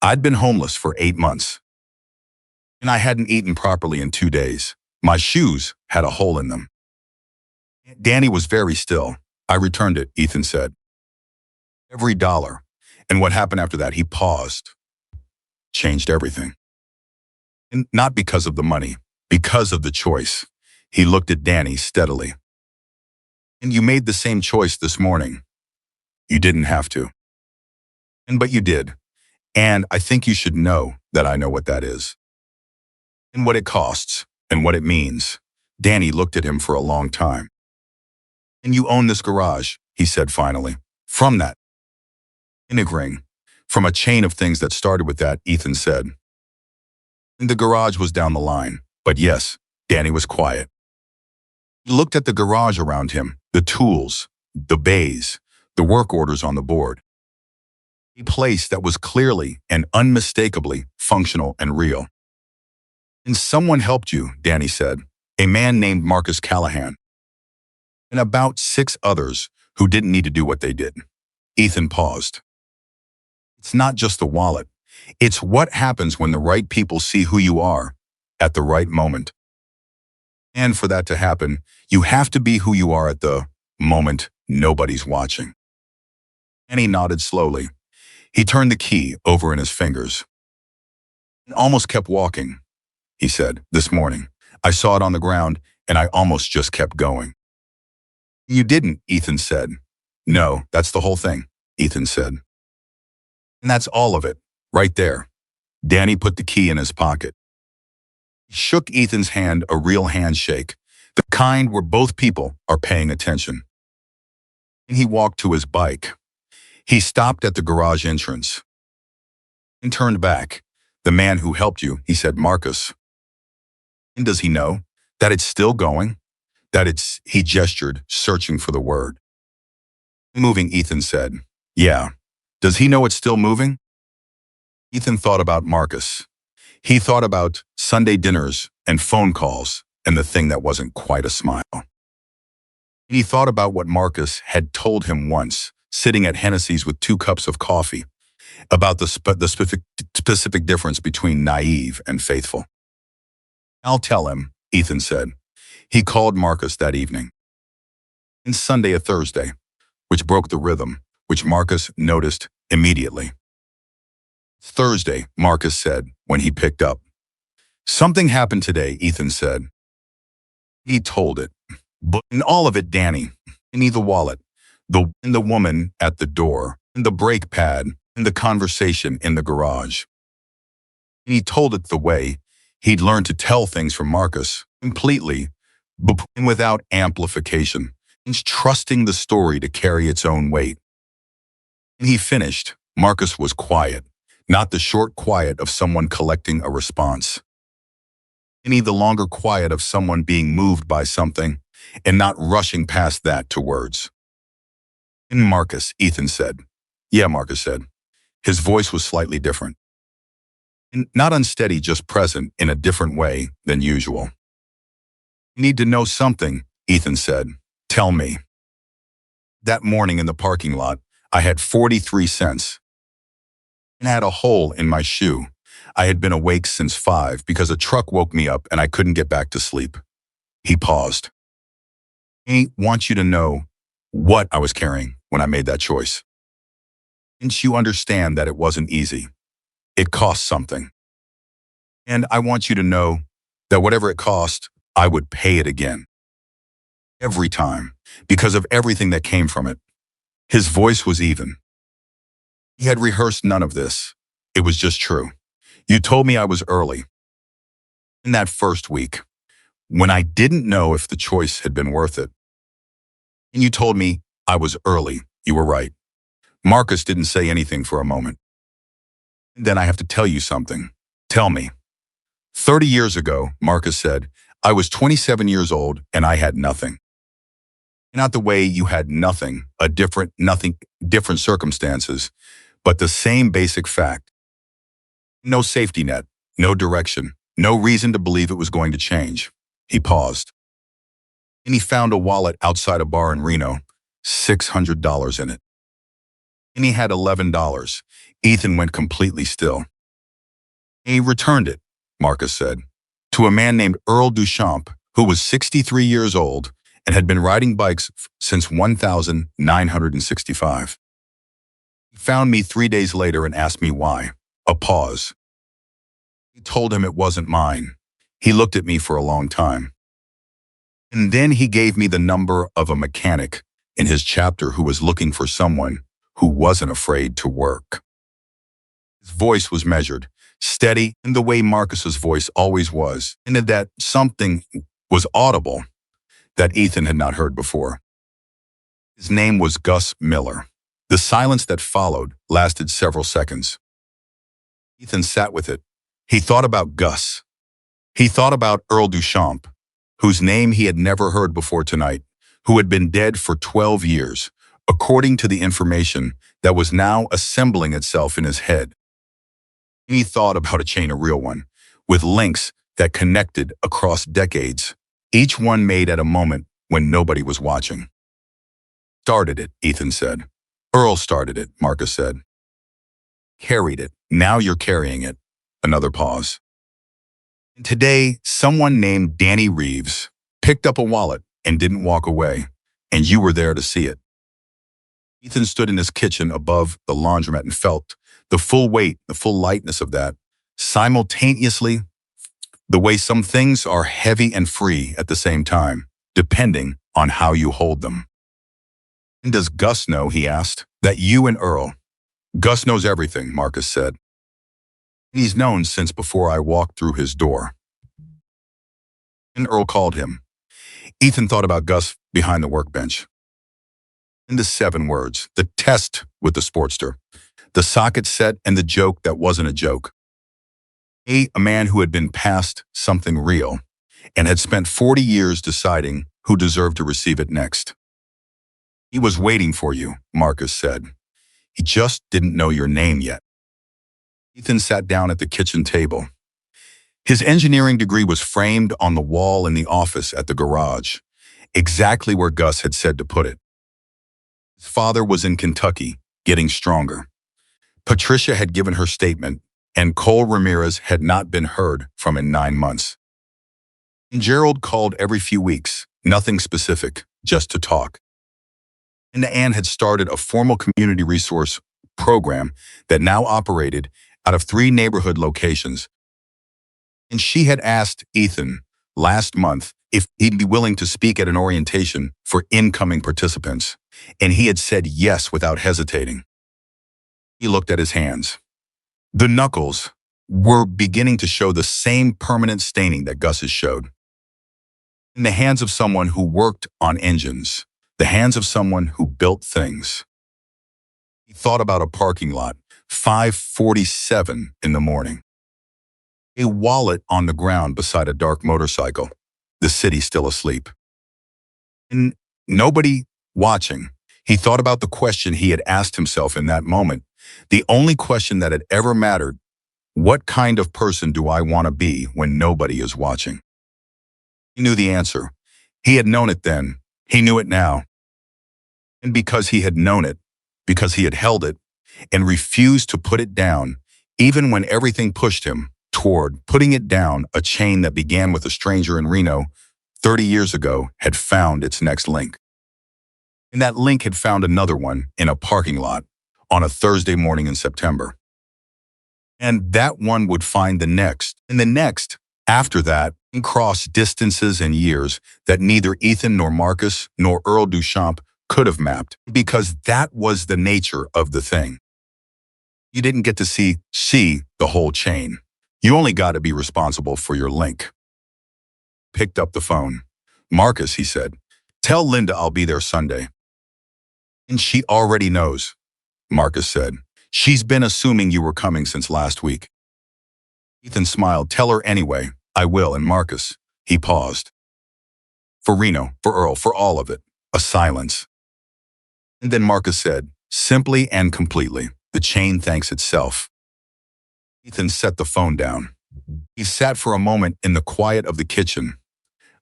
I'd been homeless for 8 months. And I hadn't eaten properly in 2 days. My shoes had a hole in them. Danny was very still. I returned it, Ethan said. Every dollar. And what happened after that? He paused. Changed everything. And not because of the money, because of the choice. He looked at Danny steadily. And you made the same choice this morning. You didn't have to. But you did. And I think you should know that I know what that is. And what it costs, and what it means. Danny looked at him for a long time. And you own this garage, he said finally. From that ring, from a chain of things that started with that, Ethan said. And the garage was down the line. But yes, Danny was quiet. He looked at the garage around him, the tools, the bays, the work orders on the board. A place that was clearly and unmistakably functional and real. And someone helped you, Danny said, a man named Marcus Callahan. And about 6 others who didn't need to do what they did. Ethan paused. It's not just the wallet. It's what happens when the right people see who you are at the right moment. And for that to happen, you have to be who you are at the moment nobody's watching. And he nodded slowly. He turned the key over in his fingers. And almost kept walking, he said, this morning. I saw it on the ground, and I almost just kept going. You didn't, Ethan said. No, that's the whole thing, Ethan said. And that's all of it, right there. Danny put the key in his pocket. He shook Ethan's hand, a real handshake, the kind where both people are paying attention. And he walked to his bike. He stopped at the garage entrance and turned back. The man who helped you, he said, Marcus. And does he know that it's still going? He gestured, searching for the word. Moving, Ethan said. Yeah. Does he know it's still moving? Ethan thought about Marcus. He thought about Sunday dinners and phone calls and the thing that wasn't quite a smile. He thought about what Marcus had told him once, sitting at Hennessy's with 2 cups of coffee, about the specific difference between naive and faithful. I'll tell him, Ethan said. He called Marcus that evening. And Sunday a Thursday, which broke the rhythm, which Marcus noticed immediately. Thursday, Marcus said when he picked up. Something happened today, Ethan said. He told it. But in all of it, Danny, in the wallet, the woman at the door, and the brake pad, and the conversation in the garage. And he told it the way he'd learned to tell things from Marcus, completely, and without amplification, and trusting the story to carry its own weight. And he finished. Marcus was quiet, not the short quiet of someone collecting a response. And the longer quiet of someone being moved by something and not rushing past that to words. And Marcus, Ethan said. Yeah, Marcus said. His voice was slightly different. And not unsteady, just present in a different way than usual. You need to know something, Ethan said. Tell me. That morning in the parking lot, I had 43 cents and had a hole in my shoe. I had been awake since 5 because a truck woke me up and I couldn't get back to sleep. He paused. I want you to know what I was carrying when I made that choice. Didn't you understand that it wasn't easy? It cost something. And I want you to know that whatever it cost, I would pay it again. Every time, because of everything that came from it. His voice was even. He had rehearsed none of this. It was just true. You told me I was early. In that first week, when I didn't know if the choice had been worth it. And you told me I was early You were right. Marcus didn't say anything for a moment. Then I have to tell you something. Tell me. 30 years ago, Marcus said, I was 27 years old and I had nothing. Not the way you had nothing, different circumstances, but the same basic fact. No safety net, no direction, no reason to believe it was going to change. He paused. And he found a wallet outside a bar in Reno, $600 in it. And he had $11. Ethan went completely still. He returned it, Marcus said, to a man named Earl Duchamp, who was 63 years old and had been riding bikes since 1965. He found me 3 days later and asked me why. A pause. I told him it wasn't mine. He looked at me for a long time. And then he gave me the number of a mechanic in his chapter who was looking for someone who wasn't afraid to work. His voice was measured, steady in the way Marcus's voice always was, and that something was audible that Ethan had not heard before. His name was Gus Miller. The silence that followed lasted several seconds. Ethan sat with it. He thought about Gus. He thought about Earl Duchamp, whose name he had never heard before tonight, who had been dead for 12 years, according to the information that was now assembling itself in his head. He thought about a chain, a real one, with links that connected across decades, each one made at a moment when nobody was watching. Started it, Ethan said. Earl started it, Marcus said. Carried it. Now you're carrying it. Another pause. And today, someone named Danny Reeves picked up a wallet and didn't walk away, and you were there to see it. Ethan stood in his kitchen above the laundromat and felt the full weight, the full lightness of that, simultaneously, the way some things are heavy and free at the same time, depending on how you hold them. And does Gus know, he asked, that you and Earl? Gus knows everything, Marcus said. He's known since before I walked through his door. And Earl called him. Ethan thought about Gus behind the workbench. And the 7 words, the test with the Sportster, the socket set and the joke that wasn't a joke. A man who had been past something real and had spent 40 years deciding who deserved to receive it next. He was waiting for you, Marcus said. He just didn't know your name yet. Ethan sat down at the kitchen table. His engineering degree was framed on the wall in the office at the garage, exactly where Gus had said to put it. His father was in Kentucky, getting stronger. Patricia had given her statement, and Cole Ramirez had not been heard from in 9 months. And Gerald called every few weeks, nothing specific, just to talk. And Anne had started a formal community resource program that now operated out of 3 neighborhood locations. And she had asked Ethan last month if he'd be willing to speak at an orientation for incoming participants, and he had said yes without hesitating. He looked at his hands. The knuckles were beginning to show the same permanent staining that Gus's showed. In the hands of someone who worked on engines, the hands of someone who built things. He thought about a parking lot, 5:47 in the morning. A wallet on the ground beside a dark motorcycle, the city still asleep. And nobody watching. He thought about the question he had asked himself in that moment, the only question that had ever mattered. What kind of person do I want to be when nobody is watching? He knew the answer. He had known it then. He knew it now. And because he had known it, because he had held it, and refused to put it down, even when everything pushed him toward putting it down, a chain that began with a stranger in Reno 30 years ago had found its next link. And that link had found another one in a parking lot on a Thursday morning in September. And that one would find the next, and the next, after that, and cross distances and years that neither Ethan nor Marcus nor Earl Duchamp could have mapped, because that was the nature of the thing. You didn't get to see the whole chain. You only got to be responsible for your link. Picked up the phone. Marcus, he said, tell Linda I'll be there Sunday. And she already knows, Marcus said. She's been assuming you were coming since last week. Ethan smiled. Tell her anyway. I will. And Marcus, he paused. For Reno, for Earl, for all of it. A silence. And then Marcus said, simply and completely, the chain thanks itself. Ethan set the phone down. He sat for a moment in the quiet of the kitchen,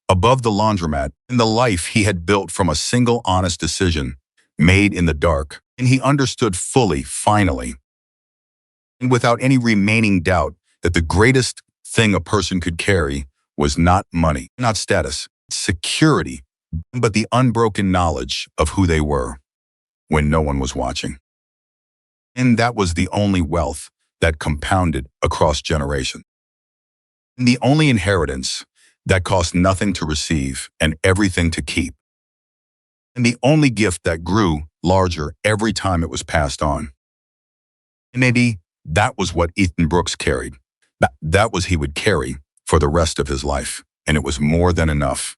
above the laundromat, in the life he had built from a single honest decision, made in the dark, and he understood fully, finally, and without any remaining doubt, that the greatest thing a person could carry was not money, not status, security, but the unbroken knowledge of who they were when no one was watching. And that was the only wealth that compounded across generations. And the only inheritance that cost nothing to receive and everything to keep. And the only gift that grew larger every time it was passed on. And maybe that was what Ethan Brooks carried. That was he would carry for the rest of his life. And it was more than enough.